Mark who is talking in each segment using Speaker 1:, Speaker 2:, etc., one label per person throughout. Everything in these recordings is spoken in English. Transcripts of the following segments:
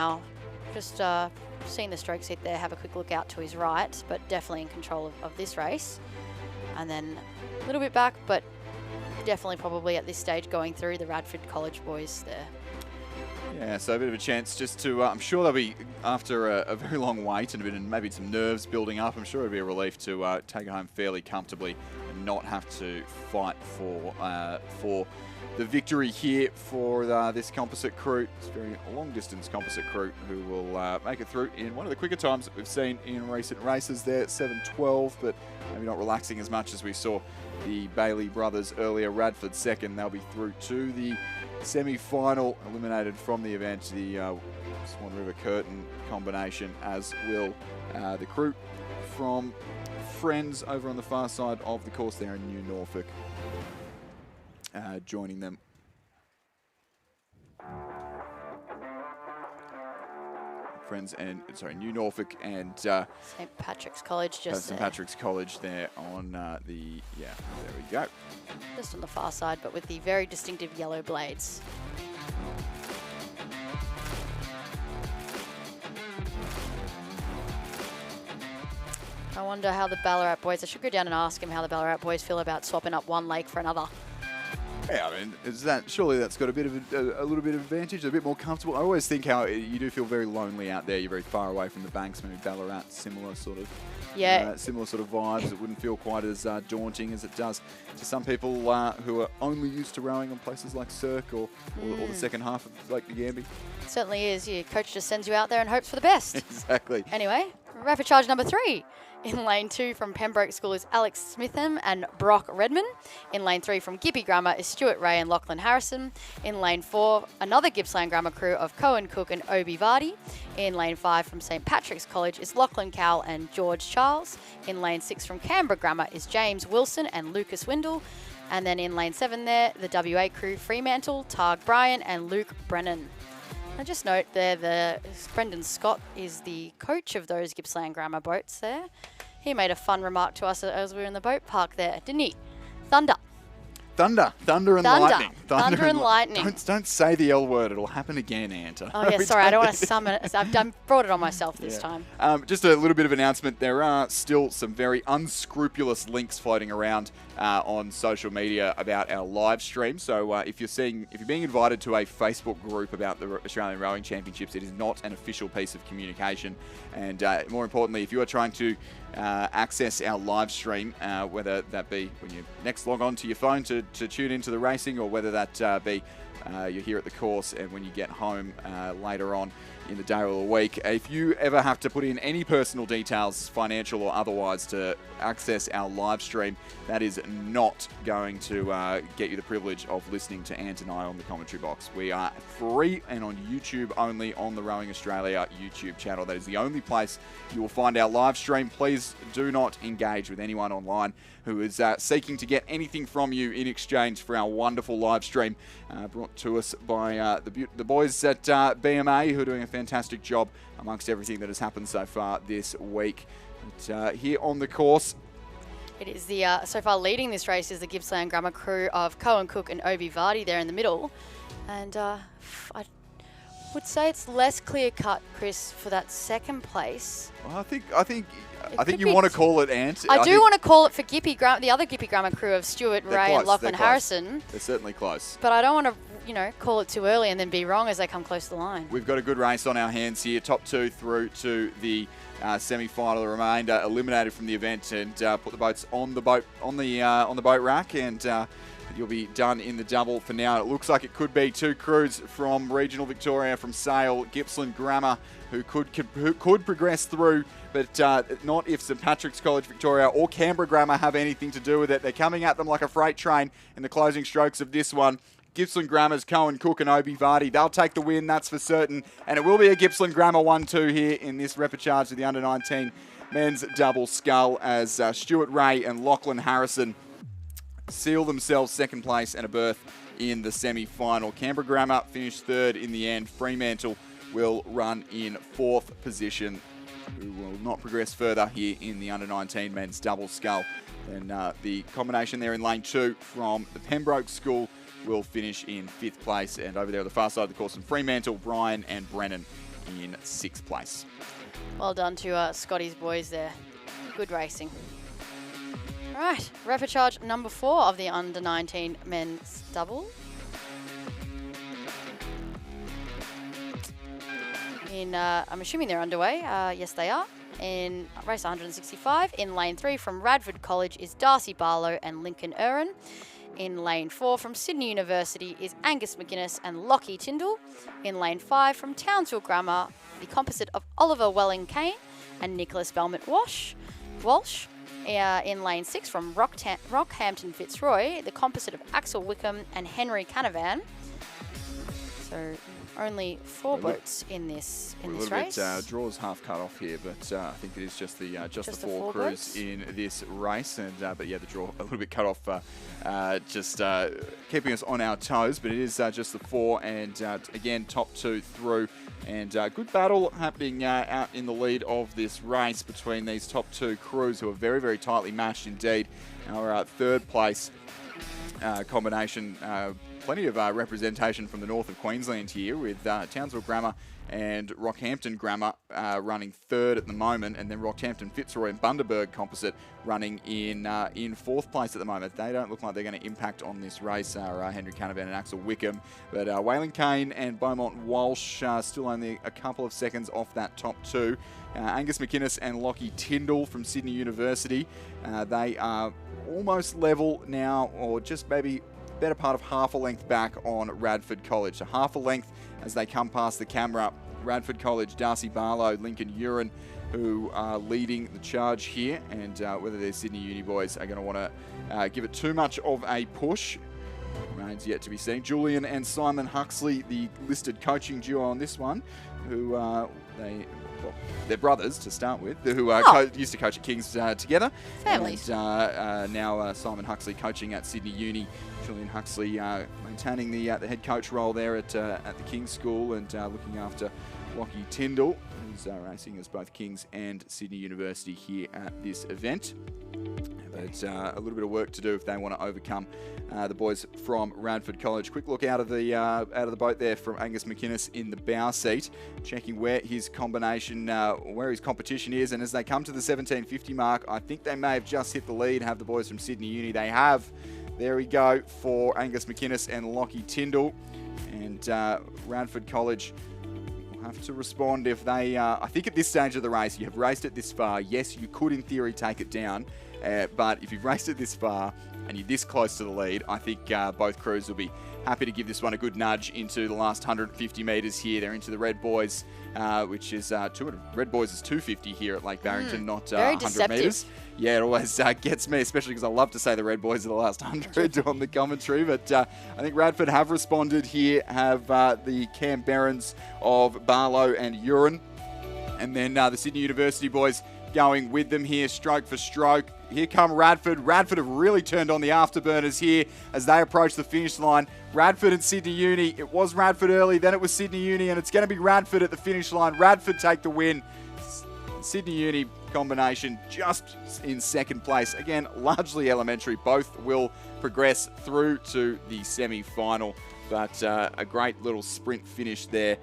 Speaker 1: now. Just seeing the stroke seat there, have a quick look out to his right, but definitely in control of this race. And then a little bit back, but definitely probably at this stage going through the Radford College boys there.
Speaker 2: Yeah, so a bit of a chance just to, I'm sure they'll be, after a very long wait and a bit of maybe some nerves building up, I'm sure it'll be a relief to take it home fairly comfortably and not have to fight for the victory here for this composite crew. It's a very long-distance composite crew who will make it through in one of the quicker times that we've seen in recent races there, 7:12, but maybe not relaxing as much as we saw the Bailey brothers earlier. Radford second, they'll be through to the semi-final, eliminated from the event, the Swan River Curtin combination, as will the crew from Friends over on the far side of the course there in New Norfolk, joining them. Friends and, sorry, New Norfolk and
Speaker 1: St. Patrick's College just
Speaker 2: St. Patrick's College there on the, yeah, there we go.
Speaker 1: Just on the far side, but with the very distinctive yellow blades. I wonder how the Ballarat boys, I should go down and ask him how the Ballarat boys feel about swapping up one lake for another.
Speaker 2: Yeah, I mean, surely that's got a bit of a little bit of advantage, a bit more comfortable. I always think how you do feel very lonely out there. You're very far away from the banks. Maybe Ballarat, similar sort of vibes. It wouldn't feel quite as daunting as it does to some people who are only used to rowing on places like Cirque or the second half of Lake Nagambie.
Speaker 1: It certainly is. Your coach just sends you out there and hopes for the best.
Speaker 2: Exactly.
Speaker 1: Anyway, rapid charge number 3. In lane 2 from Pembroke School is Alex Smitham and Brock Redman. In lane 3 from Gippy Grammar is Stuart Ray and Lachlan Harrison. In lane 4, another Gippsland Grammar crew of Cohen Cook and Obi Vardy. In lane 5 from St. Patrick's College is Lachlan Cowell and George Charles. In lane 6 from Canberra Grammar is James Wilson and Lucas Windle. And then in lane 7 there, the WA crew Fremantle, Targ Bryan and Luke Brennan. I just note there, Brendan Scott is the coach of those Gippsland Grammar boats there. He made a fun remark to us as we were in the boat park there, didn't he? Thunder and lightning.
Speaker 2: Thunder
Speaker 1: and lightning.
Speaker 2: Don't say the L word. It'll happen again, Ant.
Speaker 1: Oh, yeah, sorry. I don't want to summon it. I've brought it on myself this time.
Speaker 2: Just a little bit of announcement. There are still some very unscrupulous links floating around on social media about our live stream. So if you're being invited to a Facebook group about the Australian Rowing Championships, it is not an official piece of communication. And more importantly, if you are trying to access our live stream, whether that be when you next log on to your phone to tune into the racing, or whether that be you're here at the course and when you get home later on in the day or the week. If you ever have to put in any personal details, financial or otherwise, to access our live stream, that is not going to get you the privilege of listening to Ant and I on the commentary box. We are free and on YouTube only, on the Rowing Australia YouTube channel. That is the only place you will find our live stream. Please do not engage with anyone online who is seeking to get anything from you in exchange for our wonderful live stream, brought to us by the boys at BMA, who are doing a fantastic job amongst everything that has happened so far this week. But, here on the course,
Speaker 1: it is the so far leading this race is the Gippsland Grammar crew of Cohen Cook and Obi Vardy there in the middle, and I would say it's less clear cut, Chris, for that second place.
Speaker 2: Well, I think you want to call it, Ant.
Speaker 1: I do want to call it for the other Gippy Grammar crew of Stuart Ray and Lachlan Harrison.
Speaker 2: They're certainly close.
Speaker 1: But I don't want to, call it too early and then be wrong as they come close to the line.
Speaker 2: We've got a good race on our hands here. Top 2 through to the semi-final. The remainder eliminated from the event, and put the boats on the boat rack, and you'll be done in the double for now. It looks like it could be 2 crews from regional Victoria, from Sale, Gippsland Grammar, who could progress through, but not if St. Patrick's College Victoria or Canberra Grammar have anything to do with it. They're coming at them like a freight train in the closing strokes of this one. Gippsland Grammar's Cohen Cook and Obi Vardy. They'll take the win, that's for certain. And it will be a Gippsland Grammar 1-2 here in this repechage of the under-19 men's double scull, as Stuart Ray and Lachlan Harrison seal themselves second place and a berth in the semi-final. Canberra Grammar finished 3rd in the end. Fremantle will run in 4th position, who will not progress further here in the under-19 men's double scull. And the combination there in lane 2 from the Pembroke School will finish in 5th place. And over there on the far side of the course in Fremantle, Bryan and Brennan in 6th place.
Speaker 1: Well done to Scotty's boys there. Good racing. All right, repechage number 4 of the under-19 men's double. I'm assuming they're underway. Yes, they are. In race 165, in lane 3 from Radford College is Darcy Barlow and Lincoln Uren. In lane 4 from Sydney University is Angus McGuinness and Lockie Tyndall. In lane 5 from Townsville Grammar, the composite of Oliver Welling-Kane and Nicholas Belmont-Walsh. In lane 6 from Rockhampton Fitzroy, the composite of Axel Wickham and Henry Canavan. So only 4 boats in this race.
Speaker 2: Draws half cut off here, but I think it is just the four crews
Speaker 1: boats
Speaker 2: in this race. And but yeah, the draw a little bit cut off, just keeping us on our toes. But it is just the 4, and again top 2 through. And good battle happening out in the lead of this race between these top 2 crews, who are very, very tightly matched indeed. Our 3rd place combination. Plenty of representation from the north of Queensland here, with Townsville Grammar and Rockhampton Grammar running 3rd at the moment, and then Rockhampton Fitzroy and Bundaberg Composite running in 4th place at the moment. They don't look like they're going to impact on this race, Henry Canavan and Axel Wickham. But Wayland Kane and Beaumont Walsh still only a couple of seconds off that top 2. Angus McInnes and Lockie Tyndall from Sydney University, they are almost level now, or just maybe better part of half a length back on Radford College. So half a length as they come past the camera. Radford College, Darcy Barlow, Lincoln Uren, who are leading the charge here, and whether their Sydney Uni boys are going to want to give it too much of a push remains yet to be seen. Julian and Simon Huxley, the listed coaching duo on this one, who they're brothers to start with, who used to coach at Kings together.
Speaker 1: Families.
Speaker 2: And now Simon Huxley coaching at Sydney Uni. Julian Huxley maintaining the head coach role there at the Kings School, and looking after Lockie Tyndall, who's racing as both Kings and Sydney University here at this event. But a little bit of work to do if they want to overcome the boys from Radford College. Quick look out of the boat there from Angus McInnes in the bow seat, checking where his combination, where his competition is. And as they come to the 1750 mark, I think they may have just hit the lead. Have the boys from Sydney Uni? They have. There we go for Angus McInnes and Lockie Tyndall, and Radford College will have to respond if they. I think at this stage of the race, you have raced it this far. Yes, you could in theory take it down. But if you've raced it this far and you're this close to the lead, I think both crews will be happy to give this one a good nudge into the last 150 metres here. They're into the Red Boys, which is Red Boys is 250 here at Lake Barrington, not 100 metres. Yeah, it always gets me, especially because I love to say the Red Boys are the last 100 on the commentary. But I think Radford have responded here, have the Canberrans of Barlow and Uren. And then the Sydney University boys going with them here, stroke for stroke. Here come Radford. Radford have really turned on the afterburners here as they approach the finish line. Radford and Sydney Uni. It was Radford early, then it was Sydney Uni, and it's going to be Radford at the finish line. Radford take the win. Sydney Uni combination just in 2nd place. Again, largely elementary. Both will progress through to the semi-final, but a great little sprint finish there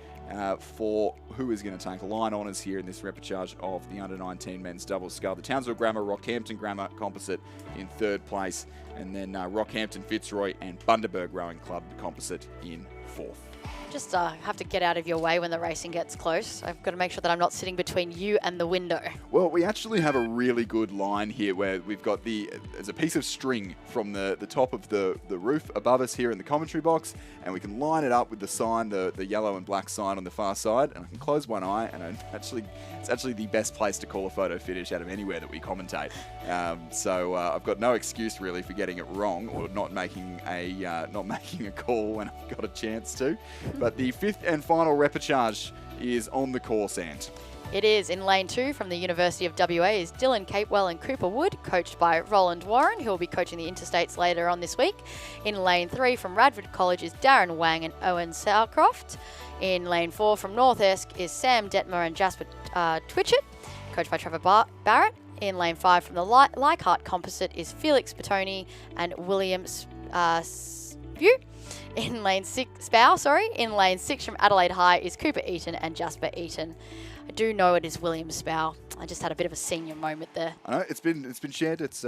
Speaker 2: for who is going to take line honours here in this repechage of the under-19 men's doubles Scull. The Townsville Grammar, Rockhampton Grammar composite in 3rd place, and then Rockhampton Fitzroy and Bundaberg Rowing Club composite in 4th.
Speaker 1: Just have to get out of your way when the racing gets close. I've got to make sure that I'm not sitting between you and the window.
Speaker 2: Well, we actually have a really good line here where we've got there's a piece of string from the top of the roof above us here in the commentary box, and we can line it up with the sign, the yellow and black sign on the far side, and I can close one eye, and it's actually the best place to call a photo finish out of anywhere that we commentate. So I've got no excuse really for getting it wrong or not making a call when I've got a chance to. But the 5th and final repechage is on the course, Ant.
Speaker 1: It is. In lane 2 from the University of WA is Dylan Capewell and Cooper Wood, coached by Roland Warren, who will be coaching the interstates later on this week. In lane 3 from Radford College is Darren Wang and Owen Sowcroft. In lane 4 from North Esk is Sam Detmer and Jasper Twitchett, coached by Trevor Barrett. In lane 5 from the Leichhardt Composite is Felix Batoni and William debut. In lane 6, Spow, sorry. In lane 6 from Adelaide High is Cooper Eaton and Jasper Eaton. I do know it is William Spow. I just had a bit of a senior moment there.
Speaker 2: I know it's been shared. It's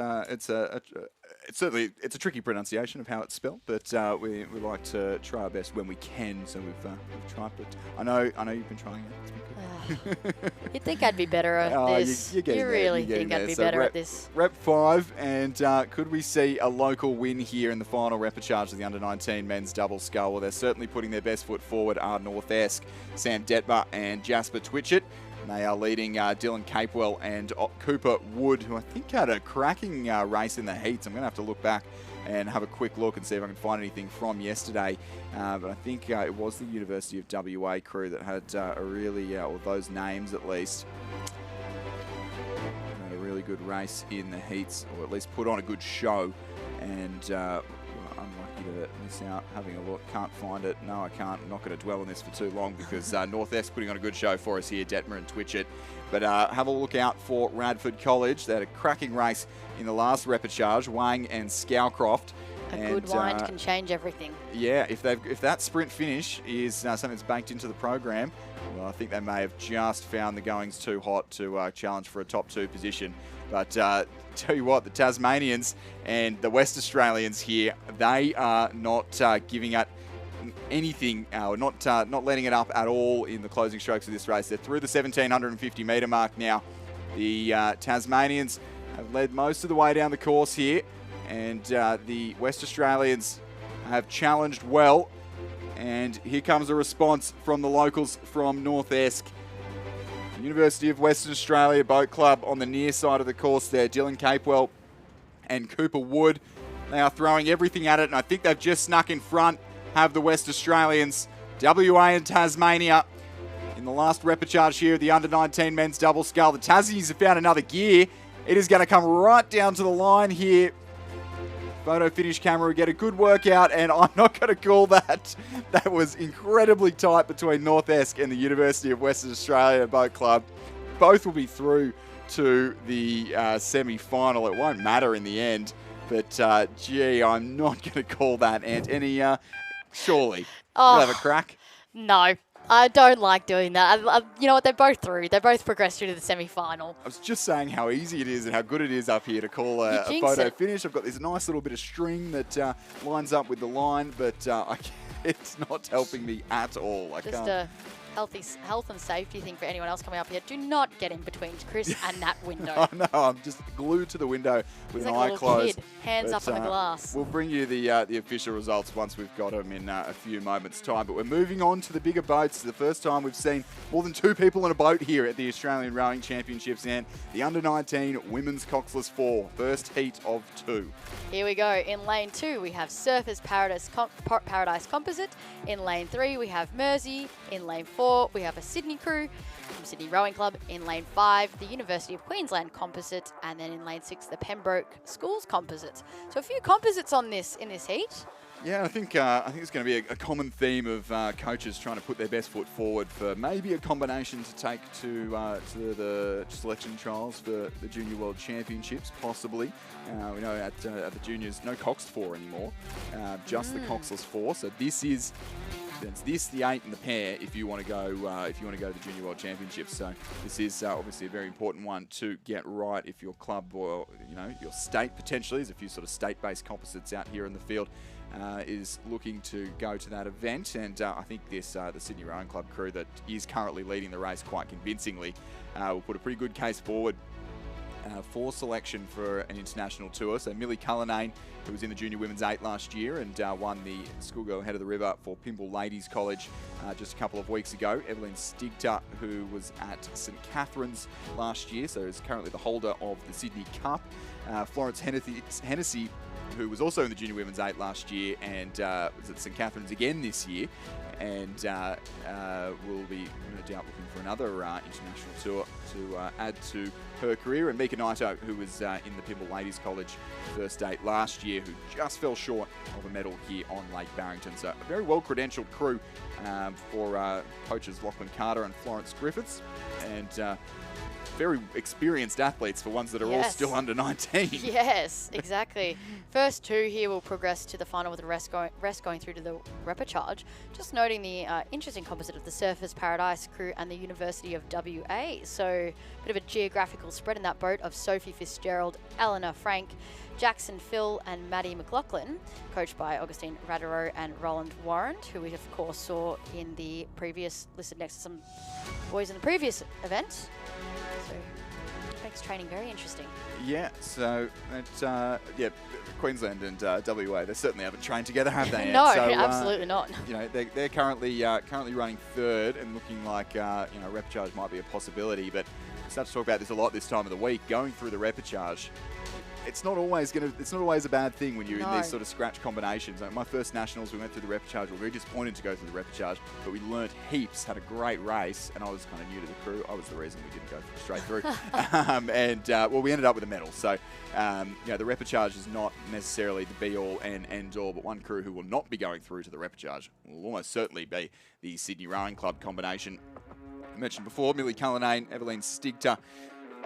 Speaker 2: certainly a tricky pronunciation of how it's spelled, but we like to try our best when we can. So we've tried, but I know you've been trying it. It's been good.
Speaker 1: You'd think I'd be better at this. You really think I'd be better at this.
Speaker 2: Rep 5, and could we see a local win here in the final repechage of the under-19 men's double scull? Well, they're certainly putting their best foot forward. North Esk, Sam Detmer and Jasper Twitchett. They are leading Dylan Capewell and Cooper Wood, who I think had a cracking race in the heats. I'm going to have to look back and have a quick look and see if I can find anything from yesterday. But I think it was the University of WA crew that had a really, or those names at least, had a really good race in the heats, or at least put on a good show. And unlucky to miss out. Having a look, can't find it. No, I can't. I'm not going to dwell on this for too long because North Esk putting on a good show for us here, Detmer and Twitchett. But have a look out for Radford College. They had a cracking race in the last repechage, Wang and Scowcroft.
Speaker 1: A good wind can change everything.
Speaker 2: Yeah, if that sprint finish is something that's banked into the program, well, I think they may have just found the goings too hot to challenge for a top 2 position. But tell you what, the Tasmanians and the West Australians here, they are not giving up anything, or not letting it up at all in the closing strokes of this race. They're through the 1,750 metre mark now. The Tasmanians have led most of the way down the course here, and the West Australians have challenged well. And here comes a response from the locals from North Esk. University of Western Australia Boat Club on the near side of the course there. Dylan Capewell and Cooper Wood. They are throwing everything at it, and I think they've just snuck in front, have the West Australians. WA and Tasmania in the last repechage here of the under-19 men's double scull. The Tassies have found another gear. It is going to come right down to the line here. Photo finish camera will get a good workout, and I'm not going to call that. That was incredibly tight between North Esk and the University of Western Australia Boat Club. Both will be through to the semi-final. It won't matter in the end, but gee, I'm not going to call that. Anthony, surely you'll have a crack?
Speaker 1: No. I don't like doing that. You know what? They're both through. They both progressed through to the semi-final.
Speaker 2: I was just saying how easy it is and how good it is up here to call a photo finish. I've got this nice little bit of string that lines up with the line, but it's not helping me at all.
Speaker 1: Just a health and safety thing for anyone else coming up here. Do not get in between Chris and that window.
Speaker 2: I know. I'm just glued to the window with an eye closed.
Speaker 1: Kid, hands up on the glass.
Speaker 2: We'll bring you the official results once we've got them in a few moments' time. But we're moving on to the bigger boats. The first time we've seen more than 2 people in a boat here at the Australian Rowing Championships, and the Under-19 Women's Coxless 4, first heat of 2.
Speaker 1: Here we go. In lane 2, we have Surfers Paradise Composite. In lane 3, we have Mersey. In lane 4, we have a Sydney crew from Sydney Rowing Club. In lane 5, the University of Queensland Composite. And then in lane 6, the Pembroke Schools Composite. So a few composites on this in this heat.
Speaker 2: Yeah, I think it's going to be a common theme of coaches trying to put their best foot forward for maybe a combination to take to the selection trials for the Junior World Championships, possibly. We know at the juniors, no Coxed 4 anymore, just the Coxless 4. So this is the 8 and the pair if you want to go to the Junior World Championships. So this is obviously a very important one to get right if your club or your state potentially. There's a few sort of state-based composites out here in the field. Is looking to go to that event, and I think this the Sydney Rowing Club crew that is currently leading the race quite convincingly will put a pretty good case forward for selection for an international tour. So Millie Cullinane, who was in the Junior Women's 8 last year and won the Schoolgirl Head of the River for Pymble Ladies College just a couple of weeks ago. Evelyn Stigter, who was at St Catherine's last year, so is currently the holder of the Sydney Cup. Florence Hennessy, who was also in the Junior Women's 8 last year and was at St Catherine's again this year, and will be no doubt looking for another international tour to add to her career. And Mika Naito, who was in the Pymble Ladies College first 8 last year, who just fell short of a medal here on Lake Barrington. So a very well-credentialed crew for coaches Lachlan Carter and Florence Griffiths. And very experienced athletes for ones that are all still under 19.
Speaker 1: Yes, exactly. First two here will progress to the final with the rest going through to the repechage. Just noting the interesting composite of the Surfers Paradise crew and the University of WA. So a bit of a geographical spread in that boat of Sophie Fitzgerald, Eleanor Frank, Jackson Phil and Maddie McLaughlin, coached by Augustine Raderow and Roland Warrant, who we of course saw in the previous, listed next to some boys in the previous event. So makes training very interesting.
Speaker 2: Yeah, so that, Queensland and WA, they certainly haven't trained together, have they?
Speaker 1: No,
Speaker 2: so,
Speaker 1: absolutely not.
Speaker 2: You know, they're currently running third and looking like repechage might be a possibility. But we start to talk about this a lot this time of the week. Going through the repechage, it's not always a bad thing when you're in these sort of scratch combinations. Like my first nationals, we went through the repechage. We were very disappointed to go through the repechage, but we learnt heaps, had a great race, and I was kind of new to the crew. I was the reason we didn't go straight through. Well, we ended up with a medal. So, the repechage is not necessarily the be-all and end-all, but one crew who will not be going through to the repechage will almost certainly be the Sydney Rowing Club combination. I mentioned before, Millie Cullinane, Evelyn Stigter,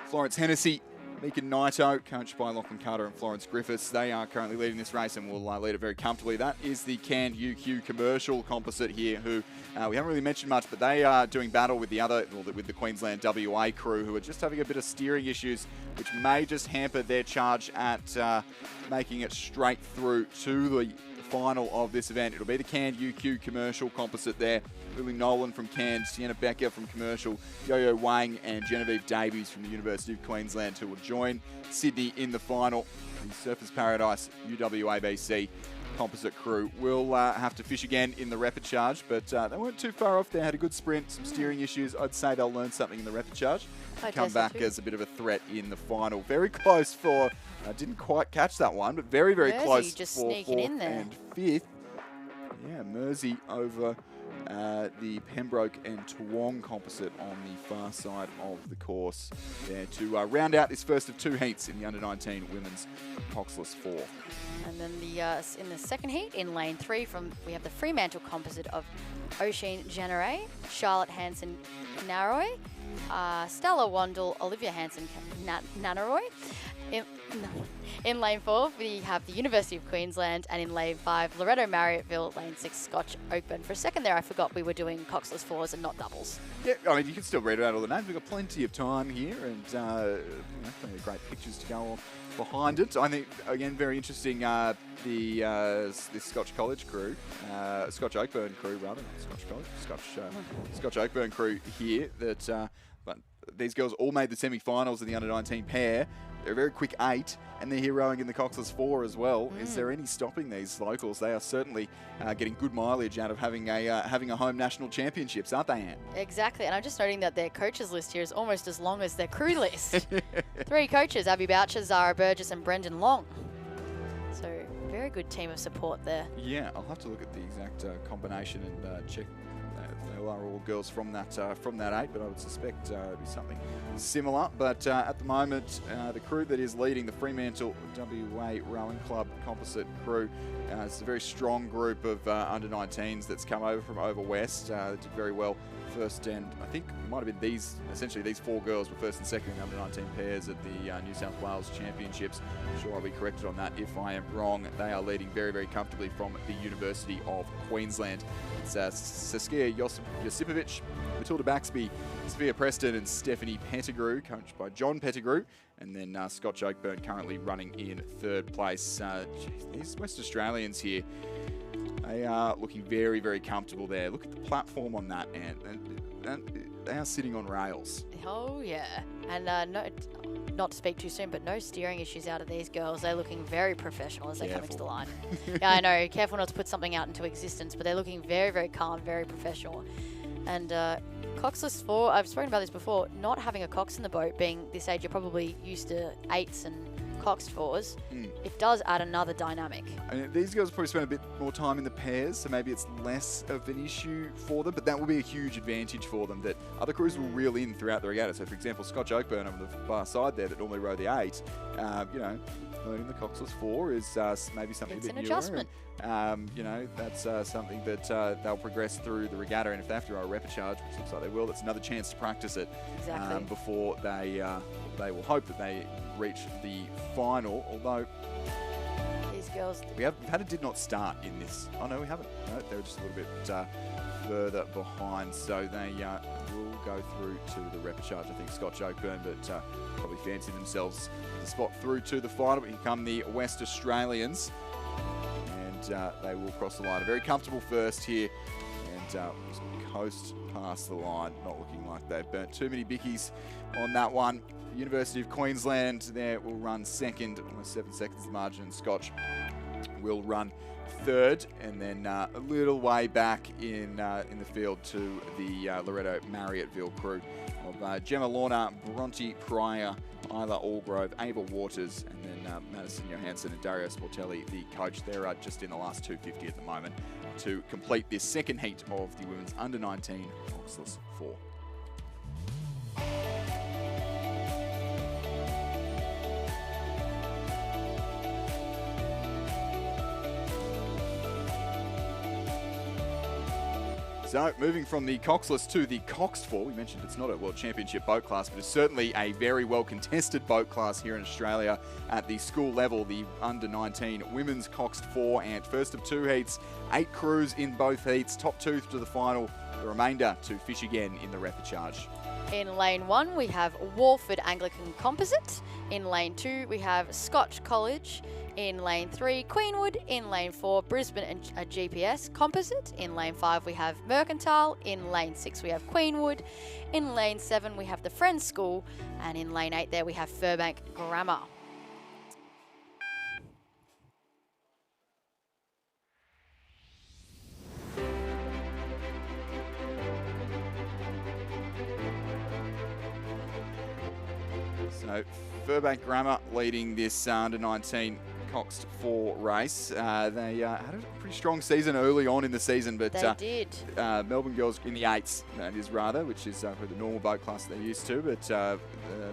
Speaker 2: Florence Hennessy, Mika Naito, coached by Lachlan Carter and Florence Griffiths. They are currently leading this race and will lead it very comfortably. That is the Canned UQ commercial composite here, who we haven't really mentioned much, but they are doing battle with the Queensland WA crew, who are just having a bit of steering issues, which may just hamper their charge at making it straight through to the final of this event. It'll be the Canned UQ commercial composite there. Lily Nolan from Cairns, Sienna Becker from Commercial, Yo-Yo Wang and Genevieve Davies from the University of Queensland, who will join Sydney in the final. The Surfers Paradise UWABC composite crew will have to fish again in the repechage, but they weren't too far off there. Had a good sprint, some steering issues. I'd say they'll learn something in the repechage. Come back as a bit of a threat in the final. Very close for, didn't quite catch that one, but very, very close
Speaker 1: just
Speaker 2: for
Speaker 1: sneaking
Speaker 2: fourth
Speaker 1: in there.
Speaker 2: and fifth. Yeah, Mersey over the Pembroke and Toowong composite on the far side of the course there to round out this first of two heats in the under-19 women's Coxless 4.
Speaker 1: And then in the second heat, in lane 3, we have the Fremantle composite of Oisin Jenneray, Charlotte Hansen Naroy, Stella Wandel, Olivia Hansen Nanaroy. In lane 4, we have the University of Queensland, and in lane 5, Loretto Marriotteville, lane 6, Scotch Oakburn. For a second there, I forgot we were doing Coxless 4s and not doubles.
Speaker 2: Yeah, I mean, you can still read out all the names. We've got plenty of time here, and plenty of great pictures to go on behind it. I think, again, very interesting, this Scotch College crew, Scotch Oakburn crew, rather, not Scotch College, Scotch Oakburn crew here, that but these girls all made the semi-finals in the under-19 pair. They're a very quick 8, and they're here rowing in the Coxless 4 as well. Is there any stopping these locals? They are certainly getting good mileage out of having a home national championships, aren't they, Anne?
Speaker 1: Exactly, and I'm just noting that their coaches list here is almost as long as their crew list. 3 coaches, Abby Boucher, Zara Burgess and Brendan Long. So, very good team of support there.
Speaker 2: Yeah, I'll have to look at the exact combination and check. They are all girls from that 8, but I would suspect it'd be something similar. But at the moment, the crew that is leading the Fremantle WA Rowing Club composite crew, it's a very strong group of under-19s that's come over from over west. They did very well first, and I think it might have been these 4 girls were first and second in under-19 pairs at the New South Wales Championships. I'm sure I'll be corrected on that if I am wrong. They are leading very, very comfortably from the University of Queensland. It's Saskia Josipovic, Matilda Baxby, Sophia Preston and Stephanie Pettigrew, coached by John Pettigrew. And then Scotch Oakburn currently running in 3rd place. These West Australians here, they are looking very, very comfortable there. Look at the platform on that, and they are sitting on rails.
Speaker 1: Oh, yeah. And not to speak too soon, but no steering issues out of these girls. They're looking very professional as they come into the line. Yeah, I know. Careful not to put something out into existence, but they're looking very, very calm, very professional. And Coxless 4, I've spoken about this before, not having a Cox in the boat, being this age, you're probably used to 8s and Coxed fours, it does add another dynamic.
Speaker 2: I mean, these girls probably spend a bit more time in the pairs, so maybe it's less of an issue for them, but that will be a huge advantage for them that other crews will reel in throughout the regatta. So, for example, Scotch Oakburn on the far side there that normally row the 8, you know, learning the Coxless 4 is maybe something
Speaker 1: It's
Speaker 2: a bit
Speaker 1: an
Speaker 2: newer.
Speaker 1: adjustment.
Speaker 2: And, you know, that's something that they'll progress through the regatta, and if they have to row a repechage, which looks like they will, that's another chance to practice it before they will hope that they reach the final. Although
Speaker 1: These girls,
Speaker 2: we've had a did not start in this. Oh no, we haven't. No, they were just a little bit further behind, so they will go through to the repechage. I think Scotch Oakburn, but probably fancy themselves the spot through to the final. But here come the West Australians, and they will cross the line. A very comfortable first here, and just coast past the line. Not looking like they've burnt too many bickies on that one. University of Queensland there will run second, almost 7 seconds margin. Scotch will run third, and then a little way back in the field to the Loretto Marriotteville crew of Gemma Lorna, Bronte Pryor, Isla Allgrove, Ava Waters, and then Madison Johansson and Dario Sportelli, the coach. They're just in the last 250 at the moment to complete this second heat of the women's under-19 Coxless 4. So, moving from the Coxless to the Coxed 4, we mentioned it's not a World Championship boat class, but it's certainly a very well contested boat class here in Australia at the school level, the under-19 women's Coxed 4, and first of 2 heats, 8 crews in both heats, top 2 to the final, the remainder to fish again in the repechage.
Speaker 1: in lane 1 we have Walford Anglican Composite. In lane 2 we have Scotch College. In lane 3, Queenwood. In lane 4, Brisbane and GPS Composite. In lane 5, we have Mercantile. In lane 6, we have Queenwood. In lane 7, we have the Friends School. And in lane 8 there, we have Furbank Grammar.
Speaker 2: So, Furbank Grammar leading this under-19 Coxed 4 race. They had a pretty strong season early on in the season, but
Speaker 1: they did.
Speaker 2: Melbourne girls in the 8s, that is rather, which is for the normal boat class they're used to, but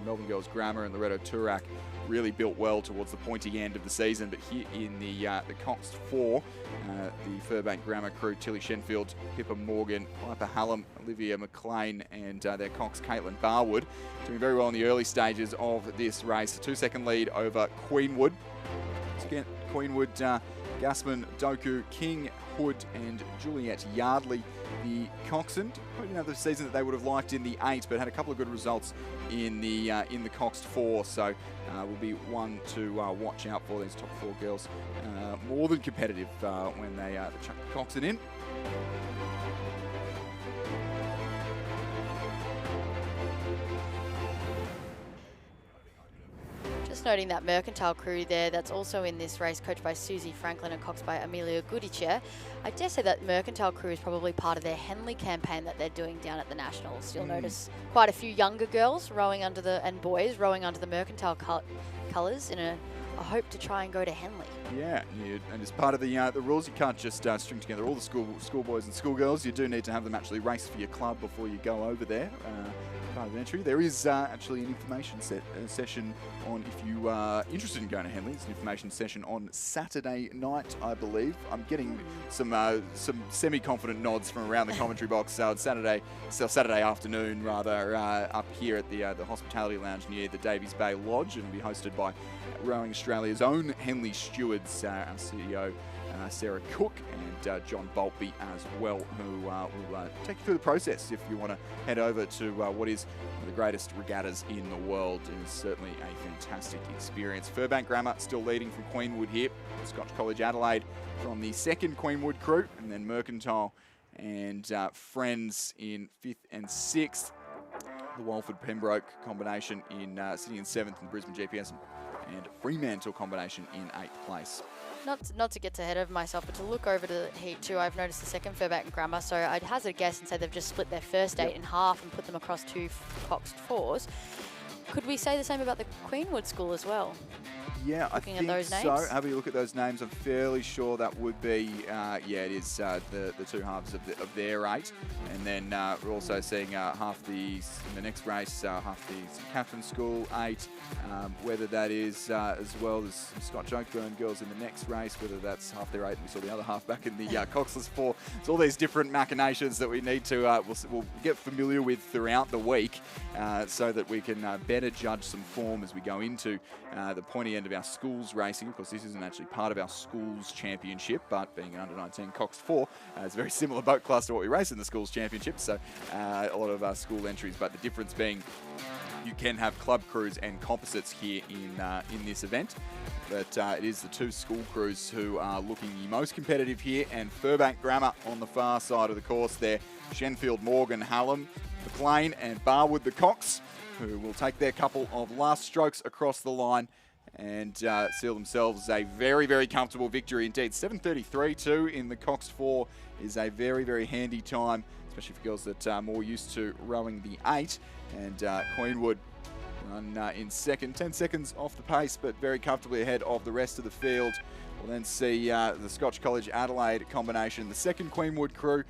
Speaker 2: Melbourne girls Grammar and Loretto Turak really built well towards the pointy end of the season. But here in the Coxed 4, the Furbank Grammar crew, Tilly Shenfield, Pippa Morgan, Piper Hallam, Olivia McLean, and their Cox, Caitlin Barwood, doing very well in the early stages of this race. A 2-second lead over Queenwood. Again, Queenwood, Gassman, Doku, King, Hood, and Juliet Yardley, the coxswain. Probably another season that they would have liked in the 8, but had a couple of good results in the Coxed 4. So will be one to watch out for. These top 4 girls, more than competitive when they chuck the coxswain in.
Speaker 1: Just noting that Mercantile crew there, that's also in this race, coached by Susie Franklin and coxed by Amelia Goodichair. I dare say that Mercantile crew is probably part of their Henley campaign that they're doing down at the Nationals. You'll notice quite a few younger girls rowing under and boys rowing under the Mercantile colours in a hope to try and go to Henley. Yeah,
Speaker 2: and as part of the rules, you can't just string together all the schoolboys and schoolgirls. You do need to have them actually race for your club before you go over there. Part of the entry. There is actually an information session on, if you are interested in going to Henley. It's an information session on Saturday night, I believe. I'm getting some semi-confident nods from around the commentary box. So it's Saturday afternoon, rather, up here at the Hospitality Lounge near the Davies Bay Lodge, and will be hosted by Rowing Australia's own Henley stewards, our CEO Sarah Cook and John Boltby as well, who will take you through the process if you want to head over to what is one of the greatest regattas in the world. It is certainly a fantastic experience. Furbank Grammar still leading from Queenwood here. Scotch College Adelaide from the second Queenwood crew, and then Mercantile and Friends in 5th and 6th. The Walford-Pembroke combination in sitting in 7th, and Brisbane GPS and Fremantle combination in 8th place.
Speaker 1: Not to get ahead of myself, but to look over to Heat 2, I've noticed the second Furbank Grammar, so I'd hazard a guess and say they've just split their first 8 in half and put them across 2 Coxed 4s. Could we say the same about the Queenwood School as well?
Speaker 2: Yeah,
Speaker 1: Looking
Speaker 2: I think
Speaker 1: at those
Speaker 2: so.
Speaker 1: names?
Speaker 2: Having a look at those names, I'm fairly sure that would be, yeah, it is the two halves of their 8. And then we're also seeing half in the next race, half the St Catherine's School 8. Whether that is as well as some Scotch Oakburn girls in the next race, whether that's half their 8. We saw the other half back in the Coxless 4. It's all these different machinations that we need to we'll get familiar with throughout the week so that we can better judge some form as we go into the pointy end of our schools racing. Of course, this isn't actually part of our schools championship, but being an under-19 Coxed 4, it's a very similar boat class to what we race in the schools championship, so a lot of school entries, but the difference being you can have club crews and composites here in this event. But it is the two school crews who are looking the most competitive here, and Furbank Grammar on the far side of the course there. Shenfield, Morgan, Hallam, McLean and Barwood the Cox, who will take their couple of last strokes across the line and seal themselves a very, very comfortable victory indeed. 7:33 too in the Cox 4 is a very, very handy time, especially for girls that are more used to rowing the 8. And Queenwood run in second, 10 seconds off the pace, but very comfortably ahead of the rest of the field. We'll then see the Scotch College Adelaide combination, the second Queenwood crew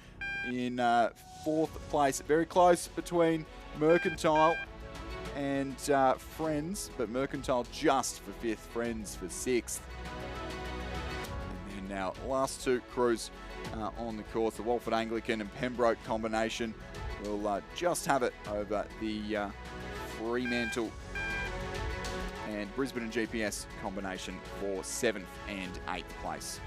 Speaker 2: in 4th place. Very close between Mercantile and Friends, but Mercantile just for 5th, Friends for 6th. And then now last two crews on the course, the Walford Anglican and Pembroke combination will just have it over the Fremantle and Brisbane and GPS combination for 7th and 8th place.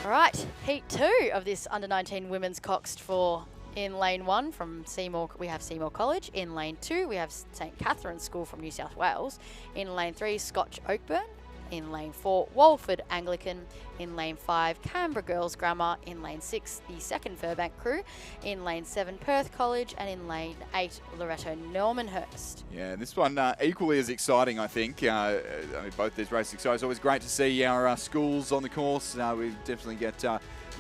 Speaker 1: All right, heat 2 of this under-19 women's Coxed 4. In lane 1 from Seymour, we have Seymour College. In lane 2, we have St Catherine's School from New South Wales. In lane 3, Scotch Oakburn. In lane 4, Walford Anglican. In lane 5, Canberra Girls Grammar. In lane 6, the second Furbank crew. In lane 7, Perth College. And in lane 8, Loretto Normanhurst.
Speaker 2: Yeah, this one equally as exciting, I think. I mean, both these races exciting. It's always great to see our schools on the course. We definitely get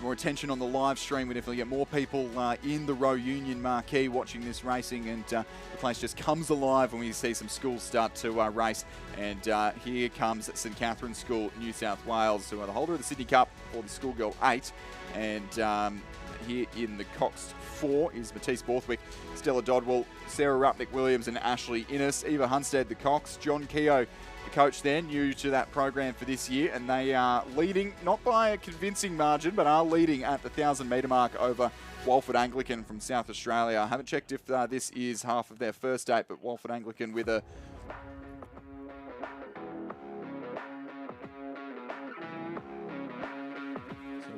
Speaker 2: more attention on the live stream. We definitely get more people in the Row Union marquee watching this racing, and the place just comes alive when we see some schools start to race. And here comes St Catherine's School, New South Wales, who are the holder of the Sydney Cup for the Schoolgirl 8. And here in the Coxed 4 is Matisse Borthwick, Stella Dodwell, Sarah Rupnick-Williams and Ashley Innes, Eva Hunstead, the Cox, John Keogh, the coach there, new to that program for this year, and they are leading, not by a convincing margin, but are leading at the 1,000-metre mark over Walford Anglican from South Australia. I haven't checked if this is half of their first 8, but Walford Anglican with a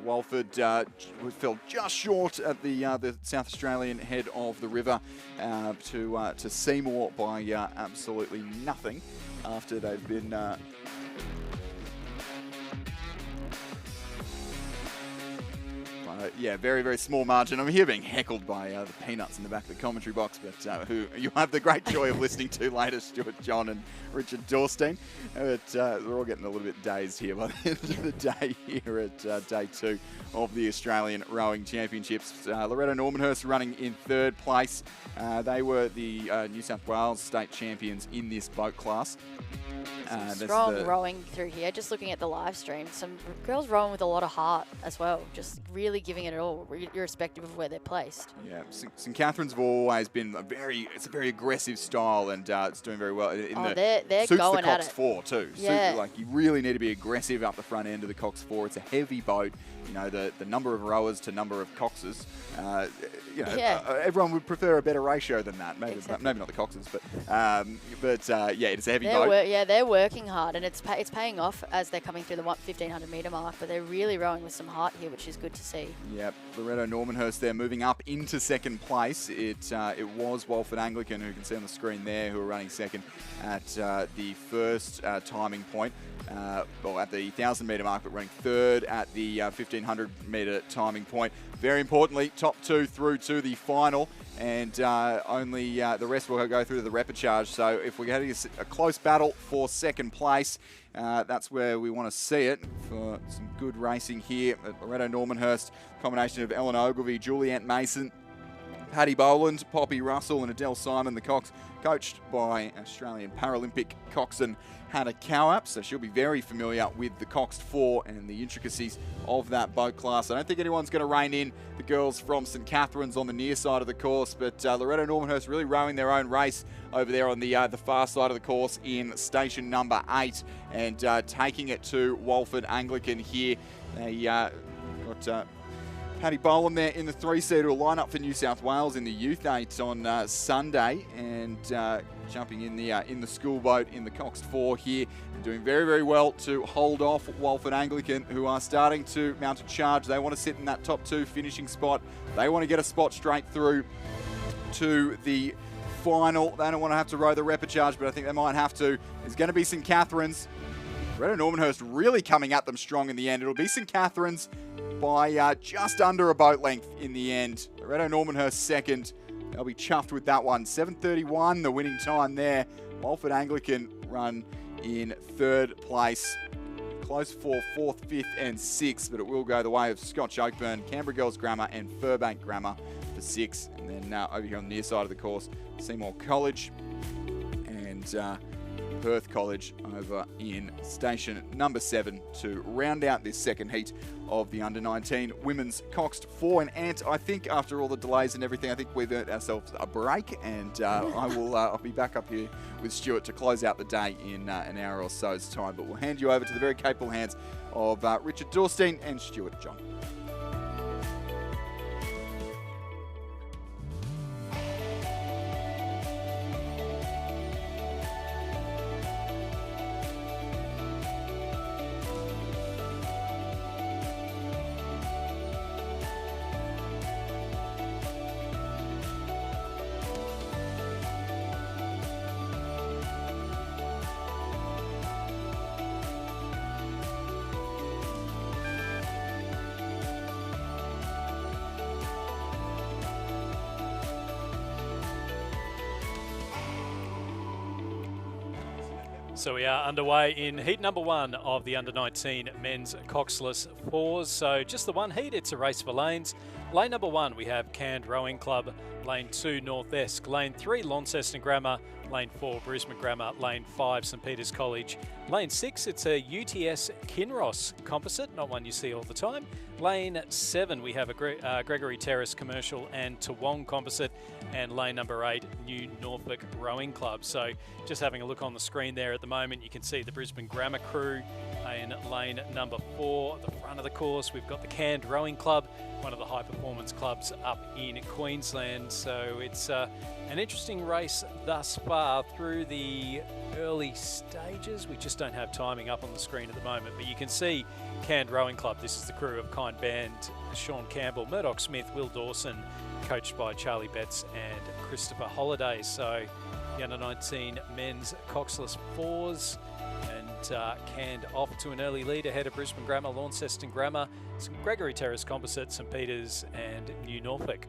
Speaker 2: Walford fell just short at the South Australian head of the river to Seymour by absolutely nothing after they've been yeah, very, very small margin. I'm here being heckled by the peanuts in the back of the commentary box, but who you have the great joy of listening to later, Stuart John and Richard Dorstein. But we're all getting a little bit dazed here by the end of the day here at day 2 of the Australian Rowing Championships. Loretto Normanhurst running in 3rd place. They were the New South Wales state champions in this boat class.
Speaker 1: Strong rowing through here. Just looking at the live stream, some girls rowing with a lot of heart as well. Just really giving it all, irrespective of where they're placed.
Speaker 2: Yeah, St Catherine's have always been it's a very aggressive style, and it's doing very well.
Speaker 1: They're
Speaker 2: suits
Speaker 1: going
Speaker 2: the
Speaker 1: at
Speaker 2: Cox
Speaker 1: it.
Speaker 2: 4 too.
Speaker 1: Yeah.
Speaker 2: Like you really need to be aggressive up the front end of the Cox 4. It's a heavy boat. You know, the number of rowers to number of Coxes. Everyone would prefer a better ratio than that. Maybe not the Coxes, but yeah, it's a heavy boat.
Speaker 1: They're working hard, and it's paying off as they're coming through the 1,500 metre mark. But they're really rowing with some heart here, which is good to see.
Speaker 2: Yep, Loretto Normanhurst there moving up into 2nd place. It was Walford Anglican, who you can see on the screen there, who are running 2nd at the first timing point. At the 1,000 metre mark, but running 3rd at the 1,500 1500-metre timing point. Very importantly, top 2 through to the final, and only the rest will go through to the repechage. So if we're getting a close battle for second place, that's where we want to see it for some good racing here at Loretto Normanhurst. Combination of Ellen Ogilvie, Juliette Mason, Paddy Boland, Poppy Russell and Adele Simon, the Cox, coached by Australian Paralympic coxswain Hannah Cowap. So she'll be very familiar with the Coxed 4 and the intricacies of that boat class. I don't think anyone's going to rein in the girls from St Catherine's on the near side of the course, but Loretto Normanhurst really rowing their own race over there on the far side of the course in station number 8 and taking it to Walford Anglican here. They got Paddy Boland there in the 3-seater will line up for New South Wales in the Youth 8 on Sunday, and jumping in the school boat in the Coxed 4 here, and doing very, very well to hold off Walford Anglican, who are starting to mount a charge. They want to sit in that top 2 finishing spot. They want to get a spot straight through to the final. They don't want to have to row the repechage, but I think they might have to. There's going to be St Catherine's. Loretto Normanhurst really coming at them strong in the end. It'll be St Catherine's by just under a boat length in the end. Loretto Normanhurst second. They'll be chuffed with that one. 7:31, the winning time there. Walford Anglican run in 3rd place. Close for 4th, 5th and 6th, but it will go the way of Scotch Oakburn, Canberra Girls Grammar and Furbank Grammar for 6. And then over here on the near side of the course, Seymour College and Perth College over in station number 7 to round out this second heat of the under-19 women's Coxed 4. And Ant, I think after all the delays and everything, I think we've earned ourselves a break, and I'll be back up here with Stuart to close out the day in an hour or so's time. But we'll hand you over to the very capable hands of Richard Dorstein and Stuart John.
Speaker 3: So we are underway in heat number 1 of the under-19 men's Coxless 4s. So just the one heat, it's a race for lanes. Lane number 1, we have Canned Rowing Club. Lane 2, North Esk. Lane 3, Launceston Grammar. Lane 4, Brisbane Grammar. Lane 5, St Peters College. Lane 6, it's a UTS Kinross composite, not one you see all the time. Lane 7, we have a Gregory Terrace Commercial and Toowong composite. And lane number 8, New Norfolk Rowing Club. So just having a look on the screen there at the moment, you can see the Brisbane Grammar crew in lane number 4. At the front of the course, we've got the Canned Rowing Club, one of the high performance clubs up in Queensland. So it's an interesting race thus far through the early stages. We just don't have timing up on the screen at the moment, but you can see Canned Rowing Club. This is the crew of Kind Band, Sean Campbell, Murdoch Smith, Will Dawson, coached by Charlie Betts and Christopher Holliday. So the under-19 men's Coxless 4s, and Canned off to an early lead ahead of Brisbane Grammar, Launceston Grammar, some Gregory Terrace Composite, St Peters and New Norfolk.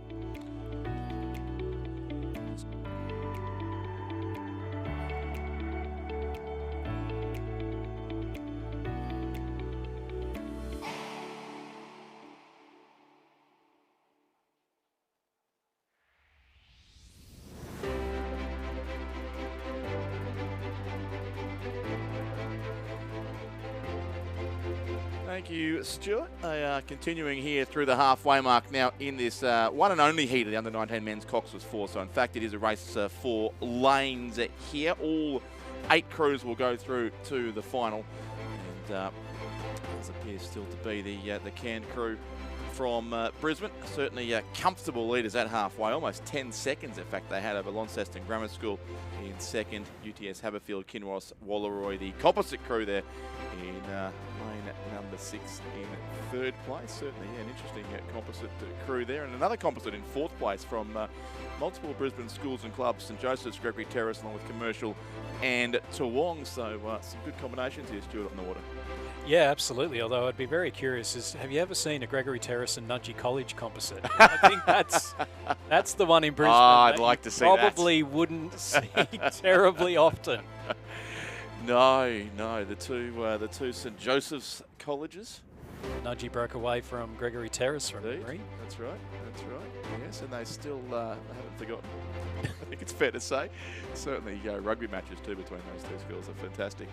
Speaker 4: Thank you, Stuart. They are continuing here through the halfway mark now in this one and only heat of the under-19 men's Coxless 4. So, in fact, it is a race for lanes here. All 8 crews will go through to the final. And this appears still to be the Canned crew from Brisbane. Certainly comfortable leaders at halfway, almost 10 seconds, in fact, they had over Launceston Grammar School in second. UTS Haberfield, Kinross, Walleroy, the composite crew there in lane number 6 in third place. Certainly an interesting composite crew there. And another composite in fourth place from multiple Brisbane schools and clubs, St Joseph's, Gregory Terrace, along with Commercial and Toowong. So some good combinations here, Stuart, on the water.
Speaker 3: Yeah, absolutely. Although I'd be very curious, have you ever seen a Gregory Terrace and Nudgee College composite? I think that's the one in Brisbane.
Speaker 4: I'd like to see that.
Speaker 3: Probably wouldn't see terribly often.
Speaker 4: No, the two St Joseph's colleges.
Speaker 3: Nudgee broke away from Gregory Terrace from memory.
Speaker 4: That's right. Yes, and they still haven't forgotten. I think it's fair to say. Certainly rugby matches too between those two schools are fantastic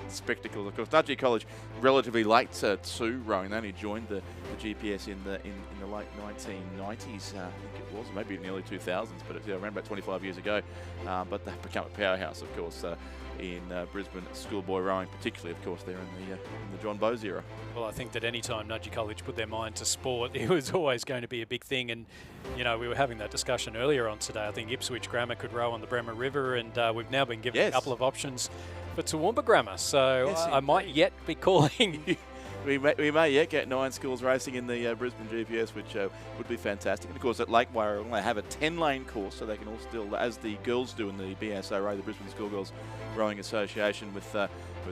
Speaker 4: spectacles. Of course, Nudgee College relatively late to rowing. They only joined the GPS in the late 1990s, I think it was, maybe in the early 2000s, but it's around about 25 years ago. But they've become a powerhouse, of course, in Brisbane schoolboy rowing, particularly, of course, there in the John Bowes era.
Speaker 3: Well, I think that any time Nudgee College put their mind to sport, it was always going to be a big thing. And, you know, we were having that discussion earlier on today. I think Ipswich Grammar could row on the Bremer River, and we've now been given a couple of options for Toowoomba Grammar. So
Speaker 4: yes,
Speaker 3: I might yet be calling.
Speaker 4: We may yet get 9 schools racing in the Brisbane GPS, which would be fantastic. And of course, at Lake Warra, they have a 10-lane course, so they can all still, as the girls do in the BSRA, the Brisbane Schoolgirls Rowing Association, with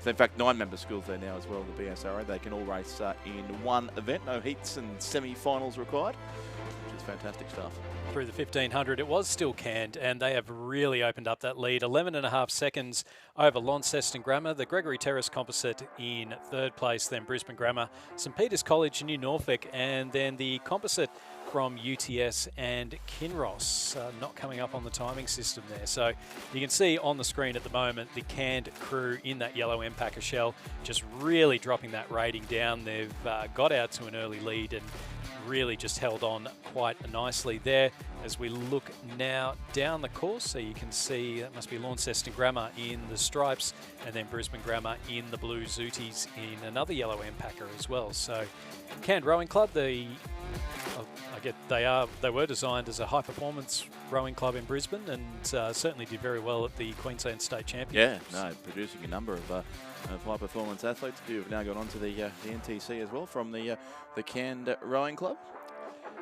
Speaker 4: in fact 9-member schools there now as well, the BSRA. They can all race in one event, no heats and semi-finals required, which is fantastic stuff.
Speaker 3: Through the 1500, it was still canned, and they have really opened up that lead. 11.5 seconds over Launceston Grammar, the Gregory Terrace composite in third place, then Brisbane Grammar, St Peter's College, New Norfolk, and then the composite from UTS and Kinross, not coming up on the timing system there. So you can see on the screen at the moment the canned crew in that yellow Empacker shell just really dropping that rating down. They've got out to an early lead and really just held on quite nicely there. As we look now down the course, so you can see that must be Launceston Grammar in the stripes, and then Brisbane Grammar in the blue Zooties in another yellow Empacker as well. So Canned Rowing Club, they were designed as a high performance rowing club in Brisbane, and certainly did very well at the Queensland State Championships.
Speaker 4: Yeah, no, producing a number of high performance athletes who have now gone on to the NTC as well from the Canned Rowing Club.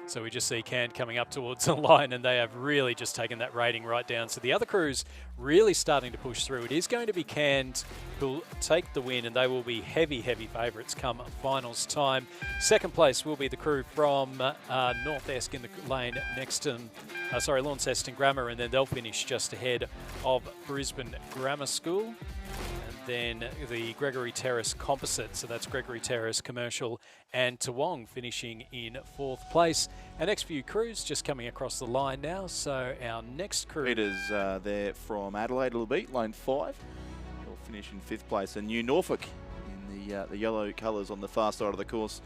Speaker 3: So we just see Canned coming up towards the line, and they have really just taken that rating right down. So the other crews really starting to push through. It is going to be Canned who'll take the win, and they will be heavy favourites come finals time. Second place will be the crew from North Esk in the lane next to Launceston Grammar, and then they'll finish just ahead of Brisbane Grammar School. Then the Gregory Terrace composite, so that's Gregory Terrace, Commercial and Toowong finishing in fourth place. Our next few crews just coming across the line now, so our next crew...
Speaker 4: Peter's there from Adelaide a little bit, lane 5. They'll finish in fifth place. And New Norfolk in the yellow colours on the far side of the course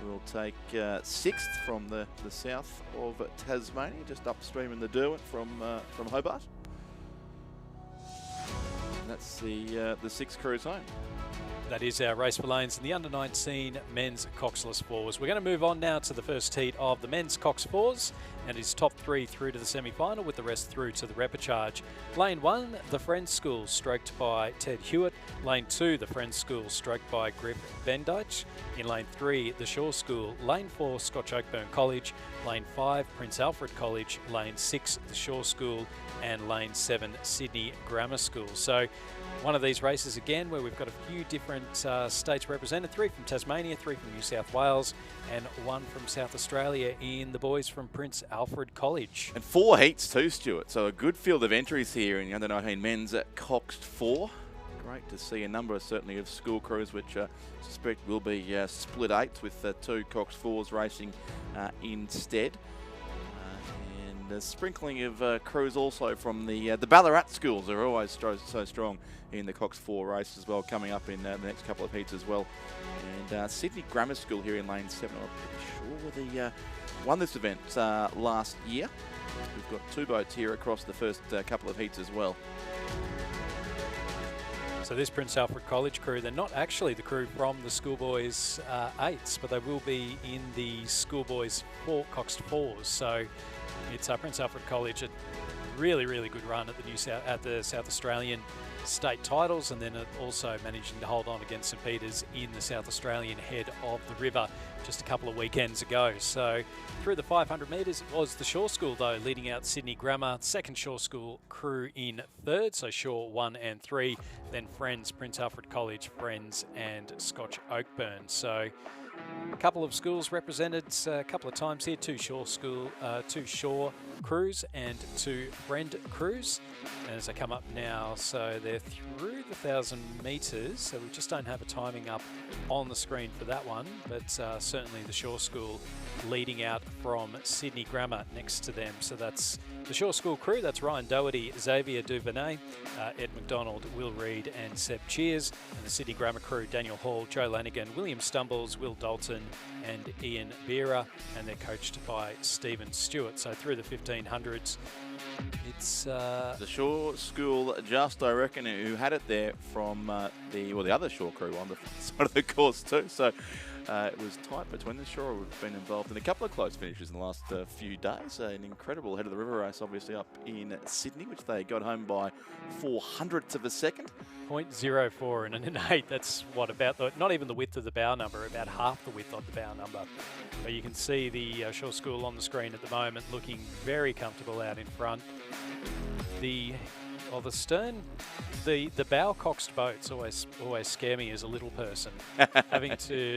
Speaker 4: will take sixth from the south of Tasmania, just upstream in the Derwent from Hobart. That's the 6 crews home.
Speaker 3: That is our race for lanes in the under-19 men's Coxless fours. We're going to move on now to the first heat of the men's Cox fours, and his top 3 through to the semi-final, with the rest through to the repechage. Lane 1, the Friends School, stroked by Ted Hewitt. Lane 2, the Friends School, stroked by Griff Bendich. In Lane 3, the Shaw School. Lane 4, Scotch Oakburn College. Lane 5, Prince Alfred College. Lane 6, the Shaw School. And Lane 7, Sydney Grammar School. So one of these races again where we've got a few different states represented, 3 from Tasmania, 3 from New South Wales, and 1 from South Australia in the boys from Prince Alfred College.
Speaker 4: And 4 heats too, Stuart, so a good field of entries here in the under-19 men's at Coxed 4. Great to see a number certainly of school crews, which I suspect will be split 8s with 2 Coxed 4s racing instead. A sprinkling of crews also from the Ballarat schools are always so strong in the Cox 4 race as well, coming up in the next couple of heats as well. And Sydney Grammar School here in lane 7, I'm pretty sure they won this event last year. We've got 2 boats here across the first couple of heats as well.
Speaker 3: So this Prince Alfred College crew, they're not actually the crew from the schoolboys 8s, but they will be in the schoolboys Coxed 4s. So it's Prince Alfred College, a really good run at the South Australian state titles, and then also managing to hold on against St Peters in the South Australian head of the river just a couple of weekends ago. So through the 500 metres, it was the Shore School though, leading out Sydney Grammar, second Shore School crew in third, so Shore 1 and 3, then Friends, Prince Alfred College, Friends and Scotch Oakburn. So a couple of schools represented a couple of times here, two Shore crews and two Friend crews. And as they come up now, so they're through the 1,000 metres, so we just don't have a timing up on the screen for that one, but certainly the Shore School leading out from Sydney Grammar next to them. So that's the Shore School crew, that's Ryan Doherty, Xavier Duvernay, Ed McDonald, Will Reed and Seb Cheers. And the Sydney Grammar crew, Daniel Hall, Joe Lanigan, William Stumbles, Will Dalton and Ian Beera, and they're coached by Stephen Stewart. So through the 1500s, it's
Speaker 4: the Shore School, just I reckon, who had it there from the other Shore crew on the side of the course too. So it was tight between the Shore, who have been involved in a couple of close finishes in the last few days. An incredible head of the river race, obviously, up in Sydney, which they got home by 400ths of a second.
Speaker 3: 0.04 and an 8. That's what, about not even the width of the bow number, about half the width of the bow number. But you can see the Shore School on the screen at the moment, looking very comfortable out in front. The stern, the bow Coxed boats always scare me as a little person,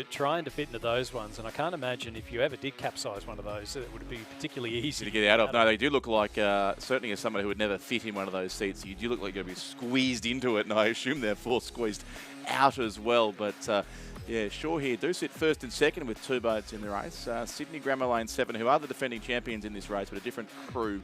Speaker 3: trying to fit into those ones. And I can't imagine if you ever did capsize one of those, it would be particularly easy
Speaker 4: to get out of. No, they do look like, certainly as someone who would never fit in one of those seats, you do look like you're going to be squeezed into it, and I assume they're squeezed out as well. But yeah, Shore here do sit first and second with two boats in the race. Sydney Grammar Lane 7, who are the defending champions in this race, but a different crew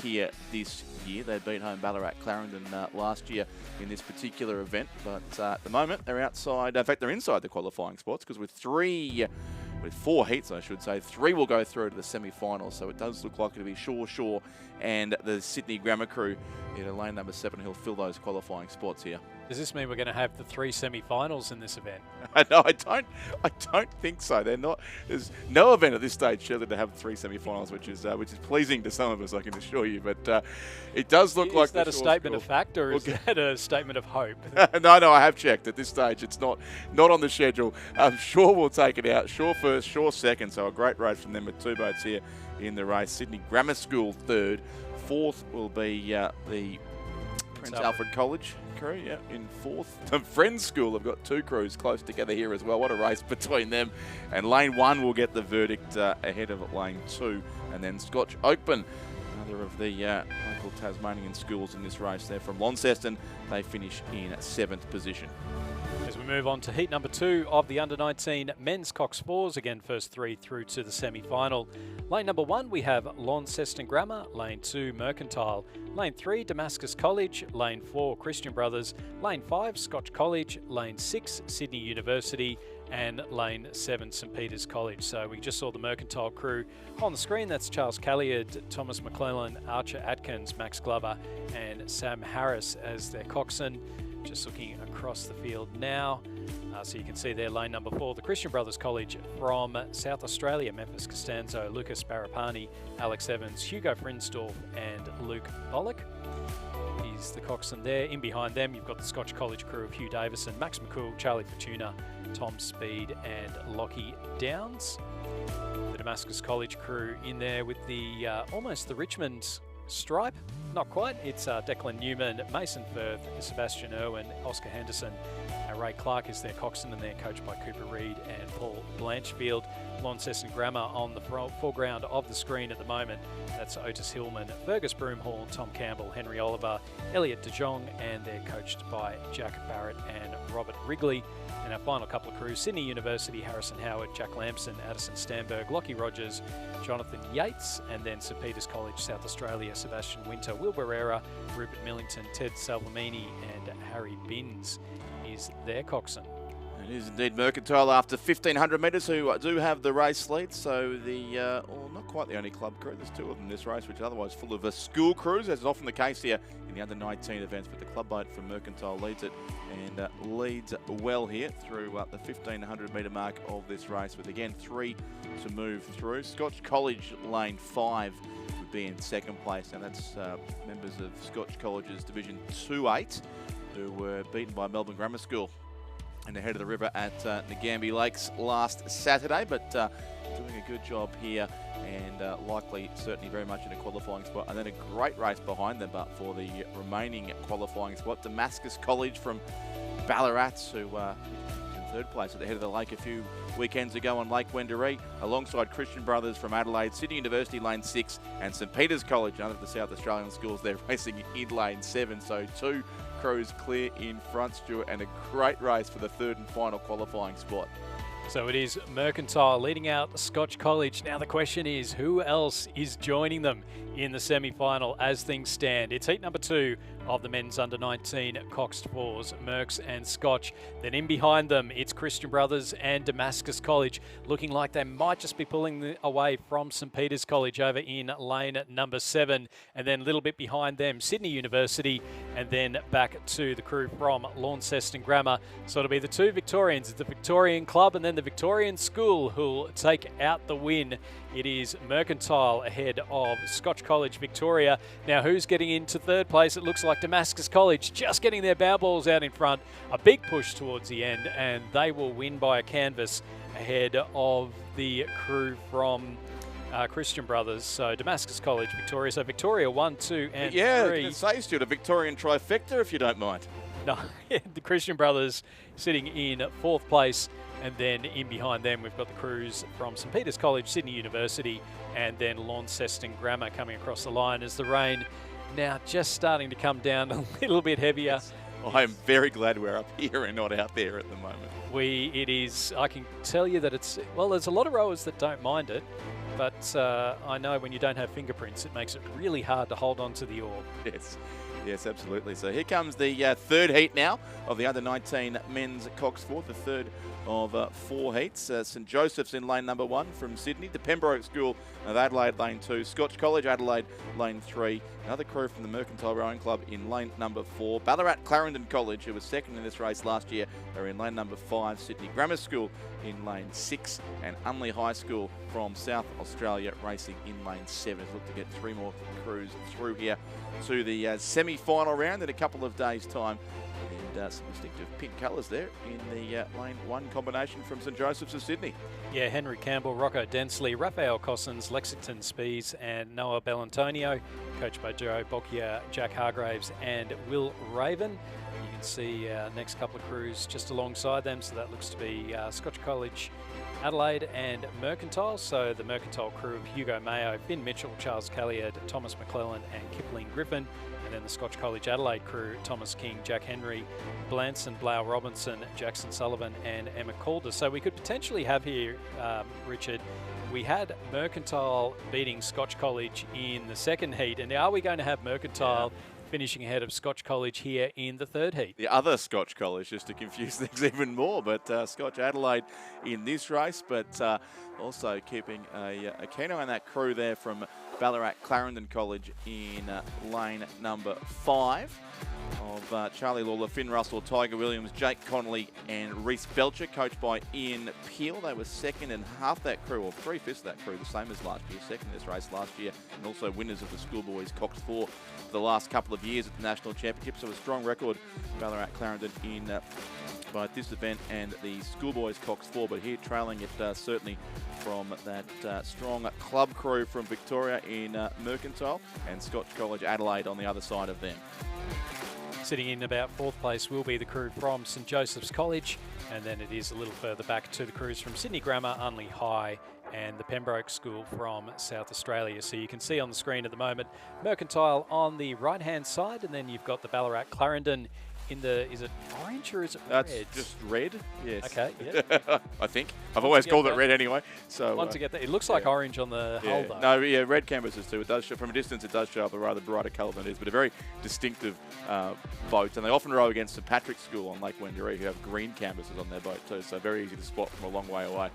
Speaker 4: here this year. They beat home Ballarat Clarendon last year in this particular event, but at the moment they're outside. In fact, they're inside the qualifying spots, because with 4 heats, I should say, 3 will go through to the semi-finals. So it does look like it'll be Shore, and the Sydney Grammar crew in lane number 7 who'll fill those qualifying spots here.
Speaker 3: Does this mean we're going to have the 3 semi-finals in this event?
Speaker 4: No, I don't think so. They're not. There's no event at this stage scheduled to have 3 semi-finals, which is pleasing to some of us, I can assure you. But it does look like.
Speaker 3: Is that a statement of fact, or is that a statement of hope?
Speaker 4: No, I have checked. At this stage, it's not on the schedule. Shore will take it out. Shore first, Shore second. So a great race from them with 2 boats here in the race. Sydney Grammar School third. Fourth will be the Prince Alfred College crew, yeah, in fourth. The Friends School have got 2 crews close together here as well. What a race between them. And lane 1 will get the verdict ahead of lane 2. And then Scotch Oakburn, another of the local Tasmanian schools in this race. They're from Launceston. They finish in 7th position.
Speaker 3: As we move on to heat number 2 of the under-19 men's Cox 4s, again first 3 through to the semi-final. Lane number 1 we have Launceston Grammar, lane 2 Mercantile, lane 3 Damascus College, lane 4 Christian Brothers, lane 5 Scotch College, lane 6 Sydney University, and lane 7 St Peters College. So we just saw the Mercantile crew on the screen. That's Charles Calliard, Thomas McClellan, Archer Atkins, Max Glover and Sam Harris as their coxswain. Just looking across the field now, so you can see there lane number 4, the Christian Brothers College from South Australia, Memphis Costanzo, Lucas Barapani, Alex Evans, Hugo Frinsdorf and Luke Bollock is the coxswain there. In behind them you've got the Scotch College crew of Hugh Davison, Max McCool, Charlie Fortuna, Tom Speed and Lockie Downs. The Damascus College crew in there with the almost the Richmond stripe. Not quite. It's Declan Newman, Mason Firth, Sebastian Irwin, Oscar Henderson, and Ray Clark is their coxswain, and they're coached by Cooper Reid and Paul Blanchfield. Launceston Grammar on the foreground of the screen at the moment. That's Otis Hillman, Fergus Broomhall, Tom Campbell, Henry Oliver, Elliot De Jong, and they're coached by Jack Barrett and Robert Wrigley. And our final couple of crews, Sydney University, Harrison Howard, Jack Lamson, Addison Stamberg, Lockie Rogers, Jonathan Yates, and then St Peters College, South Australia, Sebastian Winter, Will Barrera, Rupert Millington, Ted Salvamini, and Harry Binns is their coxswain.
Speaker 4: It is indeed Mercantile after 1,500 metres who do have the race lead. So the, not quite the only club crew. There's 2 of them in this race, which is otherwise full of school crews, as is often the case here in the under-19 events. But the club boat from Mercantile leads it and leads well here through the 1,500 metre mark of this race, with again 3 to move through. Scotch College lane 5 would be in second place. Now that's members of Scotch College's Division 2-8. who were beaten by Melbourne Grammar School and the head of the river at Ngambie Lakes last Saturday, but doing a good job here and likely certainly very much in a qualifying spot. And then a great race behind them, but for the remaining qualifying spot, Damascus College from Ballarat, who in third place at the head of the lake a few weekends ago on Lake Wendouree, alongside Christian Brothers from Adelaide, Sydney University lane 6, and St Peter's College, none of the South Australian schools, they're racing in lane 7. So 2 crews clear in front, Stuart, and a great race for the third and final qualifying spot.
Speaker 3: So it is Mercantile leading out Scotch College. Now the question is, who else is joining them in the semi-final as things stand? It's heat number 2 of the men's under-19 Coxed fours, Mercs and Scotch. Then in behind them, it's Christian Brothers and Damascus College, looking like they might just be pulling away from St Peter's College over in lane number 7. And then a little bit behind them, Sydney University, and then back to the crew from Launceston Grammar. So it'll be the 2 Victorians, the Victorian Club and then the Victorian School who'll take out the win. It is Mercantile ahead of Scotch College Victoria. Now who's getting into third place? It looks like Damascus College just getting their bow balls out in front. A big push towards the end, and they will win by a canvas ahead of the crew from Christian Brothers. So Damascus College Victoria. So Victoria 1, 2 and 3.
Speaker 4: Yeah, I can say, Stuart, a Victorian trifecta if you don't mind.
Speaker 3: No, the Christian Brothers sitting in 4th place. And then in behind them, we've got the crews from St Peter's College, Sydney University, and then Launceston Grammar coming across the line as the rain now just starting to come down a little bit heavier.
Speaker 4: Yes. I am very glad we're up here and not out there at the moment.
Speaker 3: I can tell you that it's, well, there's a lot of rowers that don't mind it, but I know when you don't have fingerprints, it makes it really hard to hold on to the oar.
Speaker 4: Yes, absolutely. So here comes the third heat now of the under-19 men's Cox 4, the third of 4 heats. St Joseph's in lane number 1 from Sydney, the Pembroke School of Adelaide lane 2, Scotch College Adelaide lane 3, another crew from the Mercantile Rowing Club in lane number 4, Ballarat Clarendon College, who was second in this race last year, are in lane number 5, Sydney Grammar School in lane 6, and Unley High School from South Australia racing in lane 7. Look to get 3 more crews through here to the semi-final round in a couple of days' time. And some distinctive pink colours there in the lane 1 combination from St Joseph's of Sydney.
Speaker 3: Yeah, Henry Campbell, Rocco Densley, Raphael Cossins, Lexington Spees and Noah Bellantonio, coached by Joe Bocchia, Jack Hargraves and Will Raven. You can see next couple of crews just alongside them, so that looks to be Scotch College Adelaide and Mercantile. So the Mercantile crew of Hugo Mayo, Finn Mitchell, Charles Calliard, Thomas McClellan and Kipling Griffin. And then the Scotch College Adelaide crew, Thomas King, Jack Henry, Blanson, Blau Robinson, Jackson Sullivan and Emma Calder. So we could potentially have here, Richard, we had Mercantile beating Scotch College in the second heat. And are we going to have Mercantile finishing ahead of Scotch College here in the third heat?
Speaker 4: The other Scotch College, just to confuse things even more, but Scotch Adelaide in this race, but also keeping a keen eye on that crew there from Ballarat Clarendon College in lane number 5 of Charlie Lawler, Finn Russell, Tiger Williams, Jake Connolly and Reese Belcher, coached by Ian Peel. They were second in half that crew, or 3/5 of that crew, the same as last year, second in this race last year, and also winners of the Schoolboys Cox 4 for the last couple of years at the National Championship. So a strong record, Ballarat Clarendon in both this event and the Schoolboys Cox 4, but here trailing it certainly from that strong club crew from Victoria in Mercantile, and Scotch College Adelaide on the other side of them.
Speaker 3: Sitting in about 4th place will be the crew from St Joseph's College, and then it is a little further back to the crews from Sydney Grammar, Unley High and the Pembroke School from South Australia. So you can see on the screen at the moment Mercantile on the right hand side, and then you've got the Ballarat Clarendon in the, is it orange or is it red?
Speaker 4: That's just red, yes.
Speaker 3: Okay, yeah.
Speaker 4: I think. I've always called it red anyway. So
Speaker 3: once you get that, it looks like orange on the hull though.
Speaker 4: No, yeah, red canvases too. It does show, from a distance it does show up a rather brighter colour than it is, but a very distinctive boat. And they often row against St Patrick's School on Lake Wendouree, who have green canvases on their boat too, so very easy to spot from a long way away.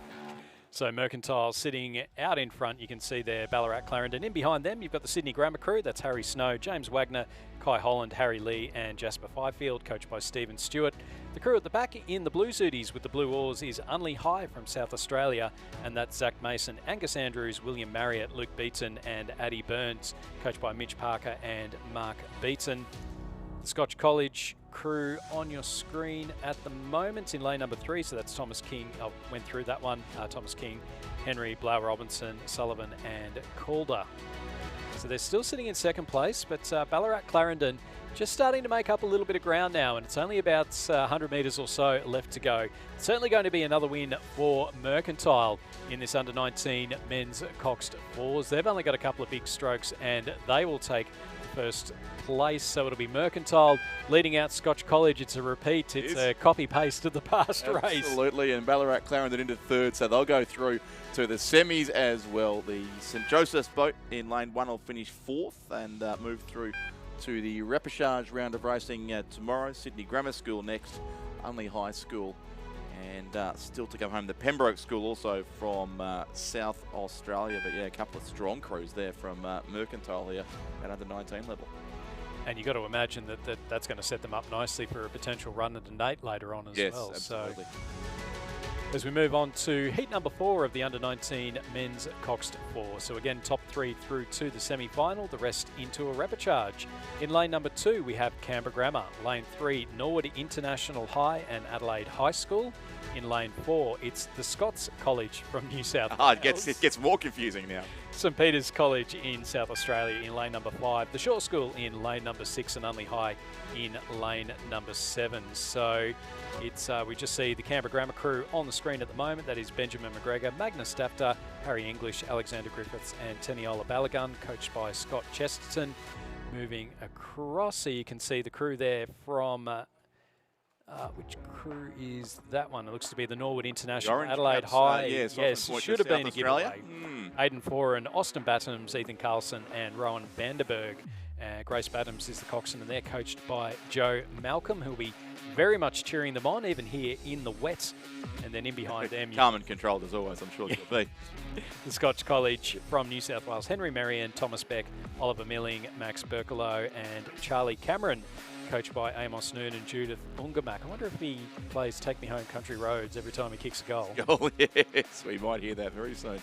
Speaker 3: So Mercantile sitting out in front, you can see there Ballarat Clarendon. In behind them, you've got the Sydney Grammar crew. That's Harry Snow, James Wagner, Kai Holland, Harry Lee and Jasper Fifield, coached by Stephen Stewart. The crew at the back in the blue suities with the blue oars is Unley High from South Australia, and that's Zach Mason, Angus Andrews, William Marriott, Luke Beaton and Addie Burns, coached by Mitch Parker and Mark Beaton. The Scotch College crew on your screen at the moment in lane number 3. So that's Thomas King. I went through that one. Thomas King, Henry, Blau Robinson, Sullivan and Calder. So they're still sitting in second place, but Ballarat Clarendon just starting to make up a little bit of ground now, and it's only about 100 metres or so left to go. It's certainly going to be another win for Mercantile in this under-19 men's Coxed fours. They've only got a couple of big strokes, and they will take the first place. So it'll be Mercantile leading out Scotch College. It's a repeat. It's a copy-paste of the past race.
Speaker 4: Absolutely, and Ballarat Clarendon into third, so they'll go through to the semis as well. The St Joseph's boat in lane 1 will finish 4th and move through to the repechage round of racing tomorrow. Sydney Grammar School next, Unley High School, and still to come home the Pembroke School also from South Australia. But yeah, a couple of strong crews there from Mercantile here at under 19 level. And
Speaker 3: you've got to imagine that that's going to set them up nicely for a potential run at Nate later on as well.
Speaker 4: Yes, absolutely.
Speaker 3: So as we move on to heat number 4 of the under-19 men's Coxed 4. So again, top 3 through to the semi-final, the rest into a repechage. In lane number 2, we have Canberra Grammar. Lane 3, Norwood International High and Adelaide High School. In lane 4, it's the Scots College from New South Wales.
Speaker 4: It gets more confusing now.
Speaker 3: St Peter's College in South Australia in lane number 5. The Shore School in lane number 6 and Unley High in lane number 7. So it's we just see the Canberra Grammar crew on the screen at the moment. That is Benjamin McGregor, Magnus Stafter, Harry English, Alexander Griffiths and Teniola Balagun, coached by Scott Chesterton. Moving across, so you can see the crew there from which crew is that one? It looks to be the Norwood International Adelaide
Speaker 4: caps,
Speaker 3: High.
Speaker 4: yes,
Speaker 3: should have been a giveaway. Aidan Foran, Austin Battams, Ethan Carlson and Rowan Vanderberg. Grace Battams is the coxswain, and they're coached by Joe Malcolm, who'll be very much cheering them on, even here in the wet. And then in behind them,
Speaker 4: calm and controlled as always, I'm sure you'll be.
Speaker 3: The Scotch College from New South Wales, Henry Marion, Thomas Beck, Oliver Milling, Max Berkelo and Charlie Cameron, coached by Amos Noon and Judith Ungamak. I wonder if he plays Take Me Home Country Roads every time he kicks a goal.
Speaker 4: Oh yes, we might hear that very soon.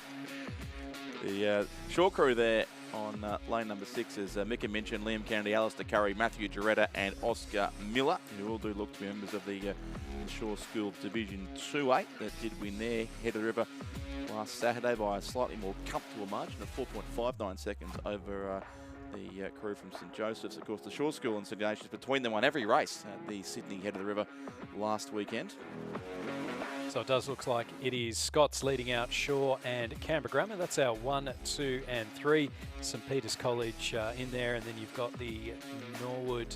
Speaker 4: The shore crew there on lane number 6 is Micah Minchin, Liam Kennedy, Alistair Curry, Matthew Jaretta and Oscar Miller, who all do look to be members of the Shore School Division 2A that did win their head of the river last Saturday by a slightly more comfortable margin of 4.59 seconds over the crew from St Joseph's. Of course, the Shore School and St Ignatius between them won every race at the Sydney head of the river last weekend.
Speaker 3: So it does look like it is Scots leading out Shore and Canberra Grammar. That's our 1, 2 and 3. St Peter's College in there, and then you've got the Norwood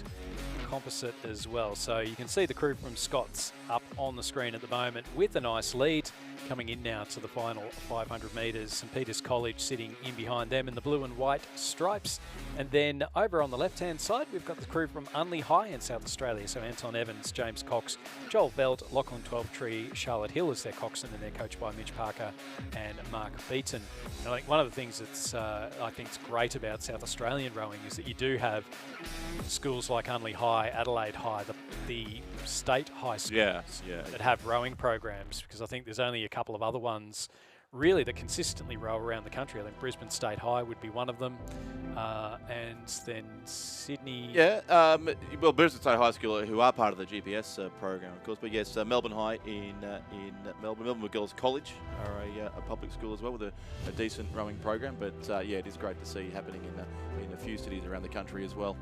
Speaker 3: Composite as well. So you can see the crew from Scots up on the screen at the moment with a nice lead. Coming in now to the final 500 metres. St Peter's College sitting in behind them in the blue and white stripes. And then over on the left-hand side, we've got the crew from Unley High in South Australia. So Anton Evans, James Cox, Joel Belt, Lachlan Twelvetree, Charlotte Hill as their coxswain, and they're coached by Mitch Parker and Mark Beaton. And I think one of the things that's I think is great about South Australian rowing is that you do have schools like Unley High, Adelaide High, the state high schools that have rowing programs, because I think there's only a couple of other ones really that consistently row around the country. I think Brisbane State High would be one of them, and then Sydney.
Speaker 4: Well, Brisbane State High School, who are part of the GPS program, of course, but yes, Melbourne High in Melbourne. Melbourne Girls College are a public school as well with a decent rowing program. But yeah, it is great to see happening in a few cities around the country as well.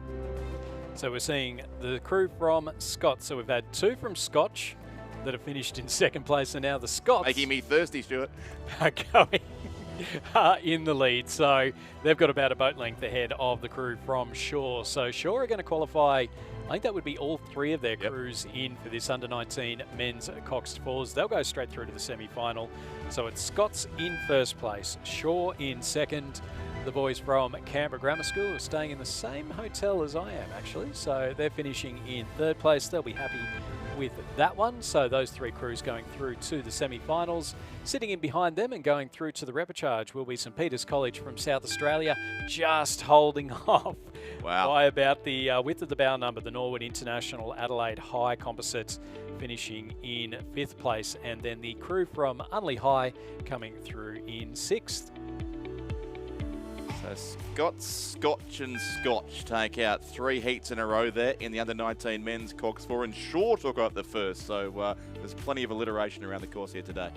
Speaker 3: So we're seeing the crew from Scots. So we've had 2 from Scotch that have finished in second place, and now the Scots
Speaker 4: making me thirsty, Stuart,
Speaker 3: are going in the lead. So they've got about a boat length ahead of the crew from Shore. So Shore are going to qualify. I think that would be all 3 of their crews in for this under-19 men's Coxed fours. They'll go straight through to the semi-final. So it's Scots in first place, Shore in second. The boys from Canberra Grammar School are staying in the same hotel as I am, actually. So they're finishing in third place. They'll be happy with that one. So those 3 crews going through to the semi-finals. Sitting in behind them and going through to the repechage will be St Peter's College from South Australia, just holding off by about the width of the bow number. The Norwood International Adelaide High Composite finishing in 5th place, and then the crew from Unley High coming through in 6th.
Speaker 4: So Scotch and Scotch take out 3 heats in a row there in the under-19 men's Cox 4, and Shaw took out the first. So there's plenty of alliteration around the course here today.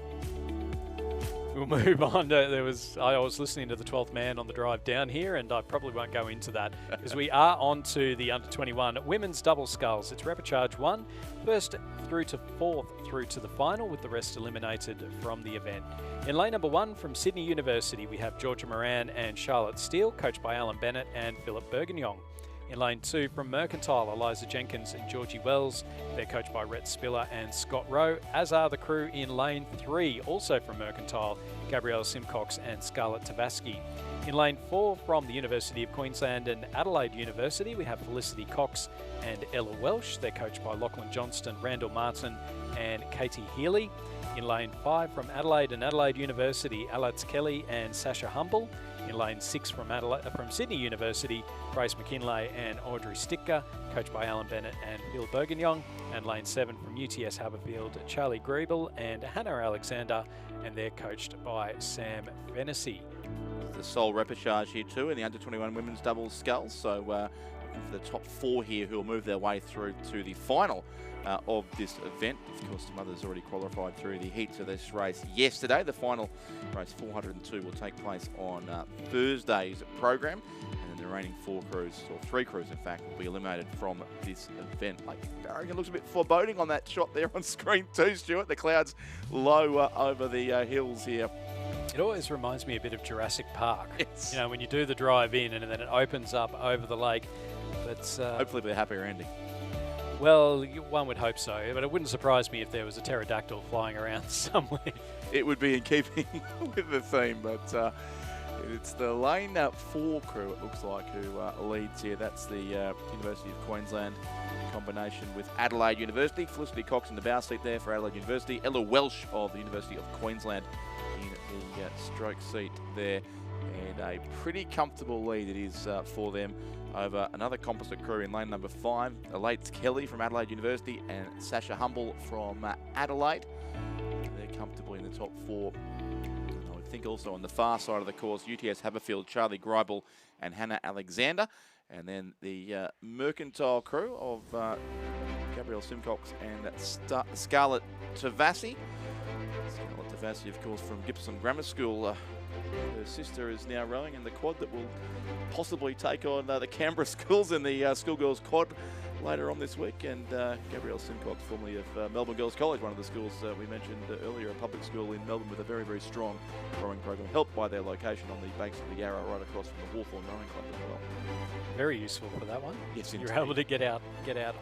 Speaker 3: We'll move on. I was listening to the 12th man on the drive down here, and I probably won't go into that because we are on to the under-21 women's double sculls. It's Repêchage 1, first through to 4th through to the final, with the rest eliminated from the event. In lane number 1 from Sydney University, we have Georgia Moran and Charlotte Steele, coached by Alan Bennett and Philip Bergignon. In lane 2 from Mercantile, Eliza Jenkins and Georgie Wells. They're coached by Rhett Spiller and Scott Rowe, as are the crew in lane 3, also from Mercantile, Gabrielle Simcox and Scarlett Tavaski. In lane 4 from the University of Queensland and Adelaide University, we have Felicity Cox and Ella Welsh. They're coached by Lachlan Johnston, Randall Martin and Katie Healy. In lane 5 from Adelaide and Adelaide University, Alex Kelly and Sasha Humble. In lane 6 from Sydney University, Grace McKinlay and Audrey Sticker, coached by Alan Bennett and Phil Bergignon. And lane 7 from UTS Haberfield, Charlie Griebel and Hannah Alexander, and they're coached by Sam Fennessy.
Speaker 4: The sole repechage here too in the under-21 women's doubles sculls. So looking for the top 4 here who will move their way through to the final of this event. Of course, some others already qualified through the heats of this race yesterday. The final race 402 will take place on Thursday's program, and then the remaining 4 crews, or 3 crews in fact, will be eliminated from this event. It looks a bit foreboding on that shot there on screen too, Stuart. The clouds low over the hills here.
Speaker 3: It always reminds me a bit of Jurassic Park.
Speaker 4: Yes.
Speaker 3: You know, when you do the drive in and then it opens up over the lake. But
Speaker 4: hopefully with a happier ending.
Speaker 3: Well, one would hope so, but it wouldn't surprise me if there was a pterodactyl flying around somewhere.
Speaker 4: It would be in keeping with the theme, but it's the lane 4 crew, it looks like, who leads here. That's the University of Queensland combination with Adelaide University. Felicity Cox in the bow seat there for Adelaide University. Ella Welsh of the University of Queensland in the stroke seat there. And a pretty comfortable lead it is for them over another composite crew in lane number 5. Elates Kelly from Adelaide University and Sasha Humble from Adelaide. They're comfortably in the top 4. And I would think also on the far side of the course, UTS Haberfield, Charlie Griebel and Hannah Alexander. And then the Mercantile crew of Gabrielle Simcox and Scarlett Tavassi. Scarlett Tavassi, of course, from Gippsland Grammar School. Her sister is now rowing in the quad that will possibly take on the Canberra Schools in the Schoolgirls quad later on this week. And Gabrielle Simcox, formerly of Melbourne Girls College, one of the schools we mentioned earlier, a public school in Melbourne with a very, very strong rowing program, helped by their location on the banks of the Yarra right across from the Hawthorn Rowing Club as well.
Speaker 3: Very useful for that one.
Speaker 4: Yes,
Speaker 3: you're able to get out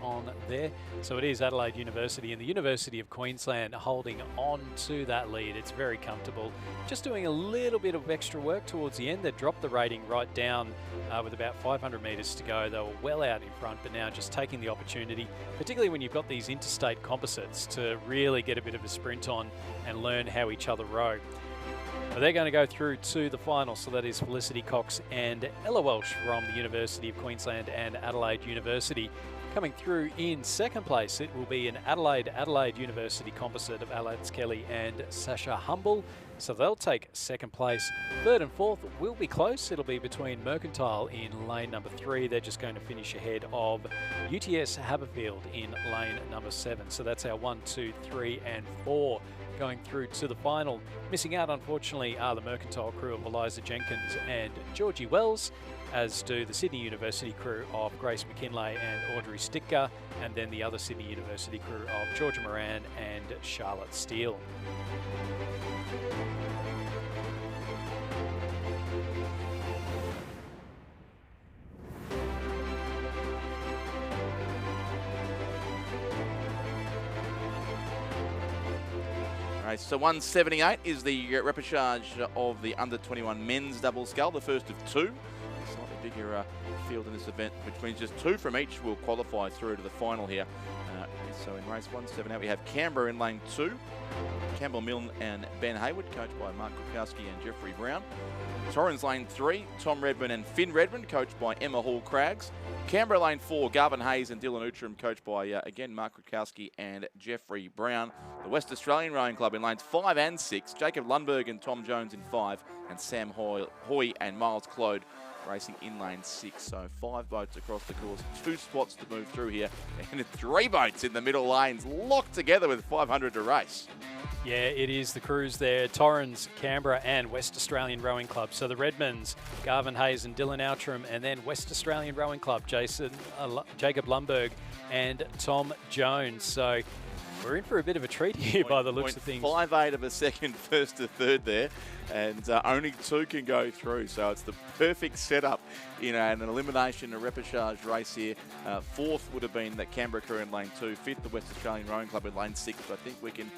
Speaker 3: on there. So it is Adelaide University and the University of Queensland holding on to that lead. It's very comfortable. Just doing a little bit of extra work towards the end. They dropped the rating right down with about 500 metres to go. They were well out in front, but now just taking the opportunity, particularly when you've got these interstate composites, to really get a bit of a sprint on and learn how each other row. But they're going to go through to the final, so that is Felicity Cox and Ella Welsh from the University of Queensland and Adelaide University. Coming through in second place, it will be an Adelaide University composite of Alex Kelly and Sasha Humble. So they'll take second place. Third and fourth will be close. It'll be between Mercantile in lane number 3. They're just going to finish ahead of UTS Haberfield in lane number 7. So that's our 1, 2, 3 and 4 going through to the final. Missing out, unfortunately, are the Mercantile crew of Eliza Jenkins and Georgie Wells, as do the Sydney University crew of Grace McKinlay and Audrey Sticker, and then the other Sydney University crew of Georgia Moran and Charlotte Steele.
Speaker 4: So 178 is the repechage of the under-21 men's double scull, the first of 2. A slightly bigger field in this event, which means just 2 from each will qualify through to the final here. So in race 178 we have Canberra in lane 2. Campbell Milne and Ben Hayward, coached by Mark Kwiatkowski and Jeffrey Brown. Torrens Lane 3, Tom Redmond and Finn Redmond, coached by Emma Hall-Craggs. Canberra Lane 4, Garvin Hayes and Dylan Outram, coached by, again, Mark Kwiatkowski and Jeffrey Brown. The West Australian Rowing Club in lanes 5 and 6, Jacob Lundberg and Tom Jones in 5, and Sam Hoy and Miles Clode racing in lane 6. So 5 boats across the course, 2 spots to move through here, and 3 boats in the middle lanes locked together with 500 to race.
Speaker 3: Yeah, it is the crews there, Torrens, Canberra and West Australian Rowing Club. So the Redmonds, Garvin Hayes and Dylan Outram, and then West Australian Rowing Club, Jacob Lundberg and Tom Jones. So we're in for a bit of a treat here by the looks of things.
Speaker 4: 5.8 of a second first to third there, and only 2 can go through. So it's the perfect setup in an elimination, a repêchage race here. 4th would have been the Canberra crew in lane 2, 5th the West Australian Rowing Club in lane 6. But I think we can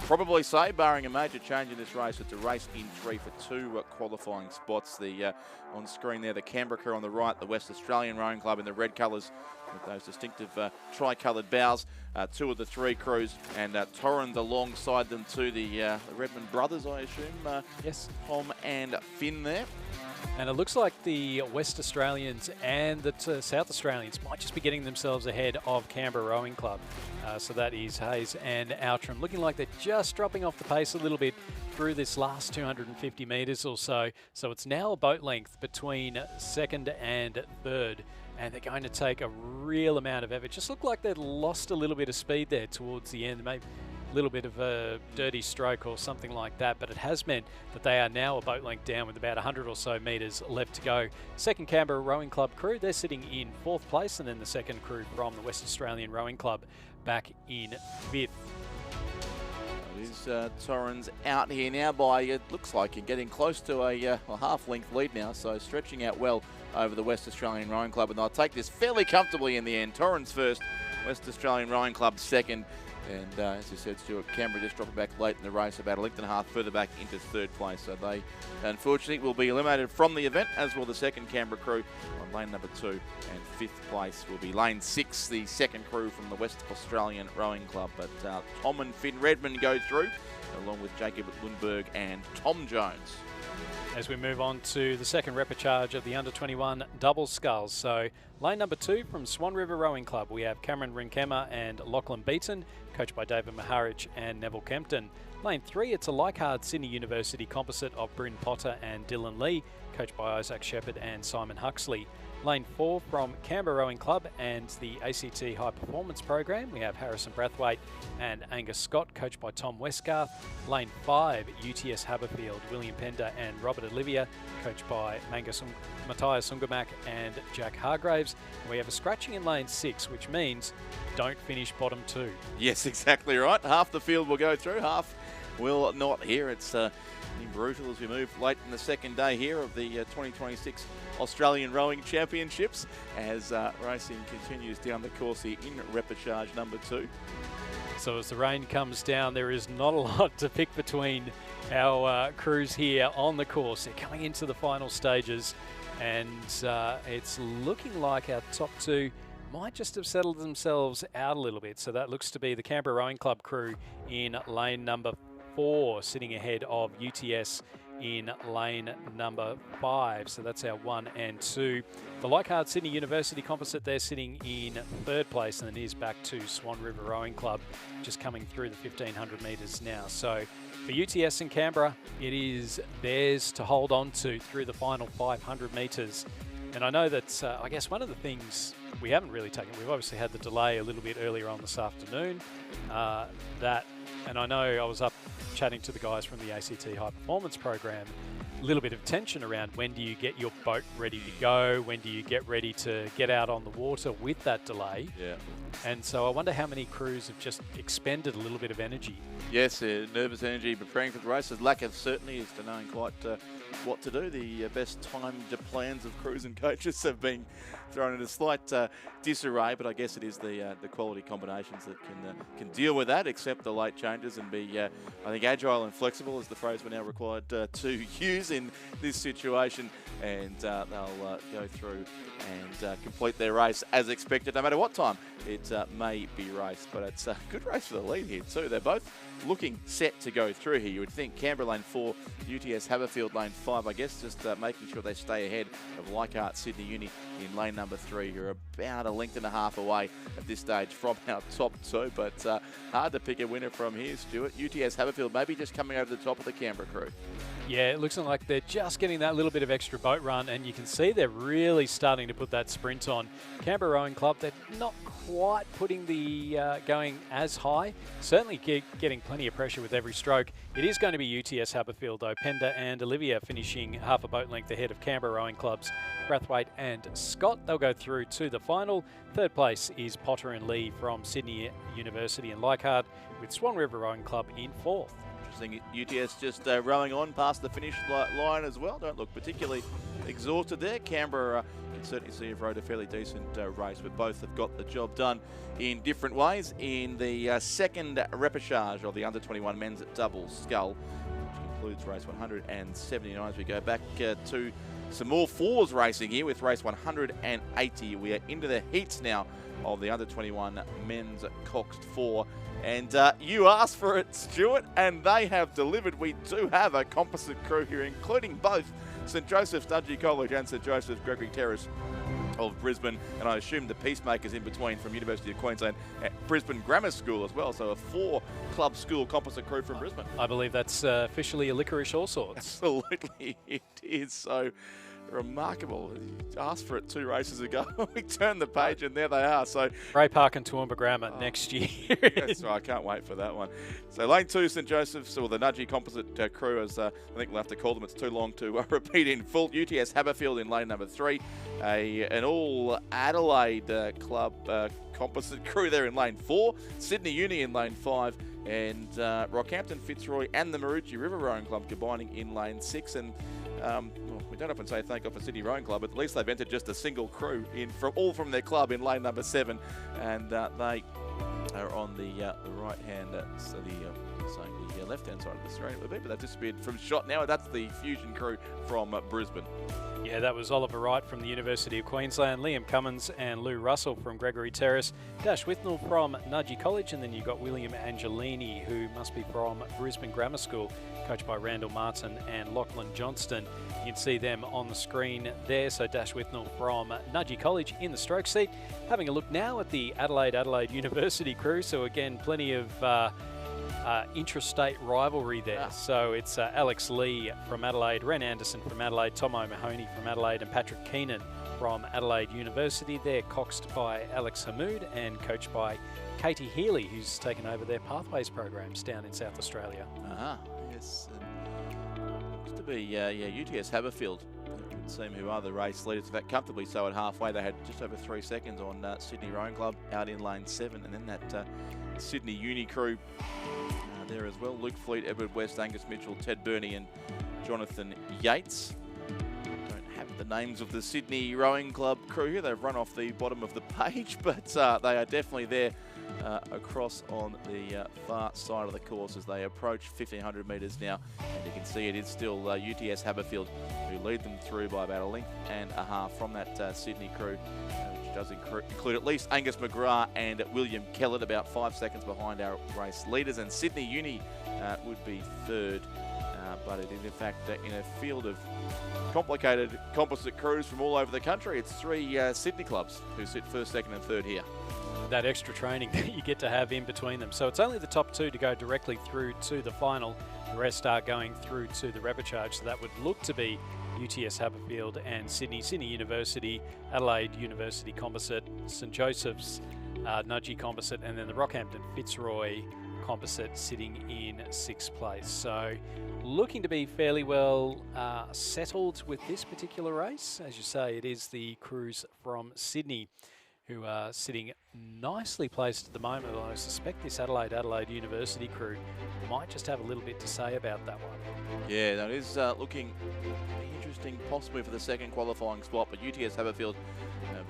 Speaker 4: probably say, barring a major change in this race, it's a race in 3 for 2 qualifying spots. The on screen there, the Canberra crew on the right, the West Australian Rowing Club in the red colours with those distinctive tri-coloured bows. 2 of the 3 crews, and Torrens alongside them too, the Redmond brothers, I assume.
Speaker 3: Yes.
Speaker 4: Tom and Finn there.
Speaker 3: And it looks like the West Australians and the South Australians might just be getting themselves ahead of Canberra Rowing Club. So that is Hayes and Outram, looking like they're just dropping off the pace a little bit through this last 250 metres or so. So it's now a boat length between second and third, and they're going to take a real amount of effort. Just looked like they'd lost a little bit of speed there towards the end, maybe a little bit of a dirty stroke or something like that, but it has meant that they are now a boat length down with about 100 or so metres left to go. Second Canberra Rowing Club crew, they're sitting in 4th place, and then the second crew from the West Australian Rowing Club back in 5th.
Speaker 4: Is Torrens out here now by, it looks like you're getting close to a half-length lead now, so stretching out well over the West Australian Rowing Club, and they'll take this fairly comfortably in the end. Torrens first, West Australian Rowing Club second, and as you said, Stuart, Canberra just dropping back late in the race, about a length and a half further back into 3rd place, so they unfortunately will be eliminated from the event, as will the second Canberra crew on lane number 2, and 5th place will be lane 6, the second crew from the West Australian Rowing Club. But Tom and Finn Redmond go through, along with Jacob Lundberg and Tom Jones.
Speaker 3: As we move on to the second repechage of the under-21 double sculls. So lane number 2 from Swan River Rowing Club, we have Cameron Rinkema and Lachlan Beaton, coached by David Maharich and Neville Kempton. Lane 3, it's a Leichhardt Sydney University composite of Bryn Potter and Dylan Lee, coached by Isaac Shepherd and Simon Huxley. Lane 4 from Canberra Rowing Club and the ACT High Performance Program, we have Harrison Brathwaite and Angus Scott, coached by Tom Westgarth. Lane 5, UTS Haberfield, William Pender and Robert Olivia, coached by Matthias Ungermack and Jack Hargraves. And we have a scratching in lane 6, which means don't finish bottom 2.
Speaker 4: Yes, exactly right. Half the field will go through, half will not here. It's brutal as we move late in the second day here of the 2026 Australian Rowing Championships, as racing continues down the course here in repechage number 2.
Speaker 3: So as the rain comes down, there is not a lot to pick between our crews here on the course. They're coming into the final stages, and it's looking like our top 2 might just have settled themselves out a little bit. So that looks to be the Canberra Rowing Club crew in lane number 4, sitting ahead of UTS in lane number 5. So that's our 1 and 2. The Leichhardt Sydney University composite, they're sitting in 3rd place, and it is back to Swan River Rowing Club, just coming through the 1,500 metres now. So for UTS and Canberra, it is theirs to hold on to through the final 500 metres. And I know that, I guess one of the things we haven't really taken, we've obviously had the delay a little bit earlier on this afternoon, and I know I was up chatting to the guys from the ACT High Performance Program, a little bit of tension around when do you get your boat ready to go, when do you get ready to get out on the water with that delay.
Speaker 4: Yeah.
Speaker 3: And so I wonder how many crews have just expended a little bit of energy.
Speaker 4: Yes, nervous energy preparing for the races. Lack of certainty as to knowing quite what to do. The best timed plans of crews and coaches have been thrown into slight disarray, but I guess it is the quality combinations that can deal with that, accept the late changes, and be, I think, agile and flexible is the phrase we're now required to use in this situation, and they'll go through and complete their race as expected, no matter what time it it may be raced. But it's a good race for the lead here too. They're both looking set to go through here. You would think Canberra lane 4, UTS Haberfield lane 5. I guess just making sure they stay ahead of Leichhardt Sydney Uni in lane number 3. You're about a length and a half away at this stage from our top 2, but hard to pick a winner from here, Stuart. UTS Haberfield maybe just coming over the top of the Canberra crew.
Speaker 3: Yeah, it looks like they're just getting that little bit of extra boat run, and you can see they're really starting to put that sprint on. Canberra Rowing Club, they're not quite putting the going as high. Certainly getting plenty of pressure with every stroke. It is going to be UTS Haberfield though. Penda and Olivia finishing half a boat length ahead of Canberra Rowing Clubs Brathwaite and Scott. They'll go through to the final. Third place is Potter and Lee from Sydney University and Leichhardt, with Swan River Rowing Club in 4th.
Speaker 4: UTS just rowing on past the finish line as well. Don't look particularly exhausted there. Canberra can certainly see have rowed a fairly decent race, but both have got the job done in different ways in the second repêchage of the under-21 men's doubles Scull, which concludes race 179. As we go back to some more fours racing here with race 180. We are into the heats now of the under-21 men's Coxed 4. And you asked for it, Stuart, and they have delivered. We do have a composite crew here, including both St Joseph's Nudgee College and St Joseph's Gregory Terrace of Brisbane, and I assume the peacemakers in between from University of Queensland at Brisbane Grammar School as well. So a 4-club school composite crew from Brisbane.
Speaker 3: I believe that's officially a licorice all sorts.
Speaker 4: Absolutely, it is. So remarkable. He asked for it 2 races ago. We turned the page and there they are. So
Speaker 3: Ray Park and Toowoomba Grammar next year.
Speaker 4: That's right. I can't wait for that one. So lane 2, St Joseph's, or the Nudgee composite crew, as I think we'll have to call them. It's too long to repeat in full. UTS Haberfield in lane number 3. An all Adelaide club composite crew there in lane 4. Sydney Uni in lane 5. And Rockhampton, Fitzroy and the Maroochy River Rowing Club combining in lane 6. And we don't often say thank God for Sydney Rowing Club, but at least they've entered just a single crew in from their club in lane number 7, and they are on the right hand, so the left hand side of the screen a little bit, but they've disappeared from shot now. That's the Fusion crew from Brisbane.
Speaker 3: Yeah, that was Oliver Wright from the University of Queensland, Liam Cummins and Lou Russell from Gregory Terrace, Dash Withnell from Nudgee College, and then you've got William Angelini, who must be from Brisbane Grammar School, coached by Randall Martin and Lachlan Johnston. You can see them on the screen there. So Dash Withnell from Nudgee College in the stroke seat. Having a look now at the Adelaide University crew. So again, plenty of intrastate rivalry there. So it's Alex Lee from Adelaide, Ren Anderson from Adelaide, Tom O'Mahony from Adelaide, and Patrick Keenan from Adelaide University. They're coxed by Alex Hamoud and coached by Katie Healy, who's taken over their Pathways programs down in South Australia.
Speaker 4: Yes. Looks to be UTS Haberfield. It would seem who are the race leaders. In fact, comfortably so at halfway. They had just over 3 seconds on Sydney Rowing Club out in lane 7, and then that Sydney Uni crew there as well. Luke Fleet, Edward West, Angus Mitchell, Ted Burney and Jonathan Yates. Don't have the names of the Sydney Rowing Club crew here. They've run off the bottom of the page, but they are definitely there across on the far side of the course as they approach 1,500 metres now. And you can see it is still UTS Haberfield who lead them through by about a length and a half from that Sydney crew, which does include at least Angus McGrath and William Kellett, about 5 seconds behind our race leaders. And Sydney Uni would be third, but it is in fact in a field of complicated composite crews from all over the country. It's 3 Sydney clubs who sit first, second and third here.
Speaker 3: That extra training that you get to have in between them. So it's only the top 2 to go directly through to the final. The rest are going through to the repechage. So that would look to be UTS Haberfield and Sydney University, Adelaide University Composite, St Joseph's Nudgee Composite, and then the Rockhampton Fitzroy Composite sitting in 6th place. So looking to be fairly well settled with this particular race. As you say, it is the crews from Sydney who are sitting nicely placed at the moment. I suspect this Adelaide University crew might just have a little bit to say about that one.
Speaker 4: Yeah, that is looking interesting, possibly for the second qualifying spot, but UTS Haberfield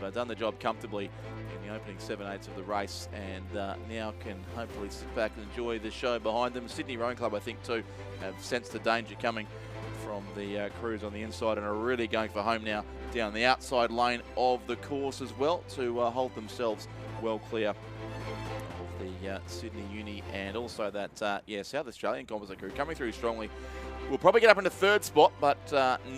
Speaker 4: have done the job comfortably in the opening 7/8 of the race, and now can hopefully sit back and enjoy the show behind them. Sydney Rowing Club, I think, too, have sensed the danger coming from the crews on the inside and are really going for home now down the outside lane of the course as well to hold themselves well clear of the Sydney Uni and also that South Australian composite crew coming through strongly. We'll probably get up into third spot, but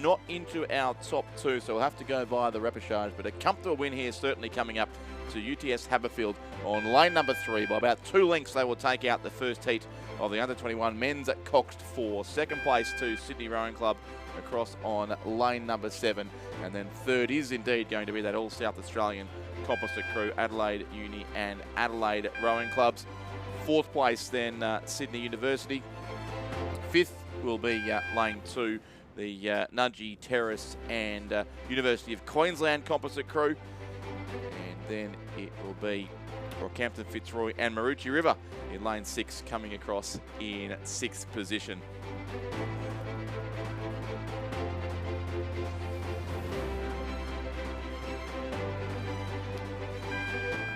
Speaker 4: not into our top two, so we'll have to go by the repechage. But a comfortable win here certainly coming up to UTS Haberfield on lane number 3. By about 2 lengths, they will take out the first heat of the under-21 men's at Coxed 4. Second place to Sydney Rowing Club across on lane number 7. And then third is indeed going to be that all South Australian composite crew, Adelaide Uni and Adelaide Rowing Clubs. Fourth place then Sydney University. Fifth will be lane 2, the Nudgee Terrace and University of Queensland composite crew. And then it will be Rockhampton Fitzroy and Maroochy River in lane 6 coming across in 6th position.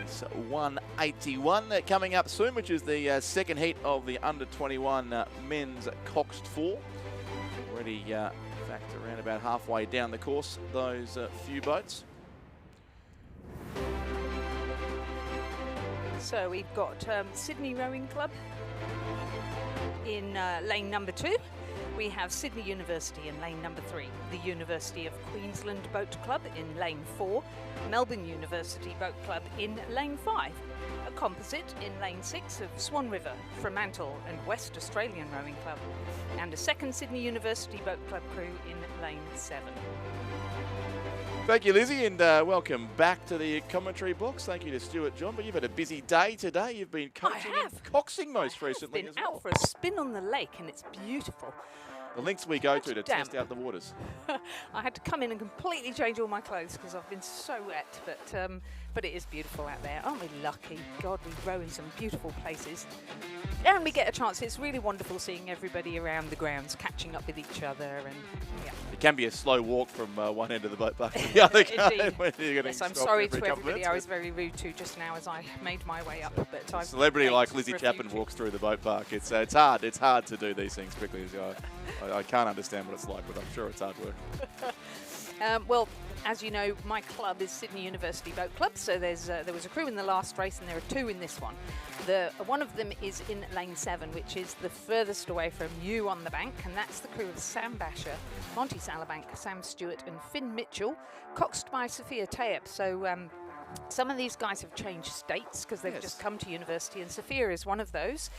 Speaker 4: So 181 coming up soon, which is the second heat of the under-21 men's Coxed 4. Already, in fact, around about halfway down the course, those few boats.
Speaker 5: So we've got Sydney Rowing Club in lane number 2. We have Sydney University in lane number 3, the University of Queensland Boat Club in lane 4, Melbourne University Boat Club in lane 5, a composite in lane 6 of Swan River, Fremantle and West Australian Rowing Club, and a second Sydney University Boat Club crew in lane 7.
Speaker 4: Thank you, Lizzie, and welcome back to the commentary box. Thank you to Stuart John, but you've had a busy day today. You've been coaching and coxing most recently as well.
Speaker 5: I've been out for a spin on the lake, and it's beautiful.
Speaker 4: The links we go to test out the waters.
Speaker 5: I had to come in and completely change all my clothes because I've been so wet, but it is beautiful out there. Aren't we lucky? God, we row in some beautiful places. And we get a chance. It's really wonderful seeing everybody around the grounds, catching up with each other. And yeah.
Speaker 4: It can be a slow walk from one end of the boat park to the other.
Speaker 5: Yes, I'm sorry to everybody I was very rude to just now as I made my way up. But
Speaker 4: a celebrity like Lizzie Chapman walks through the boat park. It's hard. It's hard to do these things quickly. I can't understand what it's like, but I'm sure it's hard work.
Speaker 5: Well, as you know, my club is Sydney University Boat Club, so there was a crew in the last race and there are 2 in this one. One of them is in lane 7, which is the furthest away from you on the bank, and that's the crew of Sam Basher, Monty Salabank, Sam Stewart and Finn Mitchell, coxed by Sophia Tayeb. So some of these guys have changed states because they've just come to university, and Sophia is one of those.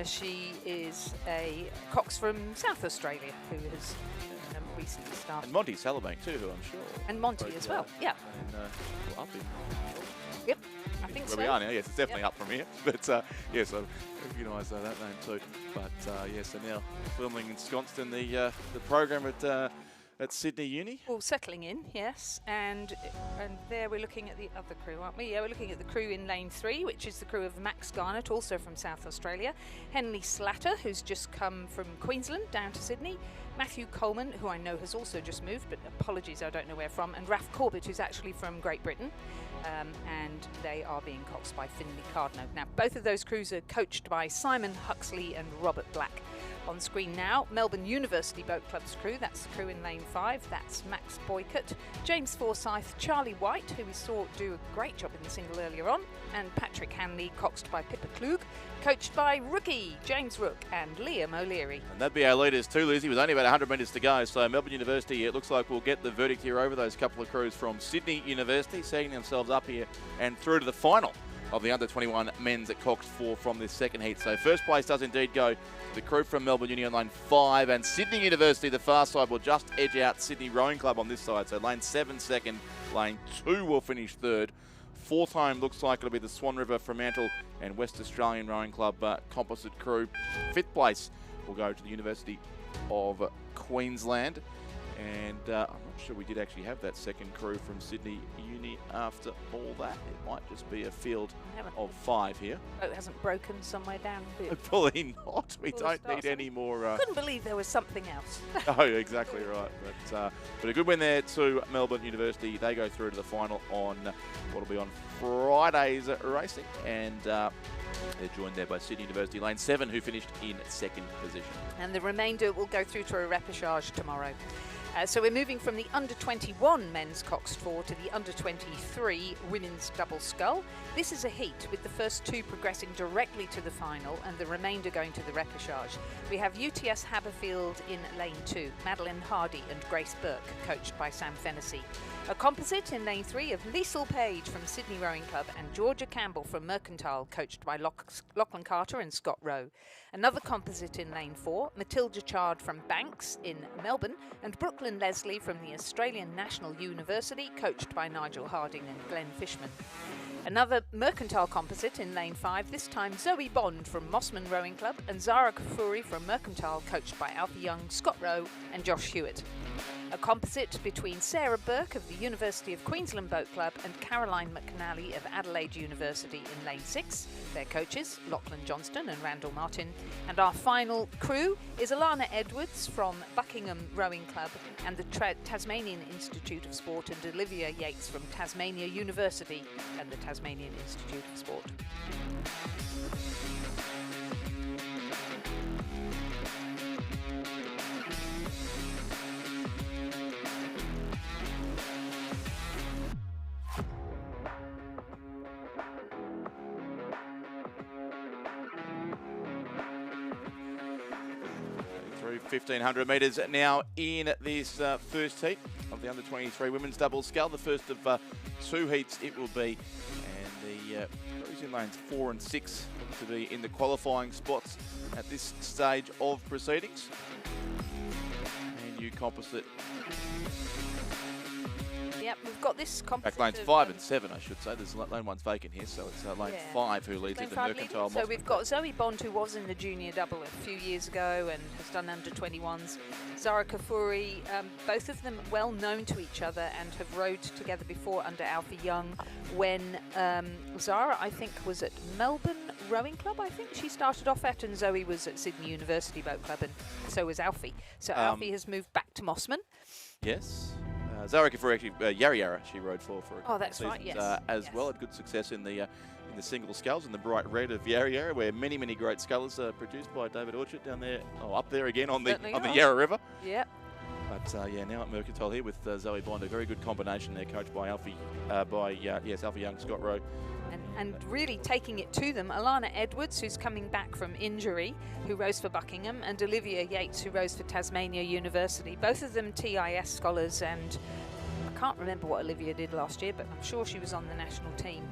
Speaker 5: She is a cox from South Australia who has recently started.
Speaker 4: And Monty Salabank too, who I'm sure.
Speaker 5: And Monty as well, yeah.
Speaker 4: And up in.
Speaker 5: Yep, I think so.
Speaker 4: Where we are now, yes, it's definitely up from here. But yes, I recognise that name too. But yes, so now filming ensconced in the program at Sydney Uni.
Speaker 5: Well, settling in, yes, and there we're looking at the other crew, aren't we? Yeah, we're looking at the crew in lane 3, which is the crew of Max Garnett, also from South Australia, Henley Slatter, who's just come from Queensland down to Sydney, Matthew Coleman, who I know has also just moved, but apologies, I don't know where from, and Raf Corbett, who's actually from Great Britain, and they are being coxed by Finley Cardno. Now, both of those crews are coached by Simon Huxley and Robert Black. On screen now, Melbourne University Boat Club's crew, that's the crew in lane 5, that's Max Boycott, James Forsyth, Charlie White, who we saw do a great job in the single earlier on, and Patrick Hanley, coxed by Pippa Klug, coached by rookie James Rook and Liam O'Leary. And
Speaker 4: that'd be our leaders too, Lizzie, with only about 100 metres to go, so Melbourne University, it looks like we'll get the verdict here over those couple of crews from Sydney University, setting themselves up here and through to the final of the under-21 men's at Coxed 4 from this second heat. So first place does indeed go to the crew from Melbourne Uni on lane 5, and Sydney University, the far side, will just edge out Sydney Rowing Club on this side. So lane 7 second, lane 2 will finish third. Fourth home looks like it'll be the Swan River, Fremantle and West Australian Rowing Club composite crew. Fifth place will go to the University of Queensland. And I'm not sure we did actually have that second crew from Sydney Uni after all that. It might just be a field of 5 here.
Speaker 5: Boat hasn't broken somewhere down here.
Speaker 4: Probably not. We don't need any more.
Speaker 5: Couldn't believe there was something else.
Speaker 4: Oh, exactly right. But a good win there to Melbourne University. They go through to the final on what'll be on Friday's racing, and they're joined there by Sydney University lane 7, who finished in second position.
Speaker 5: And the remainder will go through to a repechage tomorrow. So we're moving from the under-21 men's Coxed 4 to the under-23 women's double scull. This is a heat with the first 2 progressing directly to the final and the remainder going to the repêchage. We have UTS Haberfield in lane 2, Madeline Hardy and Grace Burke, coached by Sam Fennessy. A composite in lane 3 of Liesl Page from Sydney Rowing Club and Georgia Campbell from Mercantile, coached by Lachlan Carter and Scott Rowe. Another composite in lane 4, Matilda Chard from Banks in Melbourne and Brooklyn Leslie from the Australian National University, coached by Nigel Harding and Glenn Fishman. Another Mercantile composite in lane 5, this time Zoe Bond from Mossman Rowing Club and Zara Kafuri from Mercantile, coached by Alfie Young, Scott Rowe and Josh Hewitt. A composite between Sarah Burke of the University of Queensland Boat Club and Caroline McNally of Adelaide University in lane 6. Their coaches, Lachlan Johnston and Randall Martin. And our final crew is Alana Edwards from Buckingham Rowing Club and the Tasmanian Institute of Sport and Olivia Yates from Tasmania University and the Tasmanian Institute of Sport.
Speaker 4: Through 1,500 metres now in this first heat of the under-23 women's double scull. The first of 2 heats it will be. And the crews in lanes 4 and 6 look to be in the qualifying spots at this stage of proceedings. And you composite.
Speaker 5: Yep, we've got this composite.
Speaker 4: Back lanes 5 and 7, I should say. There's lane 1's vacant here, so it's lane 5 who leads into Mercantile.
Speaker 5: So we've got Zoe Bond, who was in the junior double a few years ago and has done under-21s. Zara Kafuri, both of them well known to each other and have rowed together before under Alfie Young when Zara, I think, was at Melbourne Rowing Club, I think she started off at, and Zoe was at Sydney University Boat Club, and so was Alfie. So Alfie has moved back to Mossman.
Speaker 4: Yes. Zara Kafuri actually, Yarra Yarra, she rode for a couple
Speaker 5: that's
Speaker 4: of seasons,
Speaker 5: right, yes.
Speaker 4: as well. Had good success in the single sculls in the bright red of Yarra Yarra, where many great scullers are produced by David Orchard down there, up there again on the Yarra River.
Speaker 5: Yep.
Speaker 4: But now at Mercantile here with Zoe Bond, a very good combination there, coached by Alfie, Alfie Young, Scott Rowe.
Speaker 5: And really taking it to them, Alana Edwards, who's coming back from injury, who rows for Buckingham, and Olivia Yates, who rows for Tasmania University. Both of them TIS scholars, and I can't remember what Olivia did last year, but I'm sure she was on the national team.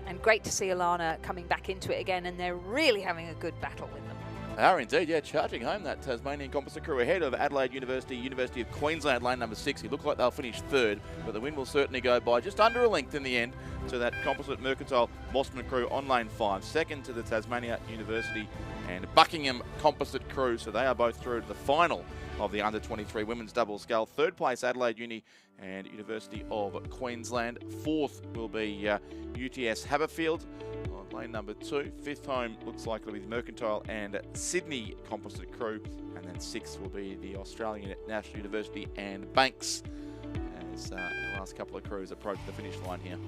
Speaker 5: And great to see Alana coming back into it again, and they're really having a good battle with them.
Speaker 4: They are indeed, yeah, charging home that Tasmanian composite crew ahead of Adelaide University, University of Queensland, lane number 6. It looked like they'll finish 3rd, but the win will certainly go by just under a length in the end to that composite Mercantile Mossman crew on lane 5. Second to the Tasmania University and Buckingham composite crew, so they are both through to the final of the under-23 women's double scull. 3rd place Adelaide Uni and University of Queensland. 4th will be UTS Haberfield on lane number 2. 5th home looks like it'll be the Mercantile and Sydney composite crew, and then 6th will be the Australian National University and Banks as the last couple of crews approach the finish line here.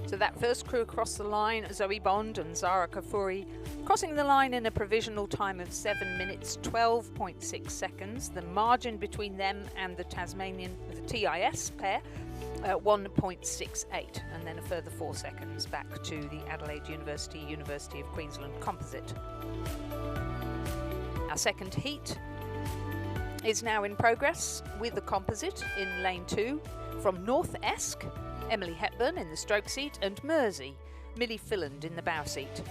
Speaker 5: So that first crew across the line, Zoe Bond and Zara Kafuri, crossing the line in a provisional time of 7 minutes 12.6 seconds. The margin between them and the TIS pair, 1.68, and then a further 4 seconds back to the Adelaide University, University of Queensland composite. Our second heat is now in progress with the composite in lane 2 from North Esk. Emily Hepburn in the stroke seat and Mersey, Millie Filland in the bow seat.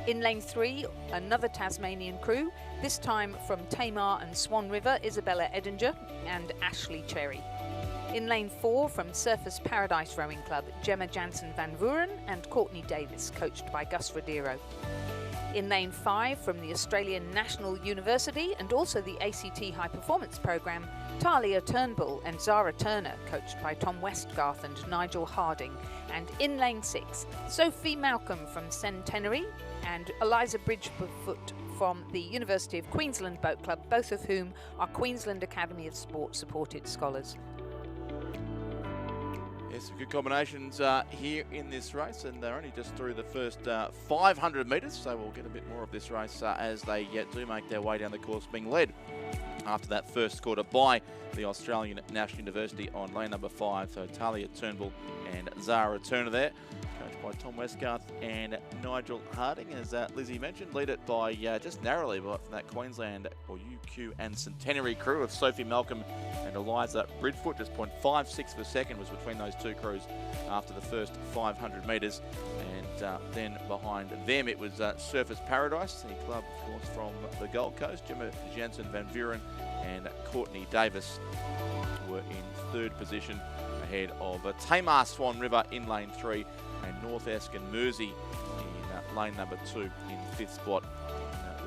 Speaker 5: In lane 3, another Tasmanian crew, this time from Tamar and Swan River, Isabella Edinger and Ashley Cherry. In lane 4, from Surfers Paradise Rowing Club, Gemma Jansen van Vuren and Courtney Davis, coached by Gus Rodero. In lane 5, from the Australian National University and also the ACT High Performance Programme, Talia Turnbull and Zara Turner, coached by Tom Westgarth and Nigel Harding. And in lane 6, Sophie Malcolm from Centenary and Eliza Bridgefoot from the University of Queensland Boat Club, both of whom are Queensland Academy of Sport supported scholars.
Speaker 4: Yes, some good combinations here in this race, and they're only just through the first 500 metres, so we'll get a bit more of this race as they do make their way down the course, being led after that first quarter by the Australian National University on lane number 5. So Talia Turnbull and Zara Turner there, coached by Tom Westgarth and Nigel Harding. As Lizzie mentioned, lead it by just narrowly from that Queensland or UQ and Centenary crew of Sophie Malcolm and Eliza Bridgefoot. Just 0.56 per second was between those two crews after the first 500 metres. And then behind them it was Surfers Paradise, the club of course from the Gold Coast. Gemma Jensen Van Vuren and Courtney Davis were in third position ahead of Tamar Swan River in lane 3 and North Esk and Mersey in lane number 2 in 5th spot.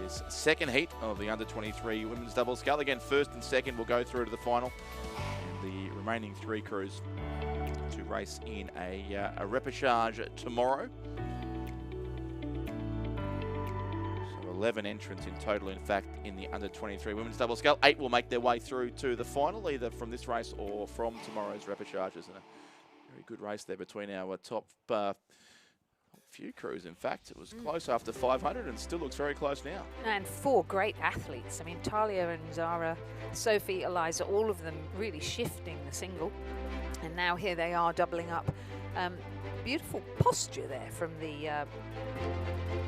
Speaker 4: This second heat of the under-23 women's doubles. Scull again, first and second will go through to the final. And the remaining 3 crews to race in a repêchage tomorrow. So 11 entrants in total, in fact, in the under-23 women's doubles. Scull 8 will make their way through to the final, either from this race or from tomorrow's repêchages. And a very good race there between our top few crews. In fact, it was close after 500 and still looks very close now.
Speaker 5: And 4 great athletes. I mean, Talia and Zara, Sophie, Eliza, all of them really shifting the single. And now here they are doubling up. Beautiful posture there from the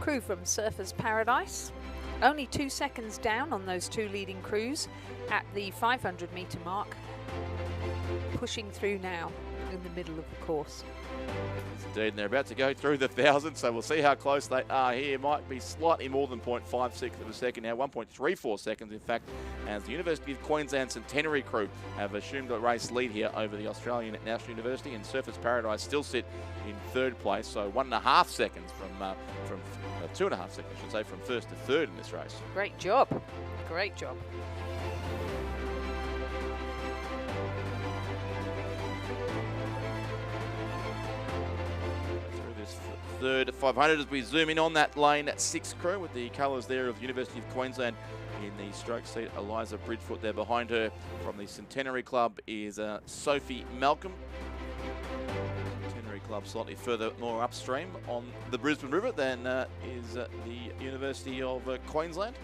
Speaker 5: crew from Surfers Paradise. Only 2 seconds down on those 2 leading crews at the 500 metre mark. Pushing through now in the middle of the course.
Speaker 4: Indeed, and they're about to go through the 1,000, so we'll see how close they are here. Might be slightly more than 0.56 of a second now, 1.34 seconds in fact, as the University of Queensland Centenary crew have assumed a race lead here over the Australian National University, and Surfers Paradise still sit in 3rd place, so 1.5 seconds from 2.5 seconds, I should say, from 1st to 3rd in this race.
Speaker 5: Great job. Great job.
Speaker 4: Third 500 as we zoom in on that lane 6 crew with the colours there of the University of Queensland in the stroke seat. Eliza Bridgefoot there behind her. From the Centenary Club is Sophie Malcolm. Centenary Club slightly further more upstream on the Brisbane River than is the University of Queensland.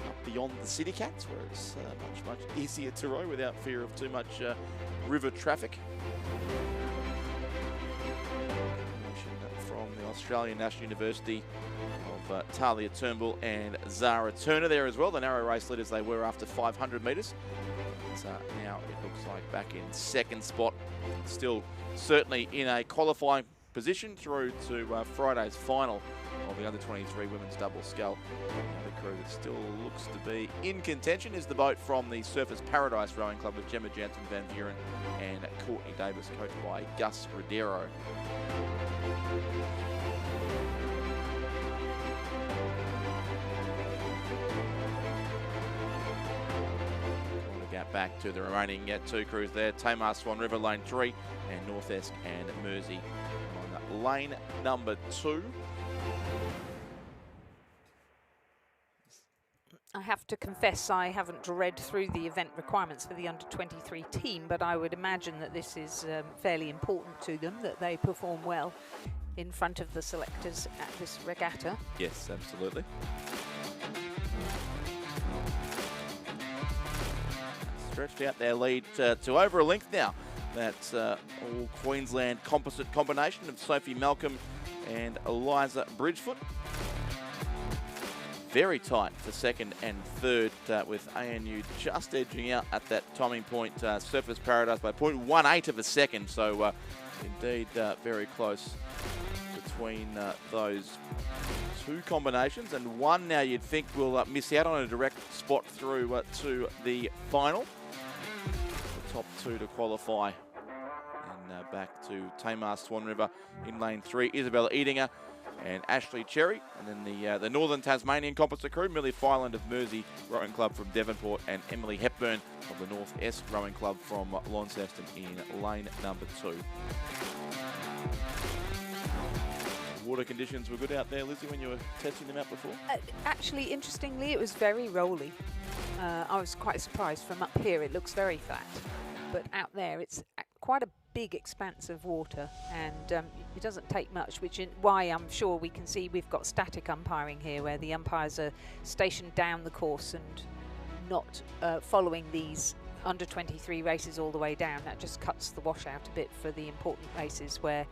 Speaker 4: Up beyond the City Cats, where it's much easier to row without fear of too much river traffic. Australian National University of Talia Turnbull and Zara Turner there as well. The narrow race leaders they were after 500 metres. So now it looks like back in 2nd spot. Still certainly in a qualifying position through to Friday's final of the under-23 women's double scull. The crew that still looks to be in contention is the boat from the Surfers Paradise Rowing Club with Gemma Jansen Van Vuren and Courtney Davis, coached by Gus Rodero. Back to the remaining 2 crews there. Tamar Swan River lane 3 and North Esk and Mersey on lane number 2.
Speaker 5: I have to confess I haven't read through the event requirements for the under-23 team, but I would imagine that this is fairly important to them, that they perform well in front of the selectors at this regatta.
Speaker 4: Yes, absolutely. Stretched out their lead to over a length now. That's all Queensland composite combination of Sophie Malcolm and Eliza Bridgefoot. Very tight for 2nd and 3rd with ANU just edging out at that timing point. Surfers Paradise by 0.18 of a second, so indeed very close between those 2 combinations, and one now you'd think will miss out on a direct spot through to the final. The top 2 to qualify. And back to Tamar Swan River in lane 3, Isabella Edinger and Ashley Cherry. And then the Northern Tasmanian composite crew, Millie Filand of Mersey Rowing Club from Devonport and Emily Hepburn of the North Esk Rowing Club from Launceston in lane number 2. Water conditions were good out there, Lizzie, when you were testing them out before?
Speaker 5: Actually, interestingly, it was very rolly. I was quite surprised. From up here, it looks very flat. But out there, it's quite a big expanse of water, and it doesn't take much, which is why I'm sure we can see we've got static umpiring here, where the umpires are stationed down the course and not following these under 23 races all the way down. That just cuts the wash out a bit for the important races where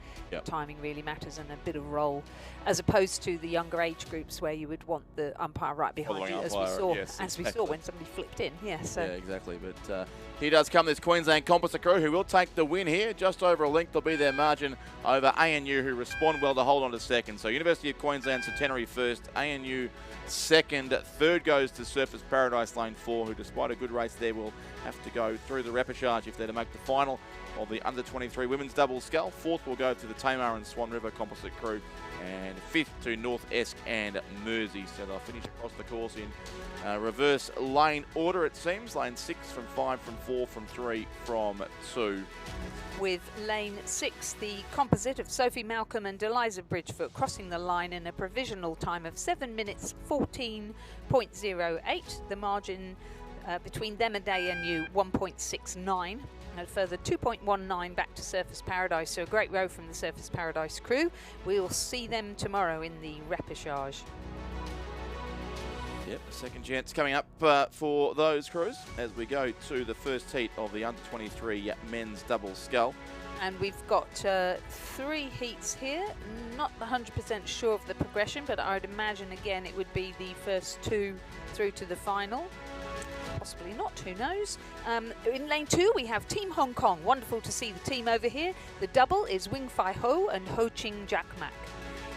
Speaker 5: timing really matters and a bit of roll, as opposed to the younger age groups where you would want the umpire right behind you, as we saw when somebody flipped in. Yeah,
Speaker 4: exactly. But here does come this Queensland composite crew, who will take the win here. Just over a length will be their margin over ANU, who respond well to hold on to second. So University of Queensland Centenary first, ANU second, third goes to Surfers Paradise Lane 4, who despite a good race there will have to go through the repechage if they're to make the final of the under 23 women's double scull. Fourth will go to the Tamar and Swan River composite crew, and fifth to North Esk and Mersey. So they'll finish across the course in reverse lane order, it seems. Lane 6 from 5 from 4 from 3 from 2.
Speaker 5: With lane 6, the composite of Sophie Malcolm and Eliza Bridgefoot crossing the line in a provisional time of 7 minutes 14.08. The margin between them and ANU 1.69. A further 2.19 back to Surfers Paradise, so a great row from the Surfers Paradise crew. We'll see them tomorrow in the repechage.
Speaker 4: Yep, a second chance coming up for those crews as we go to the first heat of the under 23 men's double scull.
Speaker 5: And we've got 3 heats here. Not 100% sure of the progression, but I would imagine again it would be the first 2 through to the final. Possibly not, who knows. In lane 2 we have Team Hong Kong. Wonderful to see the team over here. The double is Wing Fai Ho and Ho Ching Jack Mac.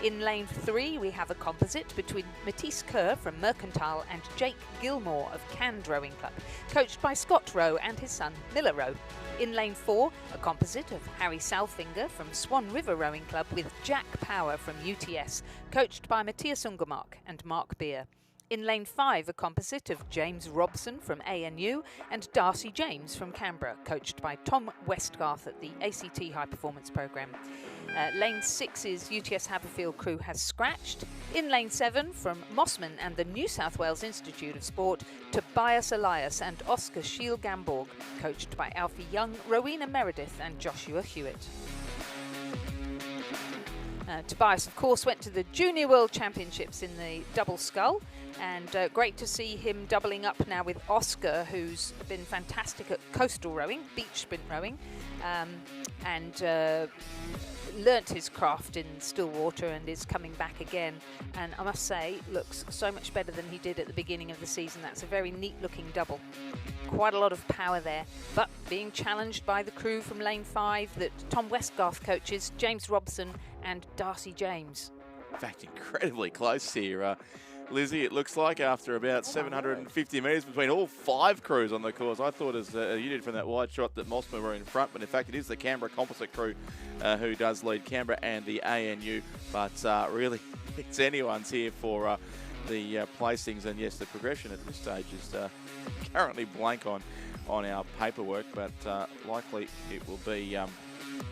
Speaker 5: In lane 3 we have a composite between Matisse Kerr from Mercantile and Jake Gilmore of Canned Rowing Club, coached by Scott Rowe and his son Miller Rowe. In lane 4, a composite of Harry Salfinger from Swan River Rowing Club with Jack Power from UTS, coached by Matthias Ungermark and Mark Beer. In lane 5, a composite of James Robson from ANU and Darcy James from Canberra, coached by Tom Westgarth at the ACT High Performance Programme. Lane 6's UTS Haberfield crew has scratched. In lane 7, from Mossman and the New South Wales Institute of Sport, Tobias Elias and Oscar Shiel-Gamborg, coached by Alfie Young, Rowena Meredith and Joshua Hewitt. Tobias, of course, went to the Junior World Championships in the double scull, and great to see him doubling up now with Oscar, who's been fantastic at coastal rowing, beach sprint rowing, and learnt his craft in still water and is coming back again. And I must say, looks so much better than he did at the beginning of the season. That's a very neat looking double. Quite a lot of power there, but being challenged by the crew from lane 5 that Tom Westgarth coaches, James Robson and Darcy James.
Speaker 4: In fact, incredibly close here. Lizzie, it looks like after about 750 metres between all 5 crews on the course. I thought, as you did from that wide shot, that Mossman were in front, but in fact it is the Canberra composite crew who does lead Canberra and the ANU. But really, it's anyone's here for the placings. And yes, the progression at this stage is currently blank on our paperwork, but likely it will be,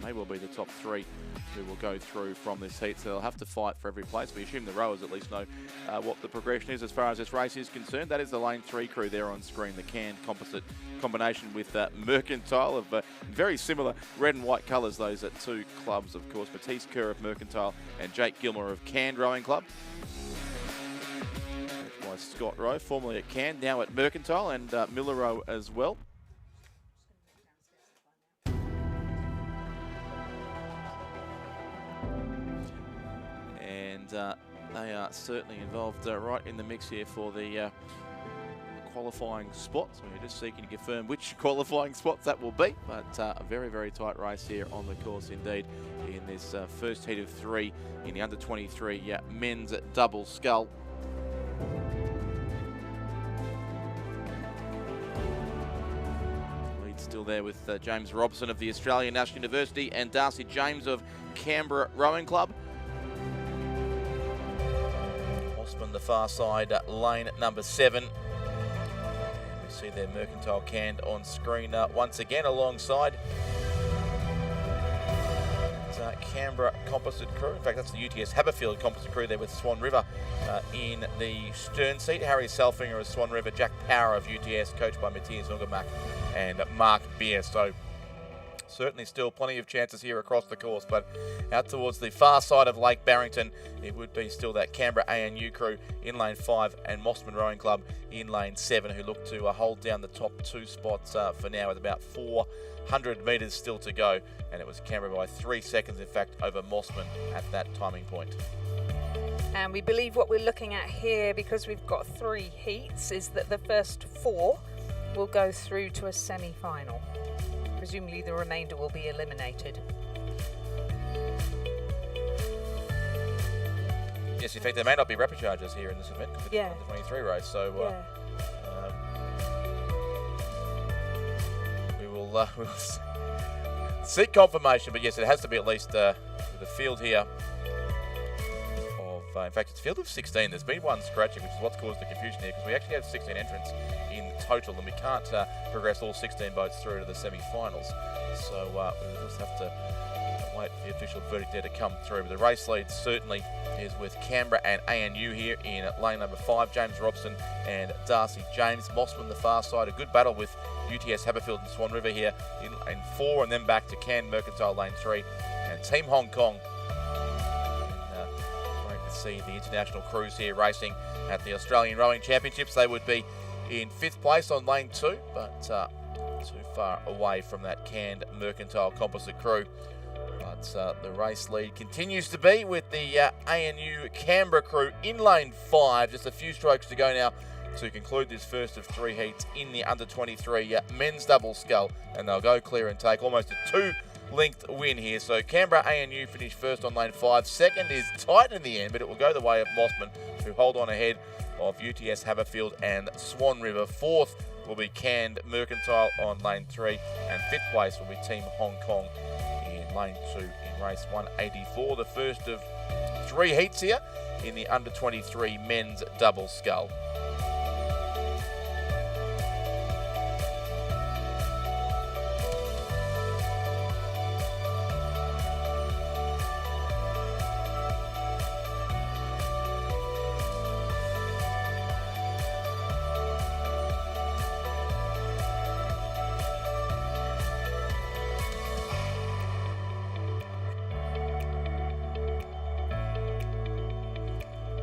Speaker 4: may well be the top 3 who will go through from this heat, so they'll have to fight for every place. We assume the rowers at least know what the progression is as far as this race is concerned. That is the lane 3 crew there on screen, the Canned composite combination with Mercantile of very similar red and white colours, those 2 clubs, of course. Matisse Kerr of Mercantile and Jake Gilmore of Canned Rowing Club. That's by Scott Rowe, formerly at Canned, now at Mercantile, and Miller Rowe as well. They are certainly involved right in the mix here for the qualifying spots. We're just seeking to confirm which qualifying spots that will be, but a very, very tight race here on the course indeed in this first heat of 3 in the under 23 men's double scull. Lead still there with James Robson of the Australian National University and Darcy James of Canberra Rowing Club. On the far side, lane number 7. We see their Mercantile Canned on screen once again alongside Canberra composite crew. In fact, that's the UTS Haberfield composite crew there with Swan River in the stern seat. Harry Selfinger of Swan River, Jack Power of UTS, coached by Matthias Ungermark and Mark Beer. So Certainly still plenty of chances here across the course, but out towards the far side of Lake Barrington, it would be still that Canberra ANU crew in lane 5 and Mossman Rowing Club in lane 7 who look to hold down the top 2 spots for now with about 400 metres still to go. And it was Canberra by 3 seconds, in fact, over Mossman at that timing point.
Speaker 5: And we believe what we're looking at here, because we've got 3 heats, is that the first 4 will go through to a semi-final. Presumably the remainder will be eliminated.
Speaker 4: Yes, in fact, there may not be repêchages here in this event because it's the 23 race. So we will seek confirmation. But yes, it has to be at least the field here. In fact, it's a field of 16. There's been one scratching, which is what's caused the confusion here, because we actually have 16 entrants in total, and we can't progress all 16 boats through to the semi-finals. So we'll just have to wait for the official verdict there to come through. But the race lead certainly is with Canberra and ANU here in lane number 5. James Robson and Darcy James. Mossman the far side. A good battle with UTS Haberfield and Swan River here in lane 4, and then back to Cairn Mercantile lane 3. And Team Hong Kong. See the international crews here racing at the Australian Rowing Championships. They would be in 5th place on lane 2, but too far away from that Canned Mercantile composite crew. But the race lead continues to be with the ANU Canberra crew in lane 5. Just a few strokes to go now to conclude this first of 3 heats in the under-23 men's double scull, and they'll go clear and take almost a 2-length win here. So Canberra ANU finished first on lane 5. Second is tight in the end, but it will go the way of Mossman, who hold on ahead of UTS Haberfield and Swan River. 4th will be Canned Mercantile on lane 3, and 5th place will be Team Hong Kong in lane 2 in race 184. The first of 3 heats here in the under-23 men's double scull.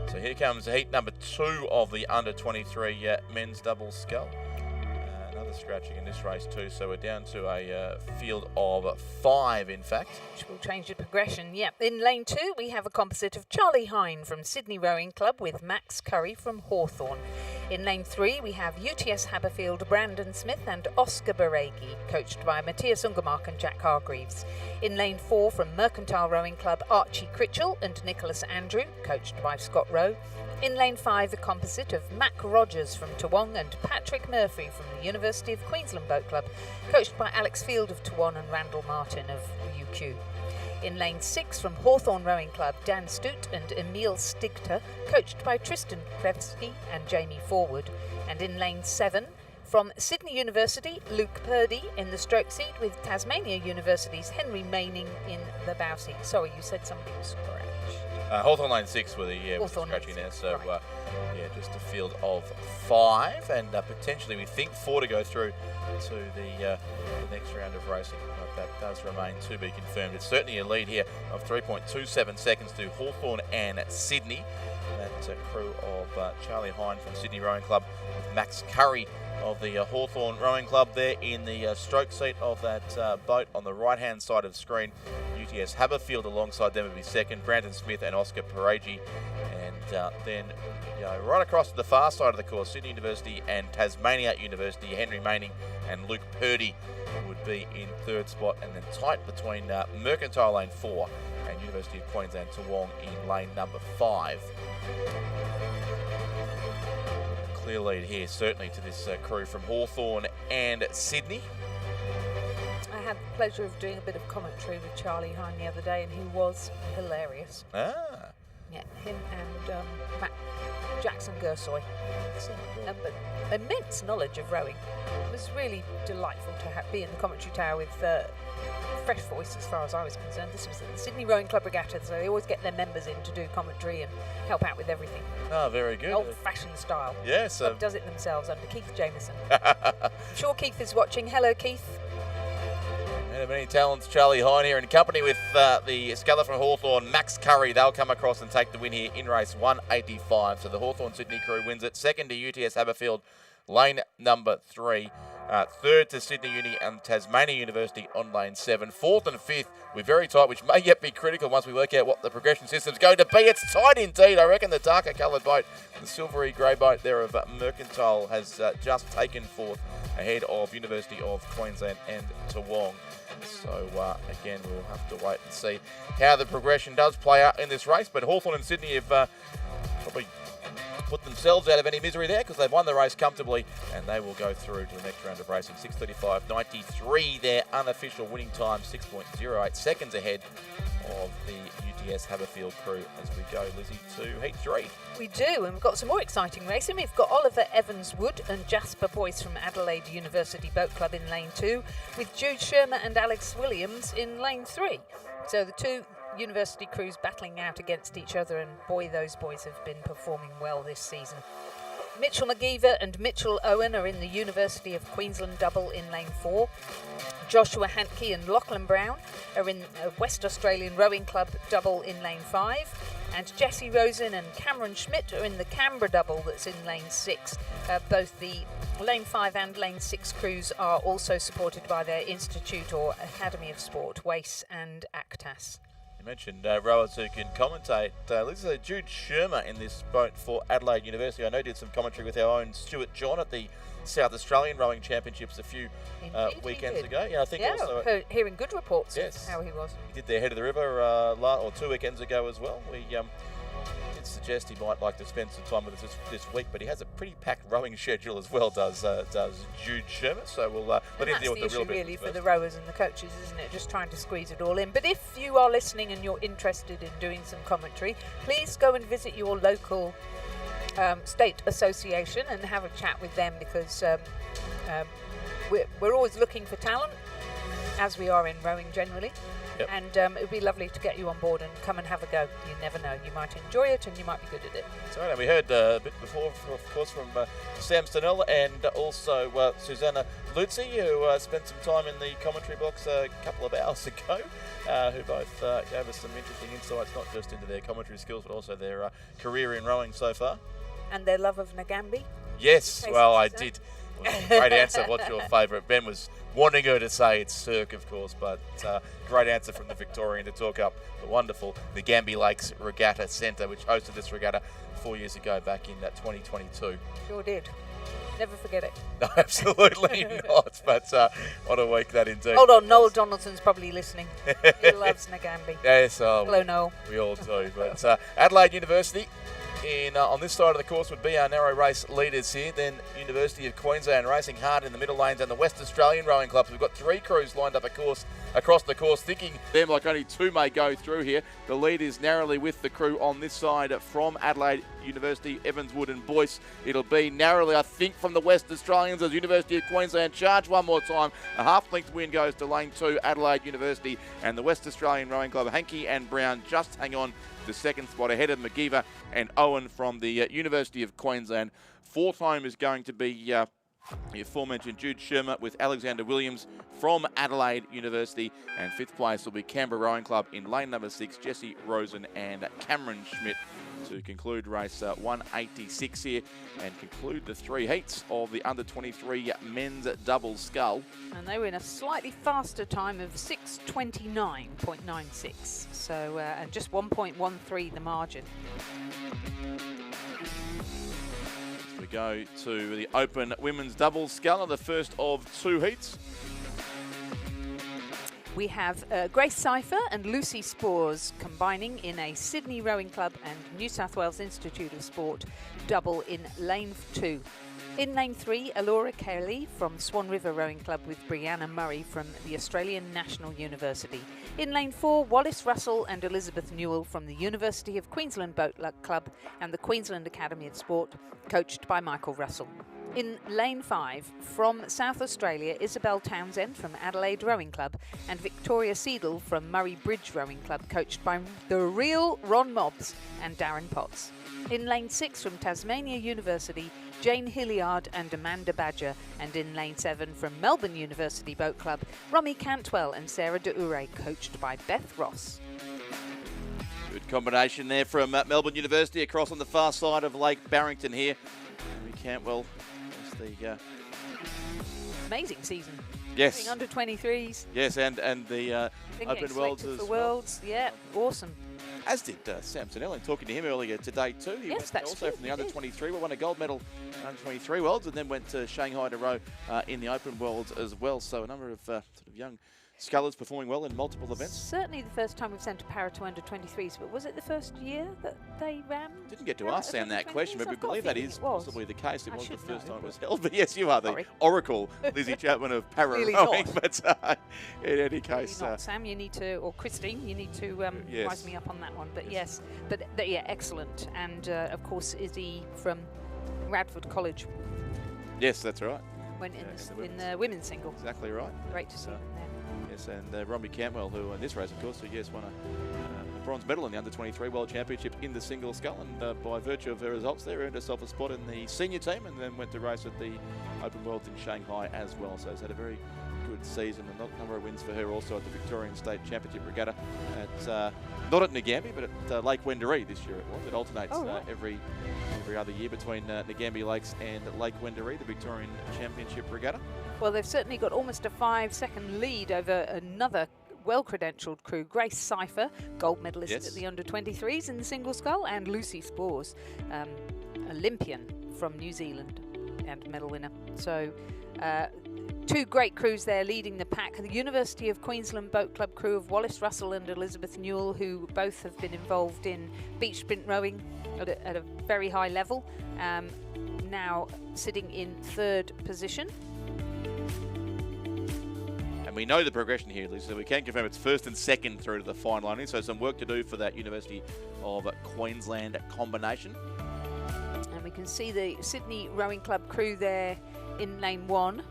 Speaker 4: So here comes heat number 2 of the under-23 men's double scull. Another scratching in this race too, so we're down to a field of 5 in fact.
Speaker 5: Which will change the progression. Yep. In lane 2 we have a composite of Charlie Hine from Sydney Rowing Club with Max Curry from Hawthorn. In lane 3 we have UTS Haberfield, Brandon Smith and Oscar Baregi, coached by Matthias Ungermark and Jack Hargreaves. In lane 4 from Mercantile Rowing Club, Archie Critchell and Nicholas Andrew, coached by Scott Rowe. In lane 5 the composite of Mac Rogers from Toowong and Patrick Murphy from the University of Queensland Boat Club, coached by Alex Field of Toowong and Randall Martin of UQ. In lane 6 from Hawthorn Rowing Club, Dan Stoot and Emil Stigter, coached by Tristan Krevsky and Jamie Forward. And in lane 7 from Sydney University, Luke Purdy in the stroke seat with Tasmania University's Henry Maining in the bow seat. Sorry, you said somebody was scratched.
Speaker 4: Hawthorn lane 6 with the scratching there, so
Speaker 5: right.
Speaker 4: Just a field of 5, and potentially we think 4 to go through to the next round of racing. That does remain to be confirmed. It's certainly a lead here of 3.27 seconds to Hawthorn and Sydney. That's a crew of Charlie Hine from Sydney Rowing Club with Max Curry of the Hawthorn Rowing Club there in the stroke seat of that boat on the right-hand side of the screen. UTS Haberfield alongside them would be second, Brandon Smith and Oscar Paregi. And then right across to the far side of the course, Sydney University and Tasmania University, Henry Maining and Luke Purdy would be in 3rd spot, and then tight between Mercantile lane 4 and University of Queensland Toowong in lane number 5. Clear lead here certainly to this crew from Hawthorn and Sydney.
Speaker 5: I had the pleasure of doing a bit of commentary with Charlie Hine the other day, and he was hilarious. Yeah, him and Jackson Gersoy. But immense knowledge of rowing. It was really delightful to be in the commentary tower with fresh voice as far as I was concerned. This was at the Sydney Rowing Club Regatta, so they always get their members in to do commentary and help out with everything.
Speaker 4: Oh, very good.
Speaker 5: Old-fashioned style.
Speaker 4: Yes.
Speaker 5: Club does it themselves under Keith Jameson. I'm sure Keith is watching. Hello, Keith.
Speaker 4: Man of many talents, Charlie Hine here in company with the sculler from Hawthorn, Max Curry. They'll come across and take the win here in race 185. So the Hawthorn Sydney crew wins it. Second to UTS Haberfield, lane number 3. Third to Sydney Uni and Tasmania University on lane 7. Fourth and fifth, we're very tight, which may yet be critical once we work out what the progression system's going to be. It's tight indeed. I reckon the darker coloured boat, the silvery grey boat there of Mercantile, has just taken fourth ahead of University of Queensland and Toowong. So, again, we'll have to wait and see how the progression does play out in this race. But Hawthorn and Sydney have probably put themselves out of any misery there because they've won the race comfortably and they will go through to the next round of racing. 6:35.93 their unofficial winning time, 6.08 seconds ahead of the UTS Haberfield crew as we go, Lizzie, to Heat 3.
Speaker 5: We do, and we've got some more exciting racing. We've got Oliver Evans-Wood and Jasper Boyce from Adelaide University Boat Club in lane 2, with Jude Shermer and Alex Williams in lane 3. So the two university crews battling out against each other, and boy, those boys have been performing well this season. Mitchell McGeever and Mitchell Owen are in the University of Queensland double in lane 4. Joshua Hantke and Lachlan Brown are in West Australian Rowing Club double in lane 5. And Jesse Rosen and Cameron Schmidt are in the Canberra double that's in lane 6. Both the lane 5 and lane 6 crews are also supported by their Institute or Academy of Sport, WACE and ACTAS.
Speaker 4: You mentioned rowers who can commentate. Lisa, Jude Shermer in this boat for Adelaide University. I know did some commentary with our own Stuart John at the South Australian Rowing Championships a few weekends ago. Yeah, I think also
Speaker 5: hearing good reports
Speaker 4: yes,
Speaker 5: of how he was.
Speaker 4: He did their Head of the River or 2 weekends ago as well. We did suggest he might like to spend some time with us this week, but he has a pretty packed rowing schedule as well, does Jude Shermer. So we'll let him deal with the real business
Speaker 5: really for the rowers and the coaches, isn't it? Just trying to squeeze it all in. But if you are listening and you're interested in doing some commentary, please go and visit your local state association and have a chat with them, because we're always looking for talent, as we are in rowing generally.
Speaker 4: Yep.
Speaker 5: And it would be lovely to get you on board and come and have a go. You never know. You might enjoy it and you might be good at it.
Speaker 4: That's right. And we heard a bit before, of course, from Sam Stanell and also Susanna Lutzi, who spent some time in the commentary box a couple of hours ago, who both gave us some interesting insights, not just into their commentary skills, but also their career in rowing so far.
Speaker 5: And their love of Nagambi.
Speaker 4: Yes, well, I did. Great answer. What's your favourite? Ben was wanting her to say it's Cirque, of course, but great answer from the Victorian to talk up the wonderful Nagambi Lakes Regatta Centre, which hosted this regatta 4 years ago back in 2022.
Speaker 5: Sure did. Never forget it.
Speaker 4: No, absolutely not. But what a week that indeed.
Speaker 5: Hold on, Noel Donaldson's probably listening. He loves Nagambi.
Speaker 4: Yes,
Speaker 5: hello, Noel.
Speaker 4: We all do. But Adelaide University on this side of the course would be our narrow race leaders here. Then University of Queensland racing hard in the middle lanes, and the West Australian rowing clubs. We've got 3 crews lined up across the course, thinking them like only 2 may go through here. The lead is narrowly with the crew on this side from Adelaide University, Evanswood and Boyce. It'll be narrowly, I think, from the West Australians as University of Queensland charge one more time. A half-length win goes to lane 2, Adelaide University, and the West Australian Rowing Club, Hankey and Brown, just hang on the second spot ahead of McGeever and Owen from the University of Queensland. Fourth home is going to be the aforementioned Jude Shermer with Alexander Williams from Adelaide University, and fifth place will be Canberra Rowing Club in lane number 6, Jesse Rosen and Cameron Schmidt, to conclude race 186 here and conclude the 3 heats of the under-23 men's double scull.
Speaker 5: And they were in a slightly faster time of 6:29.96, so and just 1.13 the margin.
Speaker 4: We go to the open women's double scull, the first of 2 heats.
Speaker 5: We have Grace Cypher and Lucy Spores combining in a Sydney Rowing Club and New South Wales Institute of Sport double in lane 2. In lane 3, Alora Kelly from Swan River Rowing Club with Brianna Murray from the Australian National University. In lane 4, Wallace Russell and Elizabeth Newell from the University of Queensland Boat Club and the Queensland Academy of Sport, coached by Michael Russell. In lane 5, from South Australia, Isabel Townsend from Adelaide Rowing Club and Victoria Seidel from Murray Bridge Rowing Club, coached by the real Ron Mobbs and Darren Potts. In lane 6 from Tasmania University, Jane Hilliard and Amanda Badger. And in lane 7 from Melbourne University Boat Club, Romy Cantwell and Sarah De Ure, coached by Beth Ross.
Speaker 4: Good combination there from Melbourne University across on the far side of Lake Barrington here. Romy Cantwell is the...
Speaker 5: Amazing season.
Speaker 4: Yes.
Speaker 5: Under 23s.
Speaker 4: Yes, and the Open Worlds as
Speaker 5: the
Speaker 4: well.
Speaker 5: Worlds, yeah, awesome.
Speaker 4: As did Sam Sinelli, talking to him earlier today too. He
Speaker 5: Yes,
Speaker 4: went also from the under 23. We won a gold medal in under 23 Worlds, and then went to Shanghai to row in the Open Worlds as well. So a number of sort of young scullers performing well in multiple events.
Speaker 5: Certainly the first time we've sent a para to under 23s, but was it the first year that they ran?
Speaker 4: Didn't get to ask Sam that question, but we believe that is possibly the case. It
Speaker 5: I
Speaker 4: was the
Speaker 5: should
Speaker 4: first
Speaker 5: know,
Speaker 4: time it was
Speaker 5: but-
Speaker 4: held. But yes, you are the
Speaker 5: Sorry.
Speaker 4: oracle, Lizzie Chapman of para
Speaker 5: Really
Speaker 4: rowing.
Speaker 5: not.
Speaker 4: But in any
Speaker 5: Maybe
Speaker 4: case,
Speaker 5: not, Sam, you need to, or Christine, you need to
Speaker 4: Yes.
Speaker 5: wise me up on that one. But yes, but yeah, excellent. And of course, Izzy from Radford College
Speaker 4: yes, that's right.
Speaker 5: went
Speaker 4: Yeah,
Speaker 5: in the women's single.
Speaker 4: Exactly right.
Speaker 5: Great to see them there.
Speaker 4: Yes, and Romy Cantwell, who in this race, of course, won a bronze medal in the Under-23 World Championship in the single scull, and by virtue of her results there, earned herself a spot in the senior team, and then went to race at the Open Worlds in Shanghai as well. So has had a very good season, and a number of wins for her also at the Victorian State Championship Regatta at not at Ngambie, but at Lake Wendouree this year it was. It alternates
Speaker 5: right.
Speaker 4: every other year between Ngambie Lakes and Lake Wendouree, the Victorian Championship Regatta.
Speaker 5: Well, they've certainly got almost a 5-second lead over another well-credentialed crew, Grace Cypher, gold medalist
Speaker 4: Yes.
Speaker 5: at the under-23s in the single scull, and Lucy Spores, Olympian from New Zealand and medal winner. So two great crews there leading the pack. The University of Queensland Boat Club crew of Wallace Russell and Elizabeth Newell, who both have been involved in beach sprint rowing at a very high level, now sitting in 3rd position.
Speaker 4: And we know the progression here, Liz, so we can confirm it's 1st and 2nd through to the final line. So some work to do for that University of Queensland combination.
Speaker 5: And we can see the Sydney Rowing Club crew there in lane 1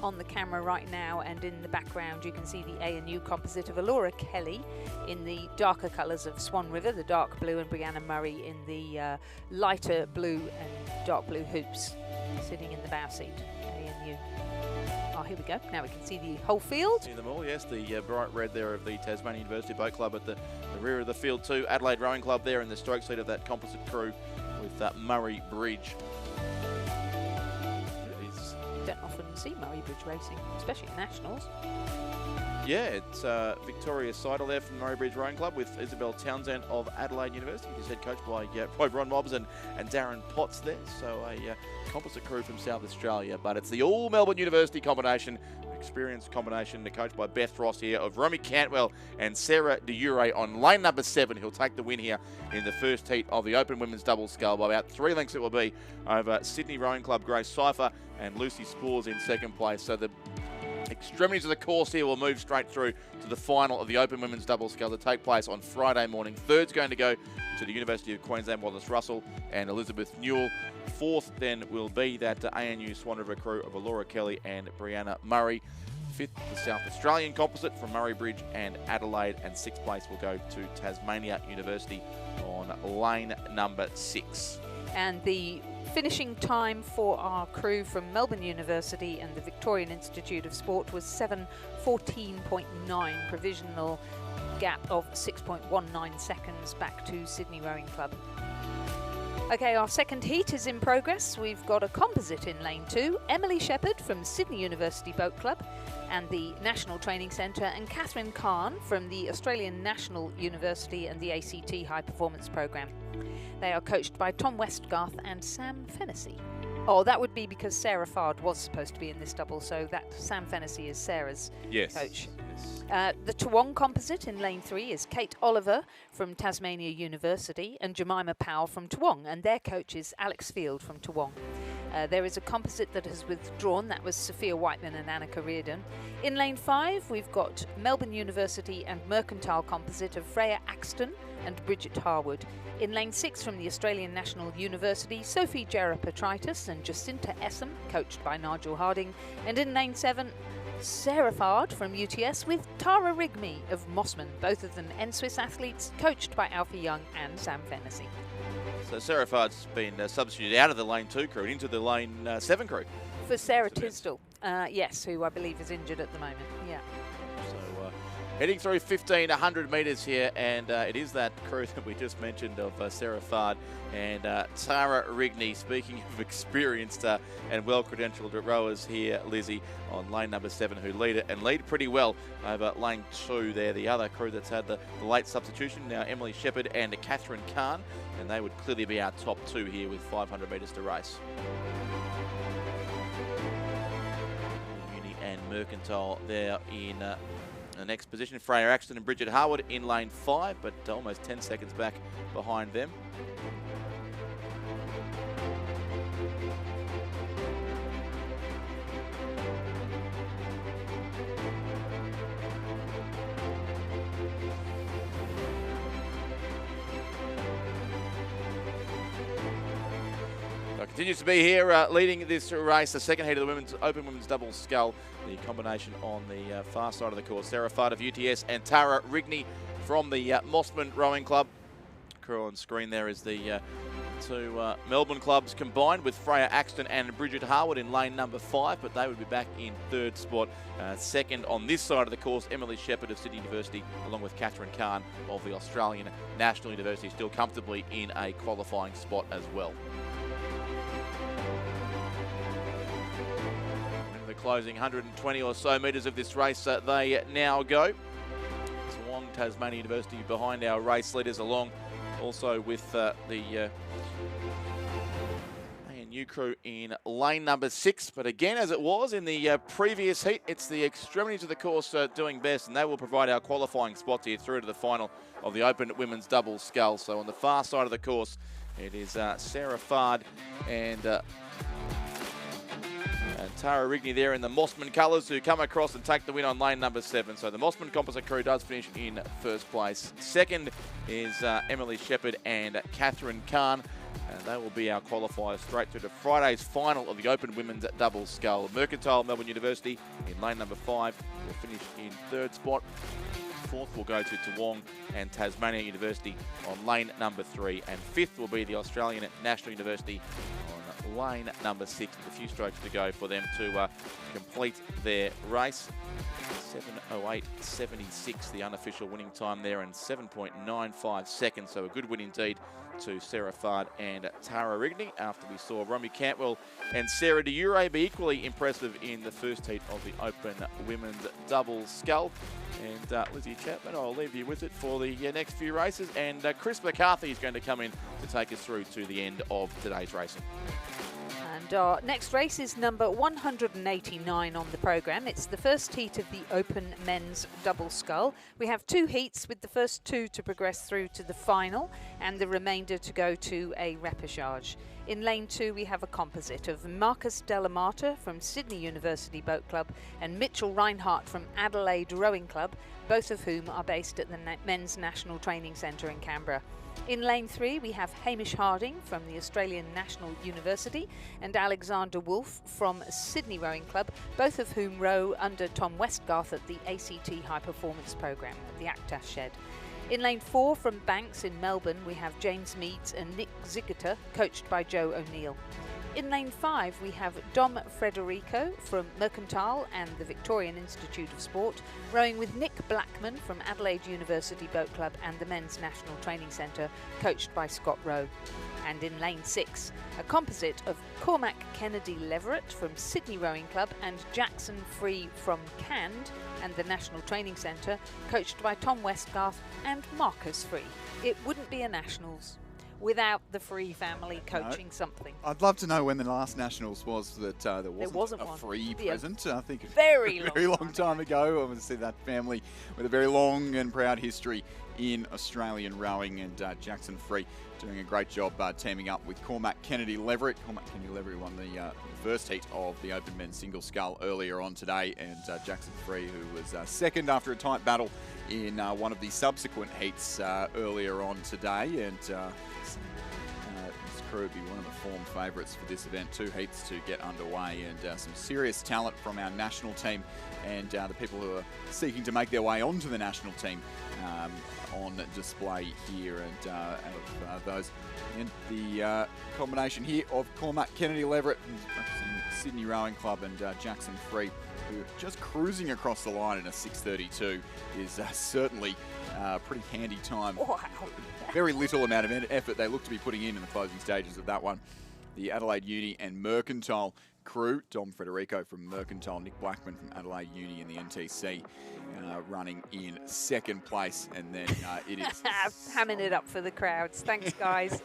Speaker 5: on the camera right now, and in the background you can see the ANU composite of Alora Kelly in the darker colours of Swan River, the dark blue, and Brianna Murray in the lighter blue and dark blue hoops, sitting in the bow seat, ANU. Oh, here we go. Now we can see the whole field.
Speaker 4: See them all, yes. The bright red there of the Tasmania University Boat Club at the rear of the field too. Adelaide Rowing Club there in the stroke seat of that composite crew with Murray Bridge.
Speaker 5: Don't often see Murray Bridge racing, especially at Nationals.
Speaker 4: Yeah, it's Victoria Seidel there from the Murray Bridge Rowing Club with Isabel Townsend of Adelaide University, who's head coached by Ron Mobbs and Darren Potts there. So a composite crew from South Australia, but it's the all Melbourne University combination, experienced combination, coached by Beth Ross here of Romy Cantwell and Sarah De Ure on lane number 7. Who'll take the win here in the first heat of the Open Women's Doubles Scull by about 3 lengths. It will be over Sydney Rowing Club Grace Cypher and Lucy Spores in 2nd place. So the extremities of the course here will move straight through to the final of the Open Women's Doubles Scull to take place on Friday morning. 3rd's going to go to the University of Queensland, Wallace Russell and Elizabeth Newell. 4th then will be that ANU Swan River crew of Alora Kelly and Brianna Murray. 5th, the South Australian composite from Murray Bridge and Adelaide, and 6th place will go to Tasmania University on lane number 6.
Speaker 5: And the finishing time for our crew from Melbourne University and the Victorian Institute of Sport was 7:14.9, provisional gap of 6.19 seconds back to Sydney Rowing Club. Okay, our second heat is in progress. We've got a composite in lane 2, Emily Shepherd from Sydney University Boat Club and the National Training Centre, and Catherine Kahn from the Australian National University and the ACT High Performance Programme. They are coached by Tom Westgarth and Sam Fennessy. Oh, that would be because Sarah Fard was supposed to be in this double, so that Sam Fennessy is Sarah's coach.
Speaker 4: Yes.
Speaker 5: The Toowong composite in lane 3 is Kate Oliver from Tasmania University and Jemima Powell from Toowong, and their coach is Alex Field from Toowong. There is a composite that has withdrawn. That was Sophia Whiteman and Annika Reardon. In lane 5, we've got Melbourne University and Mercantile composite of Freya Axton and Bridget Harwood. In lane 6 from the Australian National University, Sophie Jarrah-Petritis and Jacinta Essam, coached by Nigel Harding. And in lane 7, Sarah Fard from UTS with Tara Rigby of Mossman, both of them N-Swiss athletes, coached by Alfie Young and Sam Fennessy.
Speaker 4: So Sarah Fard's been substituted out of the lane 2 crew and into the lane 7 crew.
Speaker 5: For Sarah Tisdall, yes, who I believe is injured at the moment, yeah.
Speaker 4: So heading through 1,500 metres here, and it is that crew that we just mentioned of Sarah Fard and Tara Rigby. Speaking of experienced and well-credentialed rowers here, Lizzie, on lane number 7, who lead it and lead pretty well over lane 2 there. The other crew that's had the late substitution, now Emily Shepherd and Catherine Kahn, and they would clearly be our top 2 here with 500 metres to race. Uni and Mercantile there in the next position. Freya Axton and Bridget Harwood in lane 5, but almost 10 seconds back behind them. Continues to be here leading this race, the second heat of the Open Women's Doubles Scull. The combination on the far side of the course, Sarah Fard of UTS and Tara Rigby from the Mossman Rowing Club. Crew on screen there is the two Melbourne clubs combined, with Freya Axton and Bridget Harwood in lane number 5, but they would be back in 3rd spot. Second on this side of the course, Emily Shepherd of Sydney University, along with Catherine Kahn of the Australian National University, still comfortably in a qualifying spot as well. Closing 120 or so metres of this race, they now go. Geelong, Tasmania University behind our race leaders, along also with the ANU crew in lane number 6. But again, as it was in the previous heat, it's the extremities of the course doing best, and they will provide our qualifying spots here through to the final of the Open Women's Doubles Scull. So on the far side of the course, it is Sarah Fard and Tara Rigby there in the Mossman colours, who come across and take the win on lane number 7. So the Mossman composite crew does finish in 1st place. Second is Emily Shepherd and Catherine Kahn, and they will be our qualifiers straight through to Friday's final of the Open Women's Doubles Scull. Mercantile Melbourne University in lane number 5 will finish in 3rd spot. 4th will go to Toowong and Tasmania University on lane number 3, and 5th will be the Australian National University on lane number 6, with a few strokes to go for them to complete their race. 7:08.76 the unofficial winning time there, and 7.95 seconds, so a good win indeed to Sarah Fard and Tara Rigby, after we saw Romy Cantwell and Sarah Diure be equally impressive in the first heat of the Open Women's Doubles Scull. And Lizzie Chapman, I'll leave you with it for the next few races, and Chris McCarthy is going to come in to take us through to the end of today's racing.
Speaker 5: And our next race is number 189 on the programme. It's the first heat of the Open Men's Double Scull. We have 2 heats, with the first 2 to progress through to the final and the remainder to go to a repêchage. In lane 2, we have a composite of Marcus Delamata from Sydney University Boat Club and Mitchell Reinhardt from Adelaide Rowing Club, both of whom are based at the Men's National Training Centre in Canberra. In lane 3, we have Hamish Harding from the Australian National University and Alexander Wolfe from Sydney Rowing Club, both of whom row under Tom Westgarth at the ACT High Performance Programme at the Actas Shed. In lane 4, from Banks in Melbourne, we have James Meads and Nick Ziggeter, coached by Joe O'Neill. In lane 5, we have Dom Frederico from Mercantile and the Victorian Institute of Sport, rowing with Nick Blackman from Adelaide University Boat Club and the Men's National Training Centre, coached by Scott Rowe. And in lane 6, a composite of Cormac Kennedy Leverett from Sydney Rowing Club and Jackson Free from Cand and the National Training Centre, coached by Tom Westgarth and Marcus Free. It wouldn't be a Nationals without the Free family coaching something.
Speaker 2: I'd love to know when the last Nationals was that there wasn't a
Speaker 5: one.
Speaker 2: Free present. I think
Speaker 5: very
Speaker 2: long time ago. I want to see that family with a very long and proud history in Australian rowing, and Jackson Free doing a great job teaming up with Cormac Kennedy Leverett. Cormac Kennedy Leverett won the first heat of the Open Men's Single Scull earlier on today, and Jackson Free, who was second after a tight battle in one of the subsequent heats earlier on today. And crew would be one of the form favourites for this event. 2 heats to get underway, and some serious talent from our national team and the people who are seeking to make their way onto the national team on display here. And out of those, and the combination here of Cormac Kennedy Leverett, representing Sydney Rowing Club, and Jackson Free, who just cruising across the line in a 6:32, is certainly a pretty handy time.
Speaker 5: Wow.
Speaker 2: Very little amount of effort they look to be putting in the closing stages of that one. The Adelaide Uni and Mercantile crew, Dom Federico from Mercantile, Nick Blackman from Adelaide Uni and the NTC, running in 2nd place. And then it is...
Speaker 5: Hamming it up for the crowds. Thanks, guys.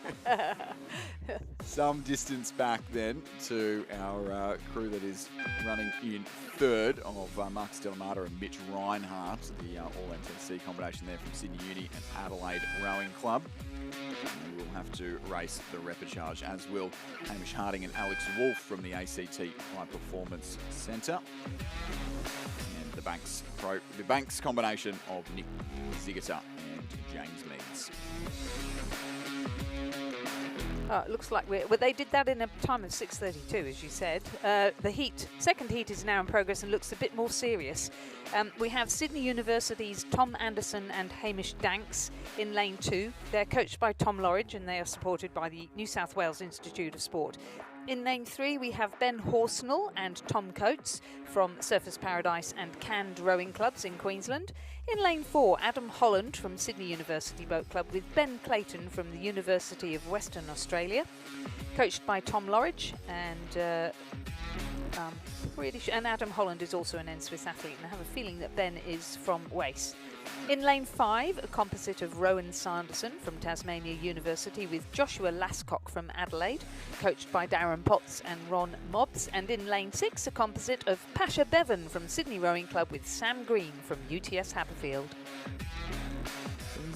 Speaker 2: some distance back then to our crew that is running in 3rd of Mark Stellamata and Mitch Reinhardt, the all-NTC combination there from Sydney Uni and Adelaide Rowing Club. And we'll have to race the repechage, as will Hamish Harding and Alex Wolf from the ACT High Performance Centre. And the Banks combination of Nick Zigata and James Meads.
Speaker 5: It looks like they did that in a time of 6:32, as you said. The second heat is now in progress and looks a bit more serious. We have Sydney University's Tom Anderson and Hamish Danks in lane 2. They're coached by Tom Lorridge and they are supported by the New South Wales Institute of Sport. In lane 3, we have Ben Horsnell and Tom Coates from Surfers Paradise and Canned Rowing Clubs in Queensland. In lane 4, Adam Holland from Sydney University Boat Club with Ben Clayton from the University of Western Australia, coached by Tom Lorridge, and and Adam Holland is also an N-Swiss athlete, and I have a feeling that Ben is from Wace. In lane 5, a composite of Rowan Sanderson from Tasmania University with Joshua Lascock from Adelaide, coached by Darren Potts and Ron Mobbs. And in lane 6, a composite of Pasha Bevan from Sydney Rowing Club with Sam Green from UTS Haberfield.